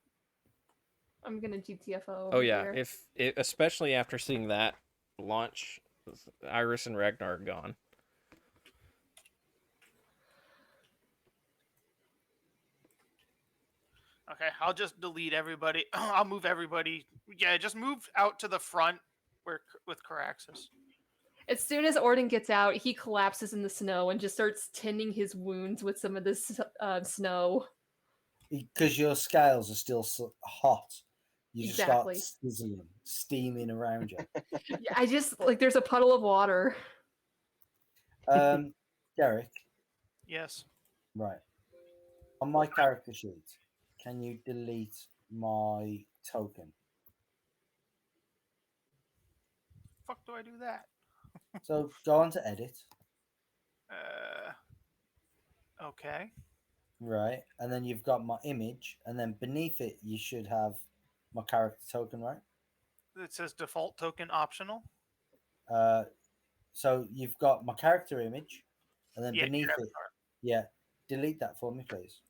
I'm gonna GTFO. Oh yeah, here. especially after seeing that launch, Iris and Ragnar are gone. Okay, I'll just delete everybody. I'll move everybody. Yeah, just move out to the front with Karaxis. As soon as Orton gets out, he collapses in the snow and just starts tending his wounds with some of this snow. Because your scales are still hot. You just Exactly. start sizzling, steaming around you. Yeah, I just there's a puddle of water. Derek. Yes. Right. On my character sheet, can you delete my token? Fuck do I do that? So go on to edit. Okay. Right. And then you've got my image, and then beneath it you should have my character token, right? It says default token optional. So you've got my character image, and then beneath it, avatar. Delete that for me, please.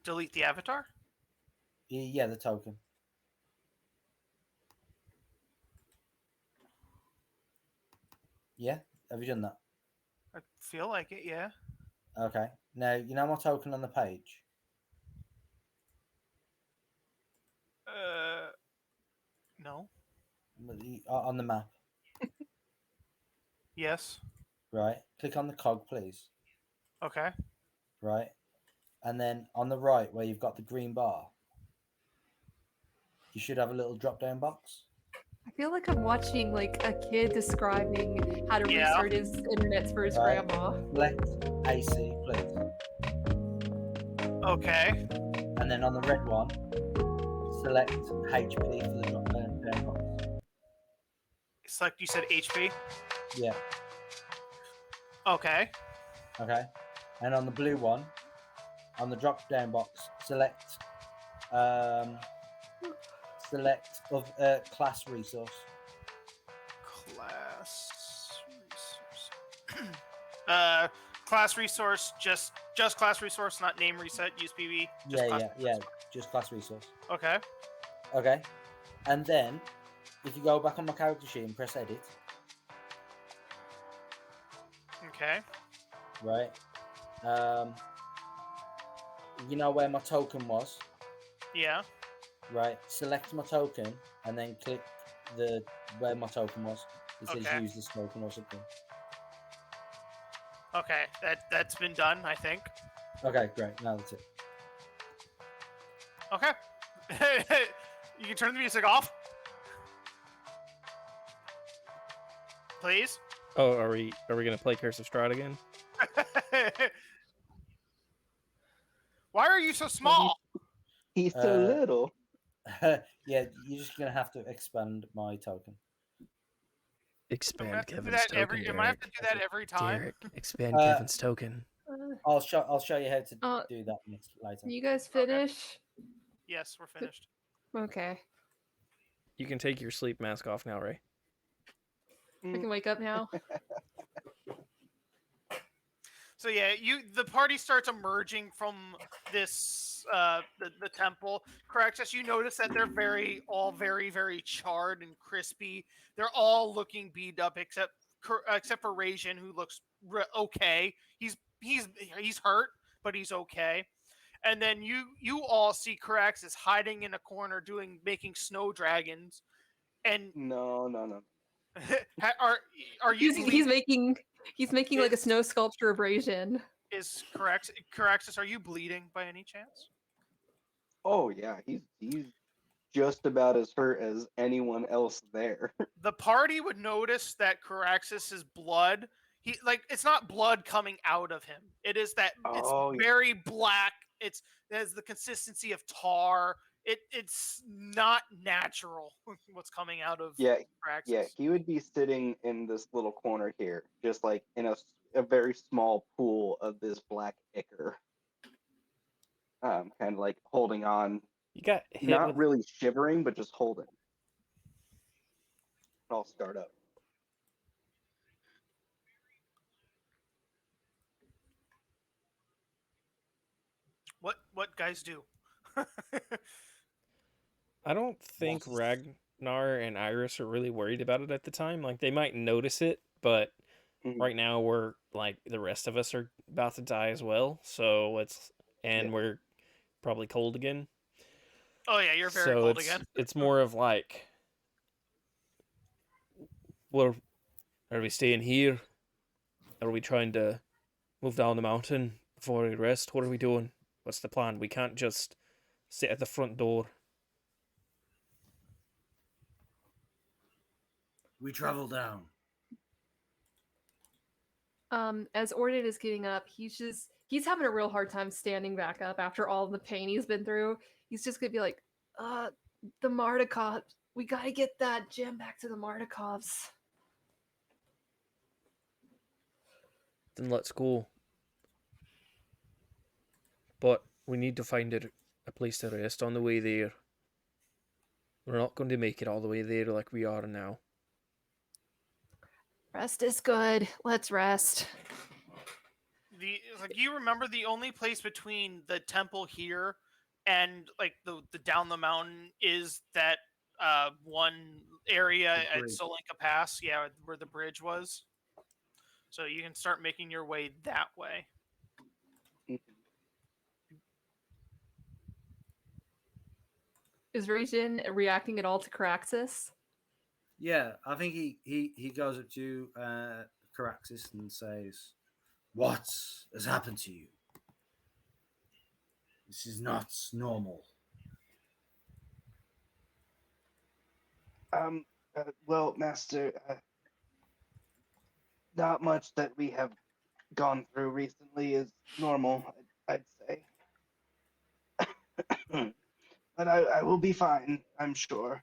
Delete the avatar? Yeah, the token. Yeah, have you done that? I feel like it, yeah. Okay. Now, you know my token on the page? No. On the map. Yes. Right. Click on the cog, please. Okay. Right. And then on the right, where you've got the green bar, you should have a little drop-down box. I feel like I'm watching a kid describing how to restart his internet for his grandma. Select AC, please. Okay. And then on the red one, select HP for the drop-down box. Select, you said HP? Yeah. Okay. Okay. And on the blue one, on the drop-down box, select class resource. Class resource, just class resource, not name reset, use PV. Just class resource. Okay. Okay. And then, if you go back on my character sheet and press edit. Okay. Right. You know where my token was? Yeah. Right. Select my token and then click where my token was. It says use this token or something. Okay, that's been done, I think. Okay, great. Now that's it. Okay. You can turn the music off. Please. Oh, are we gonna play Curse of Strahd again? Why are you so small? He's so little. Yeah, you're just gonna have to expand my token. Expand Kevin's token. Am I have to do that every time? Derek, expand Kevin's token. I'll show you how to do that later. You guys finish? Okay. Yes, we're finished. Okay. You can take your sleep mask off now, Ray. I can wake up now. So yeah, the party starts emerging from this the temple. Karaxis, you notice that they're all very charred and crispy. They're all looking beat up except for Raejin, who looks okay. He's hurt, but he's okay. And then you all see Karaxis hiding in a corner making snow dragons. And no. are you? He's making like a snow sculpture of Raejin. Is Karaxis, are you bleeding by any chance? Oh yeah, he's just about as hurt as anyone else there. The party would notice that Karaxis's blood, it's not blood coming out of him. It is that it's very black. It has the consistency of tar. It's not natural what's coming out of Kraxis. Yeah, he would be sitting in this little corner here, just like in a very small pool of this black ichor. Kind of like holding on. You got hit not really shivering, but just holding. I'll start up. What guys do? I don't think Ragnar and Iris are really worried about it at the time. Like, they might notice it, but right now we're, like, the rest of us are about to die as well. So we're probably cold again. Oh yeah, you're very cold again. It's more of like, well, are we staying here? Are we trying to move down the mountain before we rest? What are we doing? What's the plan? We can't just sit at the front door. We travel down. As Orton is getting up, he's having a real hard time standing back up after all the pain he's been through. He's just gonna be like, the Mardikovs. We gotta get that gem back to the Mardikovs. Then let's go. But we need to find a place to rest on the way there. We're not going to make it all the way there like we are now. Rest is good. Let's rest. You remember the only place between the temple here and like the down the mountain is that one area at Solinka Pass, where the bridge was. So you can start making your way that way. Is Raejin reacting at all to Karaxis? Yeah, I think he goes up to Karaxis and says, "What has happened to you? This is not normal." Well, Master, not much that we have gone through recently is normal, I'd say. But I will be fine, I'm sure.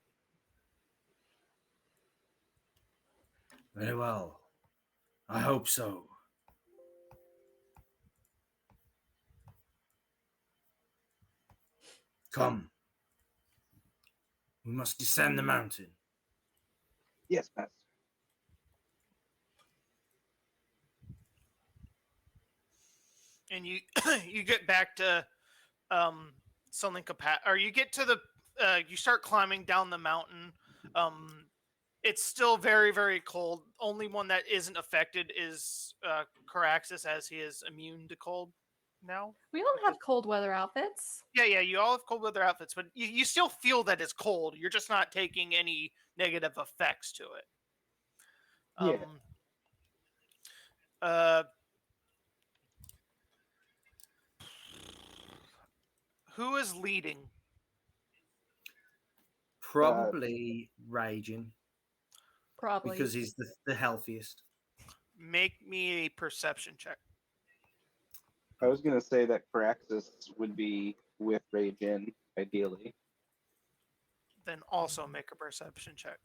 Very well. I hope so. Come. We must descend the mountain. Yes, Master. And you get back to Solinka Pass, or you get to the you start climbing down the mountain. It's still very, very cold. Only one that isn't affected is Karaxis, as he is immune to cold now. We don't have cold weather outfits. Yeah, you all have cold weather outfits, but you still feel that it's cold. You're just not taking any negative effects to it. Who is leading? Probably Raejin. Probably. Because he's the healthiest. Make me a perception check. I was going to say that Karaxis would be with Raejin, ideally. Then also make a perception check.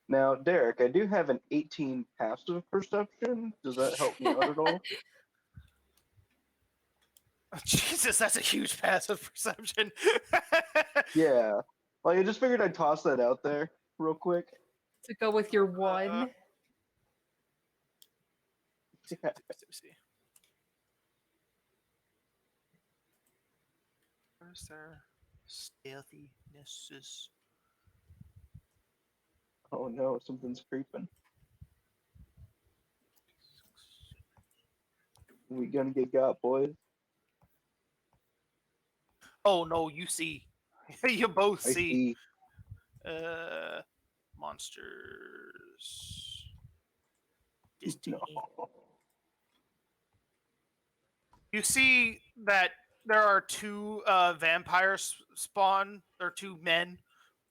Now, Derek, I do have an 18 passive perception. Does that help me out at all? Oh, Jesus, that's a huge passive perception. Yeah. Like, I just figured I'd toss that out there real quick. To go with your one. Yeah. Where's their stealthiness? Oh no, something's creeping. We gonna get got, boys. Oh no, you see. You both I see. see. Monsters. No. You see that there are two vampires spawn. There are two men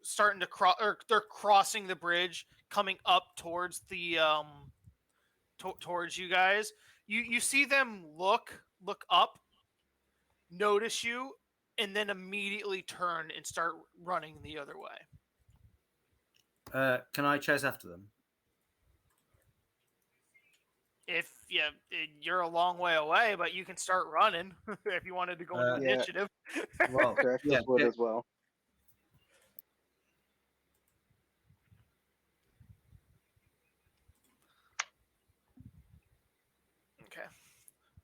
starting to cross, or they're crossing the bridge, coming up towards the towards you guys. You see them look up, notice you, and then immediately turn and start running the other way. Can I chase after them? If you're a long way away, but you can start running if you wanted to go into initiative. Well, Kraxis would as well. Okay.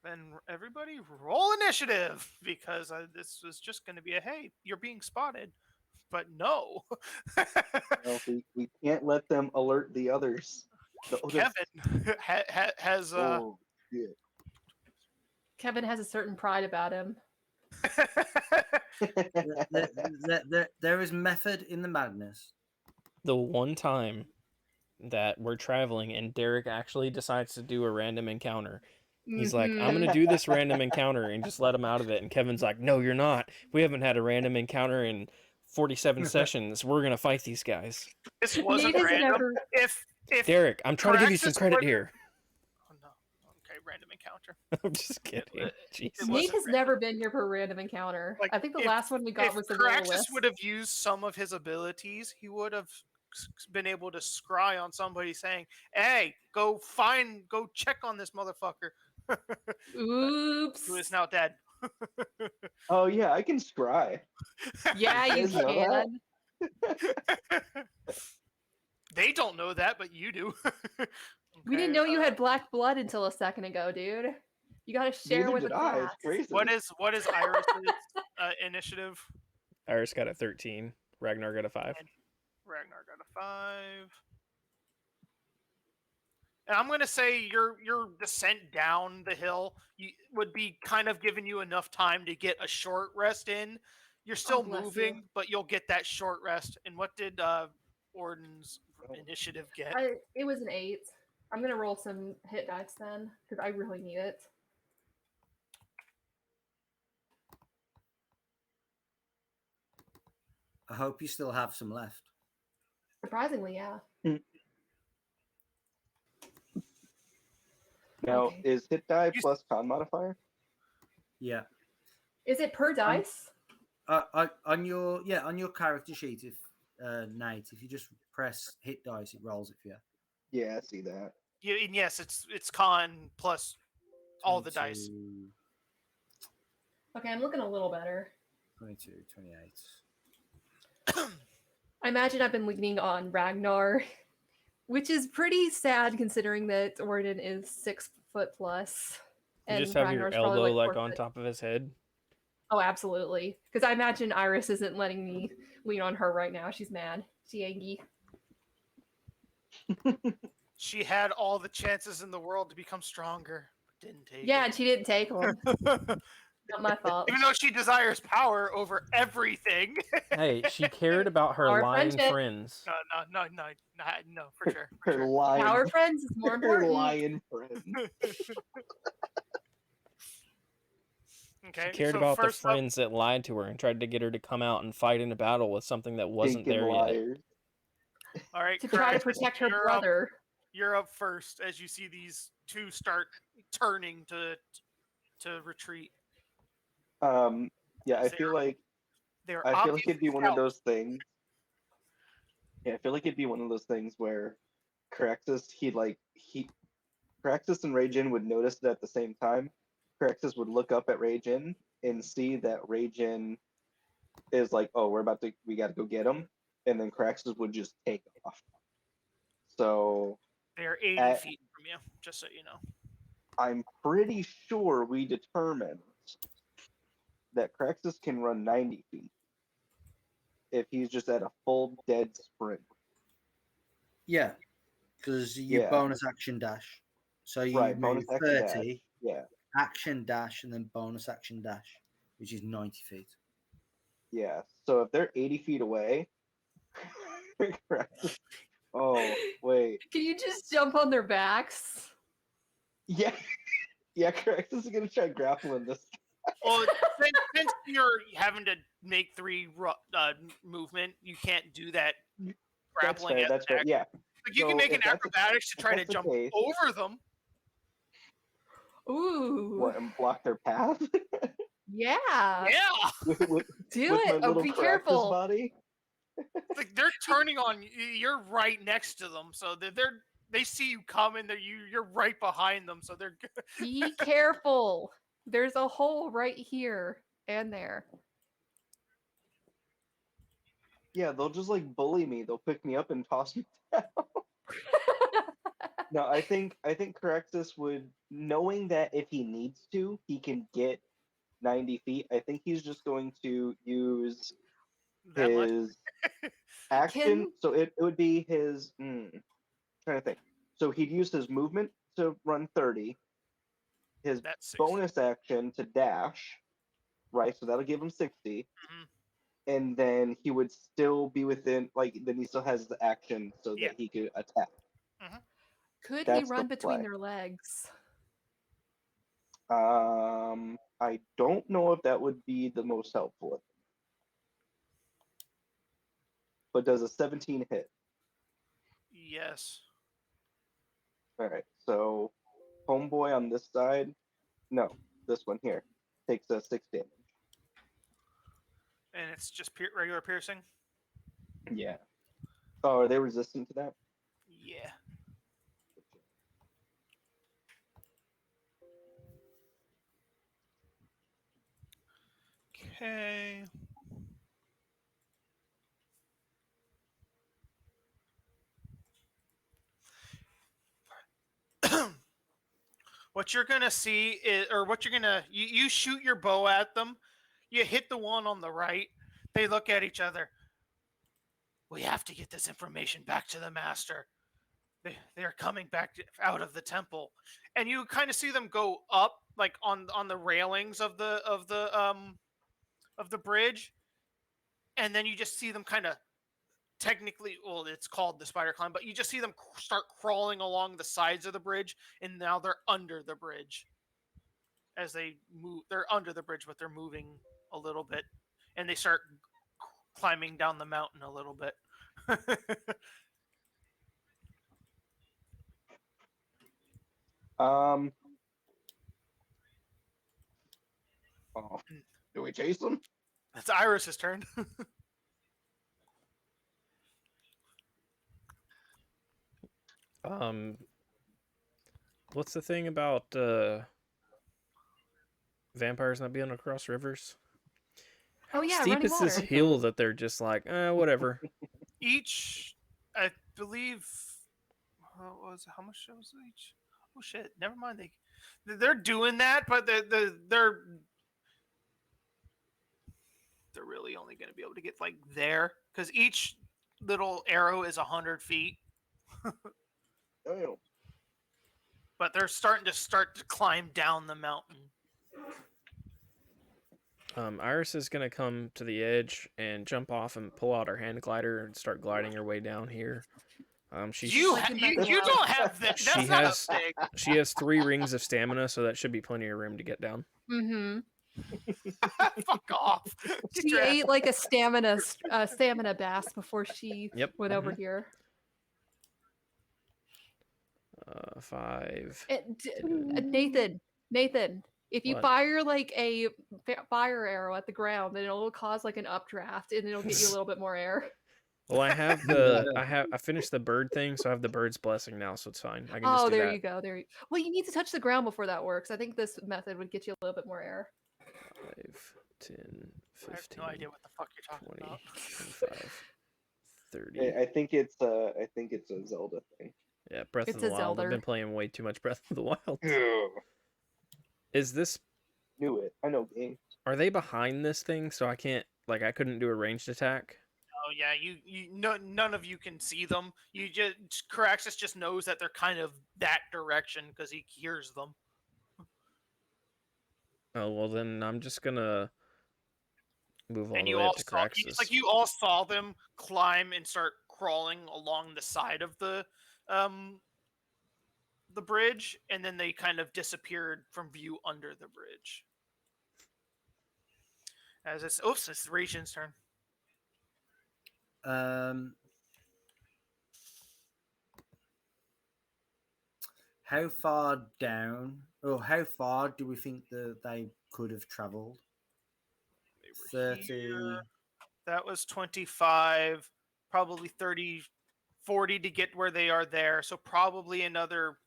Then everybody roll initiative, because this was just going to be a, hey, you're being spotted. But no. No, we can't let them alert the others. Kevin has... Oh, yeah. Kevin has a certain pride about him. There is method in the madness. The one time that we're traveling and Derek actually decides to do a random encounter. He's like, I'm going to do this random encounter and just let him out of it. And Kevin's like, no, you're not. We haven't had a random encounter in 47 sessions. We're going to fight these guys. This wasn't random. If Derek, I'm trying to give you some credit here. Oh, no. Okay, random encounter. I'm just kidding. Nate has never been here for a random encounter. Like, I think the last one we got was the Kraxis would have used some of his abilities. He would have been able to scry on somebody saying, hey, go check on this motherfucker. Oops. Who is now dead. Oh yeah, I can scry. Yeah, you can. They don't know that, but you do. Okay, we didn't know you had black blood until a second ago, dude. You gotta share with the class. What is Iris's initiative? Iris got a 13. Ragnar got a 5. And Ragnar got a 5. And I'm going to say your descent down the hill would be kind of giving you enough time to get a short rest in. You're still moving, but you'll get that short rest. And what did Orton's initiative get? It was an 8. I'm going to roll some hit dice then, because I really need it. I hope you still have some left. Surprisingly, yeah. Now, is hit die plus con modifier? Yeah. Is it per dice? On your character sheet, if Nate, if you just press hit dice, it rolls it for you. Yeah, I see that. Yeah, and yes, it's con plus all the dice. Okay, I'm looking a little better. 22, 28. I imagine I've been leaning on Ragnar, which is pretty sad considering that Orton is 6 foot plus. You and just have Ragnar's your elbow like on foot. top of his head. Oh, absolutely. Because I imagine Iris isn't letting me lean on her right now. She's mad. She's angry. She had all the chances in the world to become stronger, but didn't take Yeah, it. and she didn't take them. Not my fault. Even though she desires power over everything. Hey, she cared about her Our lying friendship. friends. No, for sure. For Her sure. lying, Power friends is more her important. lying friend. Okay, She cared so about the first up- friends that lied to her and tried to get her to come out and fight in a battle with something that wasn't Stinking there liars. yet. All right, To try to Kraxis, protect her you're brother. You're up first as you see these two start turning to retreat. Yeah, I feel like it'd be one of those things Yeah, I feel like it'd be one of those things where Karaxis, Kraxis and Raejin would notice it at the same time. Kraxis would look up at Raejin and see that Raejin is like, "Oh, we got to go get him," and then Kraxis would just take off. So they're 80 feet from you, just so you know. I'm pretty sure we determined that Kraxis can run 90 feet if he's just at a full dead sprint. Yeah, because you bonus action dash. So you right, bonus action 30, dash. Yeah. Action dash and then bonus action dash, which is 90 feet. Yeah. So if they're 80 feet away, oh wait. Can you just jump on their backs? Yeah. Yeah, Kraxis is gonna try grappling this. Well, since you're having to make 3 movement, you can't do that grappling. That's fair. Yeah. Like you can make an acrobatics to try to jump over them. Ooh. What, and block their path? Yeah. Yeah. Do it. Oh, be careful. Body? Like they're turning on you. You're right next to them, so they see you coming. You're right behind them, so they're good. Be careful. There's a hole right here and there. Yeah, they'll just like bully me. They'll pick me up and toss me down. No, I think Karaxis would, knowing that if he needs to, he can get 90 feet. I think he's just going to use his action. So it would be his. Trying to think. So he'd use his movement to run 30. His bonus action to dash, right? So that'll give him 60. Mm-hmm. And then he would still be within, then he still has the action so that he could attack. Mm-hmm. Could he run between their legs? I don't know if that would be the most helpful. But does a 17 hit? Yes. All right. So, homeboy on this side, no, this one here takes a 6 damage. And it's just regular piercing? Yeah. Oh, are they resistant to that? Yeah. Okay. What you're gonna see is, or what you're gonna, you shoot your bow at them. You hit the one on the right. They look at each other. We have to get this information back to the master. They're coming back out of the temple, and you kind of see them go up, like on the railings of the bridge, and then you just see them kind of technically, well, it's called the spider climb, but you just see them start crawling along the sides of the bridge, and now they're under the bridge. As they move, they're under the bridge, but they're moving a little bit, and they start climbing down the mountain a little bit. Do we chase them? It's Iris's turn. What's the thing about vampires not being able to cross rivers? Oh yeah, steep is this hill that they're just like, whatever. Each, I believe, how much was each? Oh shit! Never mind. They're doing that, but they're really only going to be able to get like there, because each little arrow is 100 feet. Oh. But they're starting to climb down the mountain. Iris is gonna come to the edge and jump off and pull out her hand glider and start gliding her way down here. You don't have that. That's she has 3 rings of stamina, so that should be plenty of room to get down. Mm-hmm. Fuck off. She ate like a stamina bass before she went over here. 5. Nathan, if you fire like a fire arrow at the ground, then it'll cause like an updraft, and it'll get you a little bit more air. Well, I finished the bird thing, so I have the bird's blessing now, so it's fine. I can just do there that. you go. Well, you need to touch the ground before that works. I think this method would get you a little bit more air. 5, 10, 15, I have no idea what the fuck you're talking 20, about. 25, 30. I think it's a Zelda thing. Yeah, Breath It's of the a Wild. I've been Zelda. playing way too much Breath of the Wild. Ugh, Is this... knew it. I know games. Are they behind this thing, so I can't... Like, I couldn't do a ranged attack? Oh yeah, none of you can see them. Karaxis just knows that they're kind of that direction because he hears them. Oh, well then I'm just gonna move all And the you way all up to saw, it's Kraxis. like you all saw them climb and start crawling along the side of the bridge, and then they kind of disappeared from view under the bridge. As it's Raejin's turn. How far down, or how far do we think that they could have travelled? 30. Here. That was 25, probably 30, 40 to get where they are there. So probably another,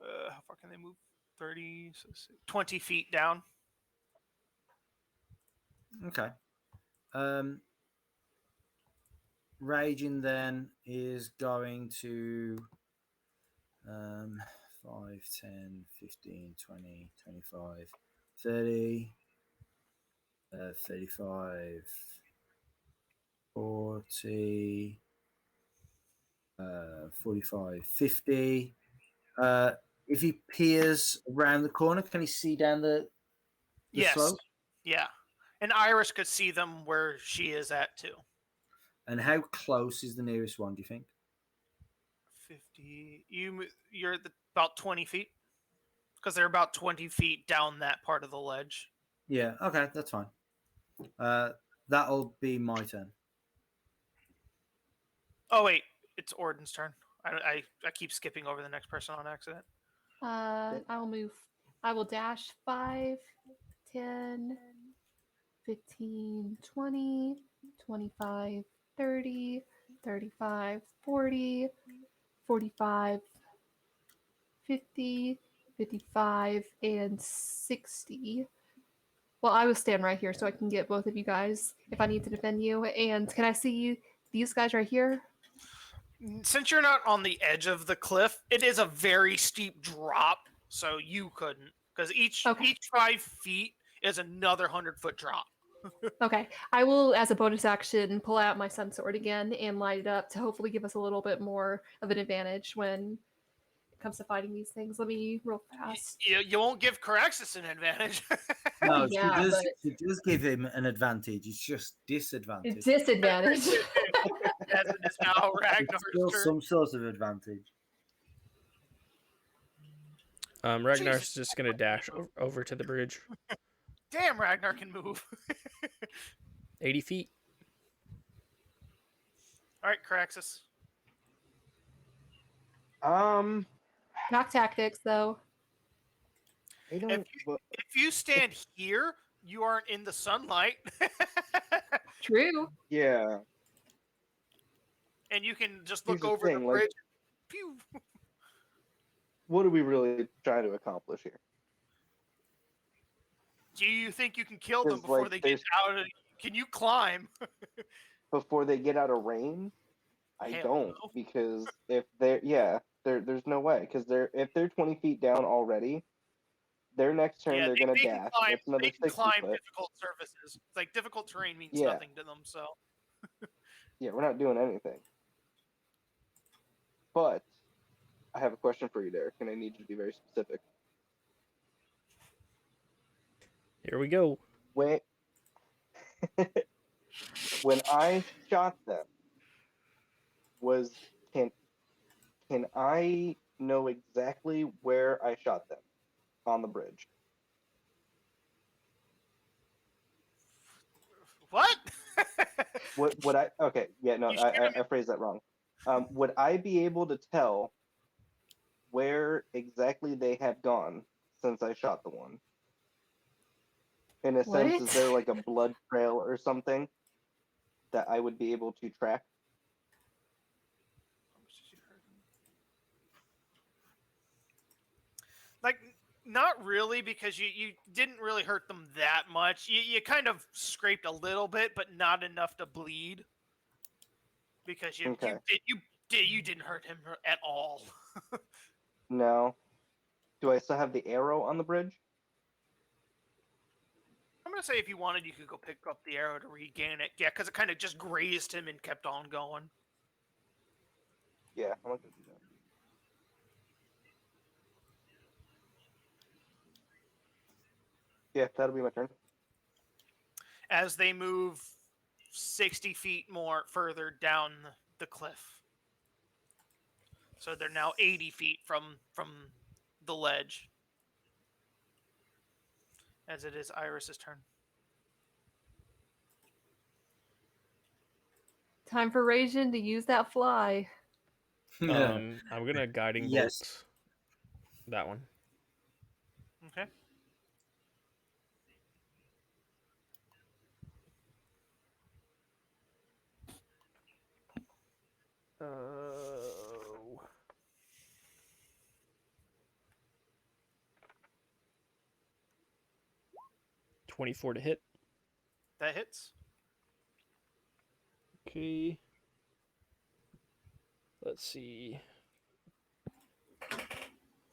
how far can they move? 30, 20 feet down. Okay. Raejin then is going to 5, 10, 15, 20, 25, 30, 35, 40, 45, 50. If he peers around the corner, can he see down the Yes. slope? Yeah. And Iris could see them where she is at too. And how close is the nearest one, do you think? 50. You're at about 20 feet. Because they're about 20 feet down that part of the ledge. Yeah, okay, that's fine. That'll be my turn. Oh, wait. It's Orton's turn. I keep skipping over the next person on accident. I will move. I will dash 5, 10, 15, 20, 25, 30, 35, 40, 45, 50, 55, and 60. Well, I will stand right here so I can get both of you guys if I need to defend you. And can I see these guys right here? Since you're not on the edge of the cliff, it is a very steep drop, so you couldn't. Because each 5 feet is another 100-foot drop. Okay, I will, as a bonus action, pull out my sun sword again and light it up to hopefully give us a little bit more of an advantage when it comes to fighting these things. Let me roll fast. You won't give Karaxis an advantage. No, yeah, she does give him an advantage. It's just disadvantage. Disadvantage. As it is now Ragnar's Still turn. some sort of advantage. Ragnar's just gonna dash over to the bridge. Damn, Ragnar can move. 80 feet. All right, Karaxis. Not tactics, though. If you stand here, you aren't in the sunlight. True. Yeah. And you can just look Here's the over thing, the like- bridge. Pew. What are we really trying to accomplish here? Do you think you can kill them 'Cause, before like, they get out of? Can you climb? Before they get out of range? I Hell don't, no. because if there's no way, because if they're 20 feet down already, their next turn they're gonna can dash. climb, That's another they can 60 climb foot. difficult surfaces. It's like difficult terrain means Yeah. nothing to them. So Yeah, we're not doing anything. But I have a question for you, Derek, and I need you to be very specific. Here we go. When when I shot them, can I know exactly where I shot them on the bridge? what? Would I? Okay, yeah, no, I phrased that wrong. Would I be able to tell where exactly they had gone since I shot the one? In a sense, is there like a blood trail or something? that I would be able to track? Like, not really, because you didn't really hurt them that much. You kind of scraped a little bit, but not enough to bleed. Because you didn't hurt him at all. No. Do I still have the arrow on the bridge? I'm gonna say if you wanted, you could go pick up the arrow to regain it. Yeah, because it kind of just grazed him and kept on going. Yeah, I'm gonna do that. Yeah, that'll be my turn. As they move 60 feet more further down the cliff. So they're now 80 feet from the ledge. As it is Iris's turn. Time for Raejin to use that fly. I'm gonna guiding bolt that one. Okay. Oh. 24 to hit. That hits. Okay. Let's see.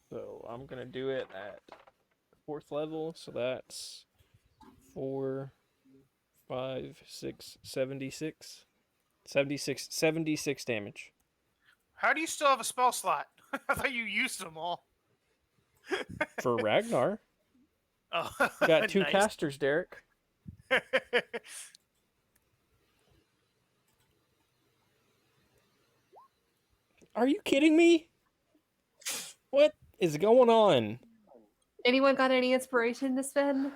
So I'm gonna do it at 4th level, so that's 4, 5, 6, 76. 76 damage. How do you still have a spell slot? I thought you used them all. For Ragnar. Oh, got 2 nice. casters, Derek. Are you kidding me? What is going on? Anyone got any inspiration to spend?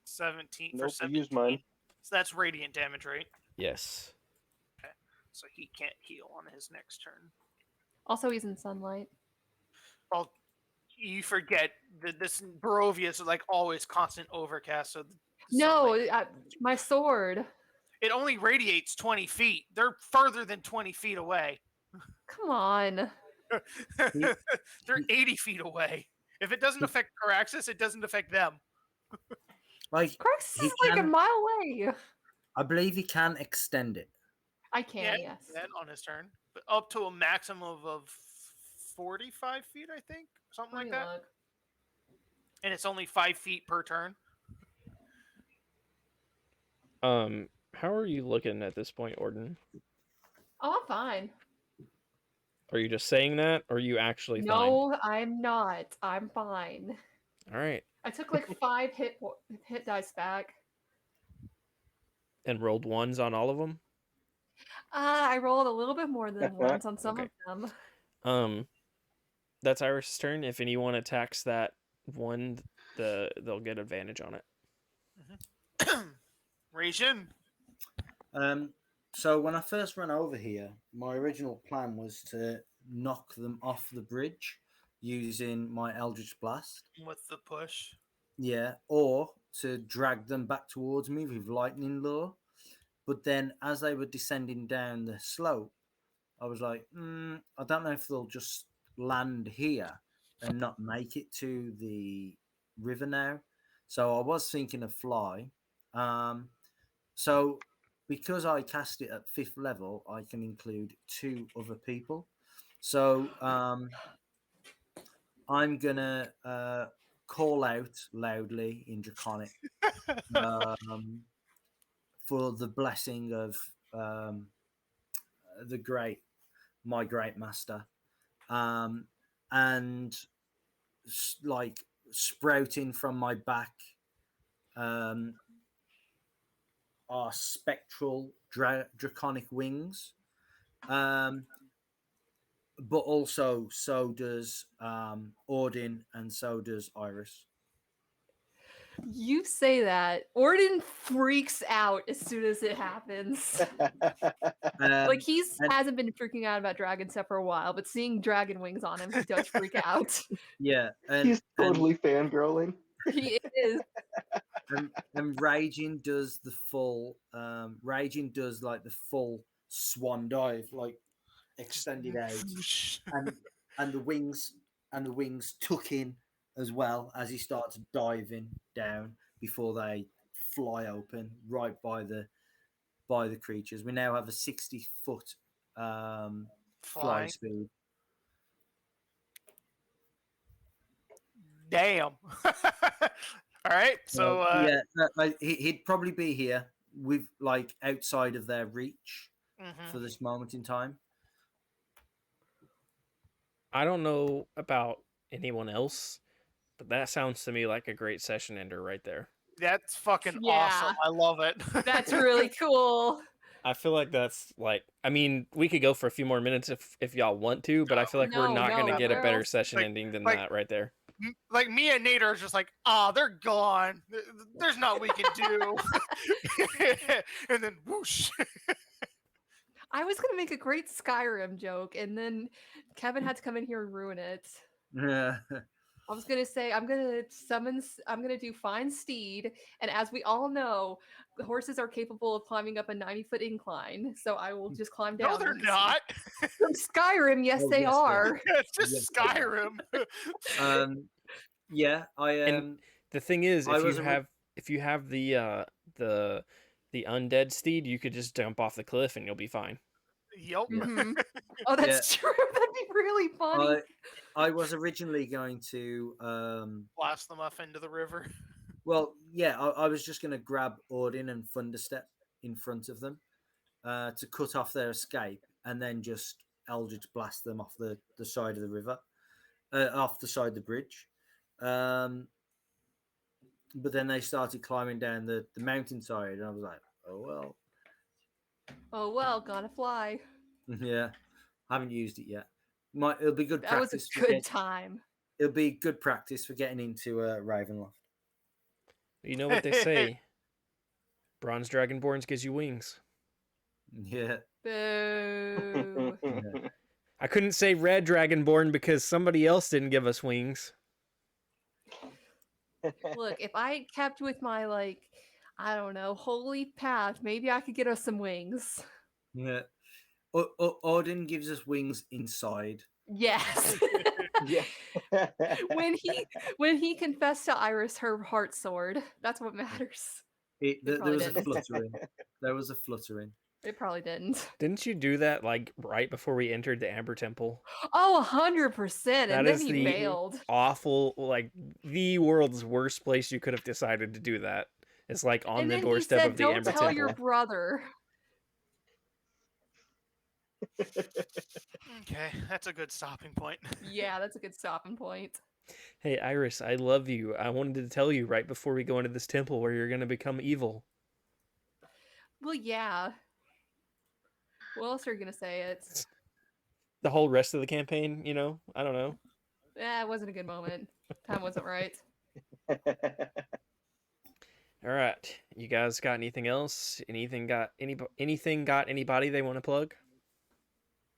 17 Nope, for I 17. used mine. So that's radiant damage, right? Yes. Okay. So he can't heal on his next turn. Also, he's in sunlight. Well, you forget that this Barovia is like always constant overcast. So no, my sword. It only radiates 20 feet. They're further than 20 feet away. Come on. They're 80 feet away. If it doesn't affect Karaxis, it doesn't affect them. Like Karaxis is like a mile away. I believe he can extend it. I can, yes. On his turn. But up to a maximum of 45 feet, I think. Something like that. And it's only 5 feet per turn. How are you looking at this point, Orton? Oh, I'm fine. Are you just saying that, or are you actually fine? No, I'm not. I'm fine. All right. I took like 5 hit dice back. And rolled 1s on all of them? I rolled a little bit more than 1s on some of them. That's Iris' turn. If anyone attacks that one, they'll get advantage on it. Raejin. So when I first ran over here, my original plan was to knock them off the bridge using my Eldritch Blast. With the push. Yeah, or to drag them back towards me with Lightning Lure. But then as they were descending down the slope, I was like, I don't know if they'll just land here and not make it to the river now. So I was thinking of fly. So because I cast it at 5th level, I can include 2 other people. So I'm going to call out loudly in Draconic for the blessing of my great master. And like sprouting from my back are spectral draconic wings, but also so does Orton and so does Iris. You say that. Orton freaks out as soon as it happens. Like hasn't been freaking out about dragon stuff for a while, but seeing dragon wings on him, he does freak out. Yeah, he's totally fangirling. He is. and Raejin does the full. Raejin does like the full swan dive, like extended out, and the wings tuck in as well as he starts diving down before they fly open right by the creatures. We now have a 60-foot fly speed. Damn. All right, so yeah, he'd probably be here with like outside of their reach for this moment in time. I don't know about anyone else, but that sounds to me like a great session ender right there. That's fucking awesome. I love it. That's really cool. I feel like that's like, I mean, we could go for a few more minutes if y'all want to, but I feel like we're not going to get a better session ending than that right there. Like me and Nate are just like, they're gone. There's not we can do. And then whoosh. I was gonna make a great Skyrim joke, and then Kevin had to come in here and ruin it. Yeah. I was gonna say I'm gonna do Find Steed, and as we all know, the horses are capable of climbing up a 90-foot incline. So I will just climb down. No, they're not. From Skyrim, yes, they are. It's just Skyrim. Yeah, And the thing is, if you have the undead steed, you could just jump off the cliff and you'll be fine. Yep. Mm-hmm. Oh, that's true. That'd be really funny. I was originally going to blast them off into the river. Well, yeah, I was just going to grab Orton and Thunderstep in front of them to cut off their escape, and then just Eldritch blast them off the side of the river, off the side of the bridge. But then they started climbing down the mountainside, and I was like, oh well, gonna fly. Yeah, haven't used it yet. It'll be good practice. That was a good time. It'll be good practice for getting into Ravenloft. You know what they say, Bronze Dragonborns gives you wings. Yeah. Boo. Yeah. I couldn't say Red Dragonborn because somebody else didn't give us wings. Look, if I kept with my, like, I don't know, holy path, maybe I could get us some wings. Yeah. Odin gives us wings inside. Yes. Yeah. when he confessed to Iris her heart sword, that's what matters. There was a fluttering. There was a fluttering. It probably didn't. Didn't you do that like right before we entered the Amber Temple? Oh, 100%. And then he bailed. Awful, like the world's worst place you could have decided to do that. It's like on the doorstep of the Amber Temple. Don't tell your brother. Okay, that's a good stopping point. Yeah, that's a good stopping point. Hey, Iris, I love you. I wanted to tell you right before we go into this temple where you're going to become evil. Well, yeah. What else are you going to say? It's the whole rest of the campaign, you know? I don't know. Yeah, it wasn't a good moment. Time wasn't right. All right. You guys got anything else? Anything got anybody they want to plug?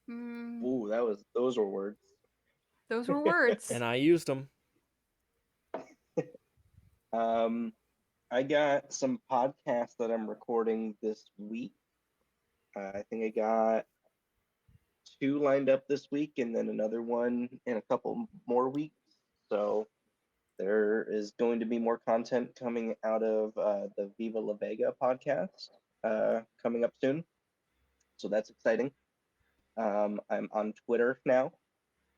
Ooh, those were words. Those were words. And I used them. I got some podcasts that I'm recording this week. I think I got 2 lined up this week and then another one in a couple more weeks. So there is going to be more content coming out of the Viva La Vega podcast coming up soon. So that's exciting. I'm on Twitter now,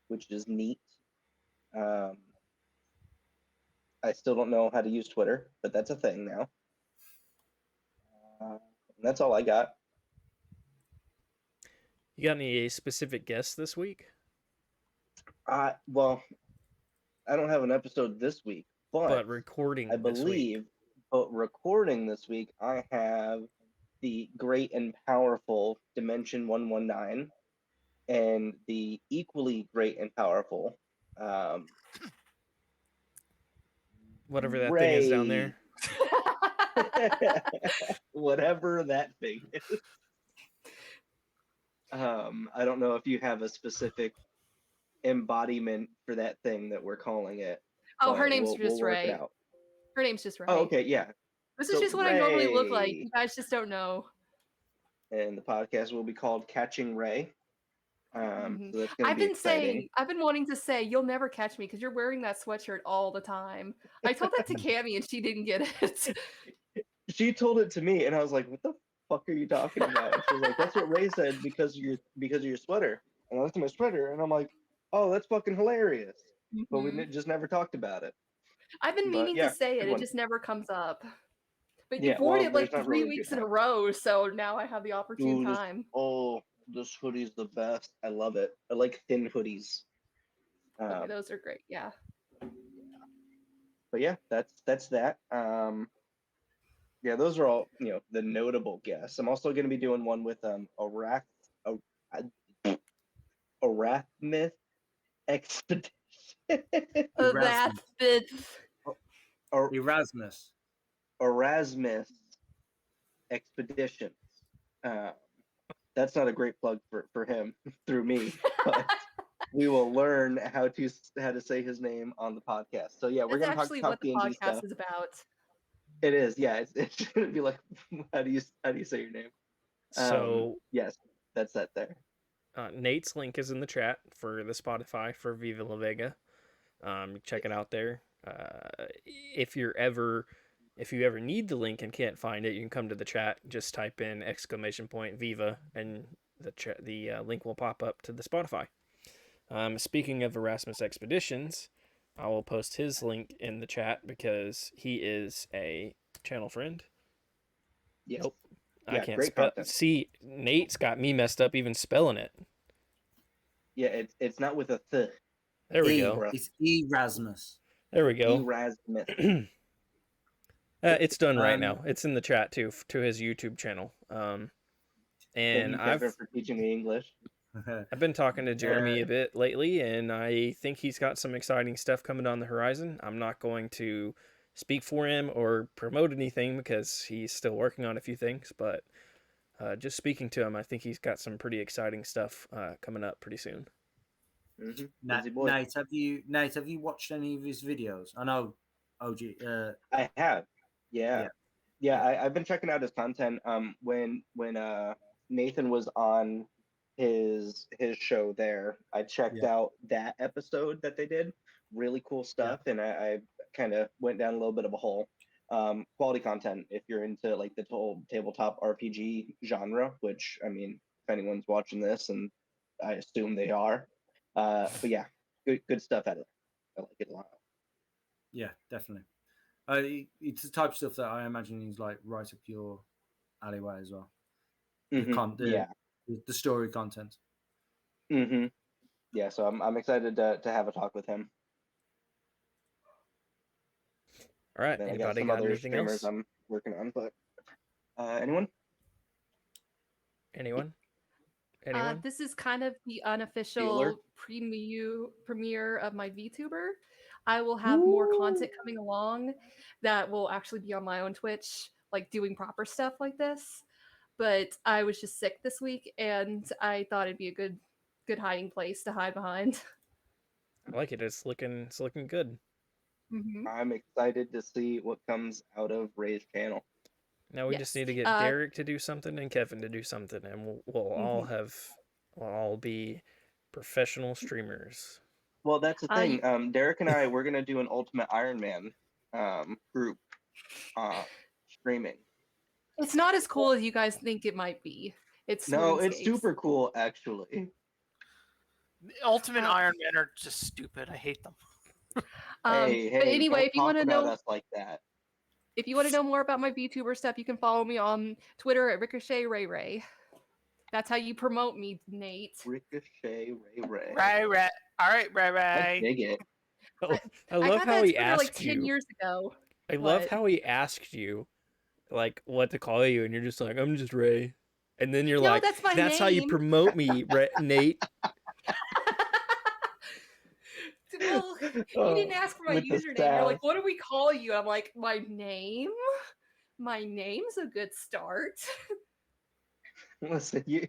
which is neat. I still don't know how to use Twitter, but that's a thing now. And that's all I got. You got any specific guests this week? Well, I don't have an episode this week, but recording I believe, but recording this week, I have the great and powerful Dimension 119 and the equally great and powerful whatever that thing is down there. Whatever that thing is. I don't know if you have a specific embodiment for that thing that we're calling it. Oh, her name's just Ray. Her name's just Ray. Oh, okay, yeah. This is just what I normally look like. You guys just don't know. And the podcast will be called Catching Ray. So that's going to be exciting. I've been wanting to say, you'll never catch me because you're wearing that sweatshirt all the time. I told that to Cammie and she didn't get it. She told it to me and I was like, what the fuck are you talking about? And she was like, that's what Ray said because of your sweater. And I looked at my sweater and I'm like, oh, that's fucking hilarious. But we just never talked about it. I've been meaning to say it. It just never comes up. But you wore it like 3 weeks in a row, so now I have the opportune time. This hoodie's the best. I love it. I like thin hoodies. Okay, those are great. Yeah. But yeah, that's that. Yeah, those are all the notable guests. I'm also going to be doing one with Arathmith Expedition. Erasmus Expeditions. That's not a great plug for him through me, but we will learn how to say his name on the podcast. So yeah, we're gonna talk what the D&D podcast stuff. is about. It is, yeah. It's gonna be like, how do you say your name? So yes, that's that there. Nate's link is in the chat for the Spotify for Viva La Vega. Check it out there. If you ever need the link and can't find it, you can come to the chat. Just type in !Viva and the link will pop up to the Spotify. Speaking of Erasmus Expeditions, I will post his link in the chat because he is a channel friend. Yes. Nope. Yeah, I can't great spell. content. See, Nate's got me messed up even spelling it. Yeah, it's not with a th. There we go. It's Erasmus. There we go. Erasmus. It's done right now. It's in the chat too to his YouTube channel. And Thank you, Kevin, for teaching me English. I've been talking to Jeremy a bit lately, and I think he's got some exciting stuff coming on the horizon. I'm not going to speak for him or promote anything because he's still working on a few things, but just speaking to him, I think he's got some pretty exciting stuff coming up pretty soon. Nate, have you watched any of his videos? I know, OG. I have. Yeah. I've been checking out his content. When Nathan was on his show there, I checked out that episode that they did. Really cool stuff, and I kind of went down a little bit of a hole. Quality content if you're into like the whole tabletop RPG genre, which I mean, if anyone's watching this, and I assume they are. But yeah, good stuff out of it. I like it a lot. Yeah, definitely. It's the type of stuff that I imagine is like right up your alleyway as well. The story content. Yeah, so I'm excited to have a talk with him. All right. Then Anybody got anything else? I'm working on, but anyone? Anyone? This is kind of the unofficial premiere of my VTuber. I will have more content coming along that will actually be on my own Twitch, like doing proper stuff like this. But I was just sick this week, and I thought it'd be a good hiding place to hide behind. I like it. It's looking good. I'm excited to see what comes out of Ray's channel. Now we just need to get Derek to do something and Kevin to do something, and we'll all be professional streamers. Well, that's the thing. Derek and I, we're gonna do an Ultimate Iron Man group streaming. It's not as cool as you guys think it might be. It's super cool actually. Ultimate Iron Men are just stupid. I hate them. But anyway, if you want to know us like that, if you want to know more about my VTuber stuff, you can follow me on Twitter at Ricochet Ray Ray. That's how you promote me, Nate. Ricochet Ray Ray. Ray. All right, Ray Ray. I dig it. I love how he asked like 10 years ago. I love how he asked you, like, what to call you, and you're just like, I'm just Ray. And then you're like, that's my name. How you promote me, Nate. Well, you didn't ask for my username. You're like, what do we call you? I'm like, my name? My name's a good start. Listen, you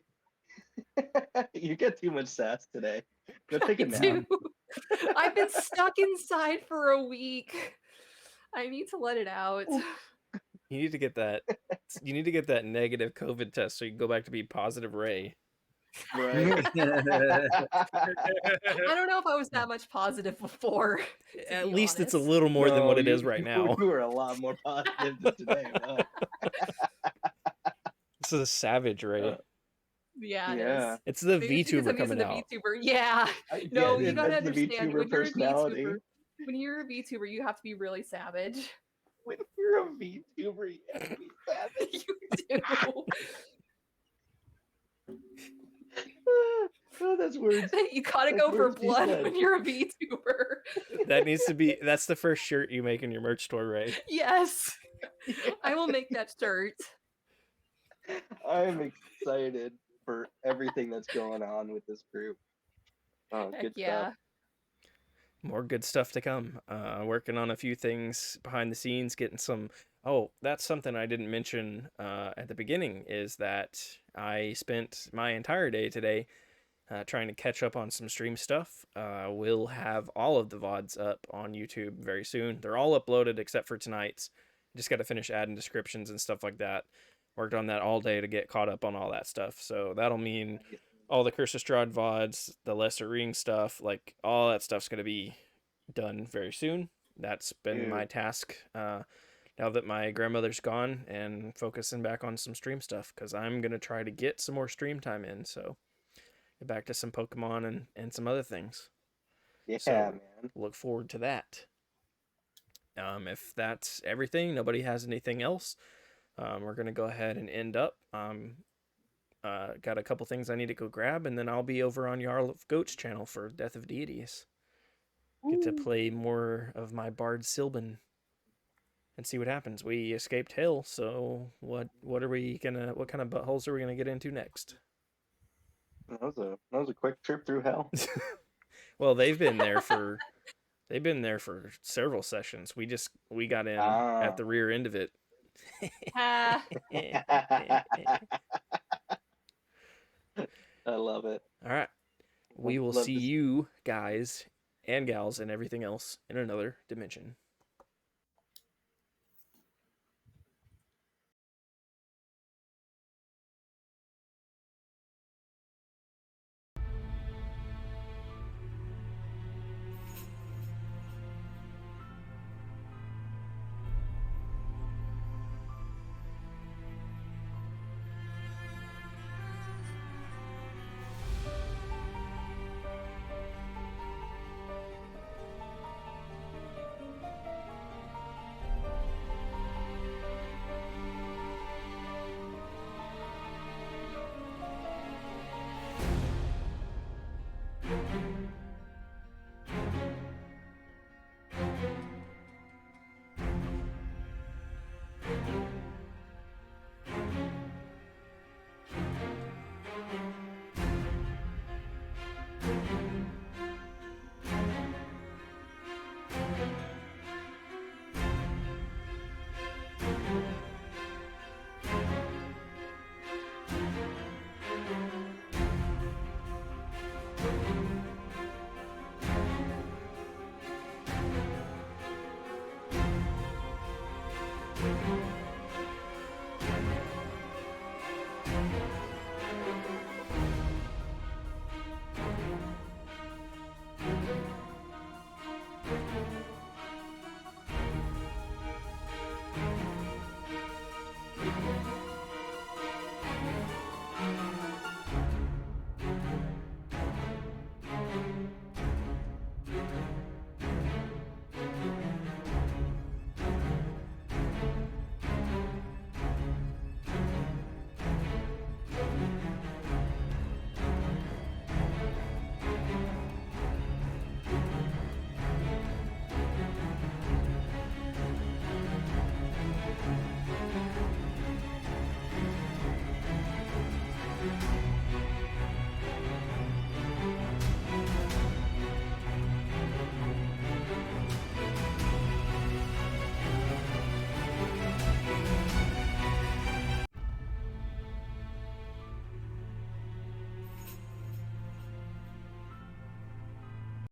get too much sass today. Go take a nap. I've been stuck inside for a week. I need to let it out. You need to get that. You need to get that negative COVID test so you can go back to be positive Ray. Right. I don't know if I was that much positive before. At least it's a little more than what it is right now. You were a lot more positive than today. Wow. This is a savage Ray. Yeah, Yeah. it is. It's the Maybe it's because VTuber I'm using coming the out. VTuber. Yeah. No, Yeah, you gotta that's the understand VTuber personality. when you're a VTuber, you have to be really savage. When you're a VTuber, you have to be savage. You do. Oh, that's words. You gotta That's go for words he blood said. when you're a VTuber. That needs to be. That's the first shirt you make in your merch store, Ray. Yes. I will make that shirt. I'm excited for everything that's going on with this group. Oh, Heck good yeah. stuff. More good stuff to come. Working on a few things behind the scenes, getting some. Oh, that's something I didn't mention at the beginning, is that I spent my entire day today trying to catch up on some stream stuff. We'll have all of the VODs up on YouTube very soon. They're all uploaded except for tonight's. Just got to finish adding descriptions and stuff like that. Worked on that all day to get caught up on all that stuff. So that'll mean all the Curse of Strahd VODs, the Lesser Ring stuff, like all that stuff's going to be done very soon. That's been my task now that my grandmother's gone, and focusing back on some stream stuff, because I'm going to try to get some more stream time in. So get back to some Pokemon and some other things. Yeah, so, man. Look forward to that. If that's everything, nobody has anything else, we're going to go ahead and end up. Got a couple things I need to go grab, and then I'll be over on Jarl of Goat's channel for Death of Deities. Get to play more of my Bard Sylvan and see what happens. We escaped hell, so what kind of buttholes are we gonna get into next? That was a quick trip through hell. Well, they've been there for several sessions. We got in at the rear end of it. Ah. I love it. All right. We will see you guys and gals and everything else in another dimension.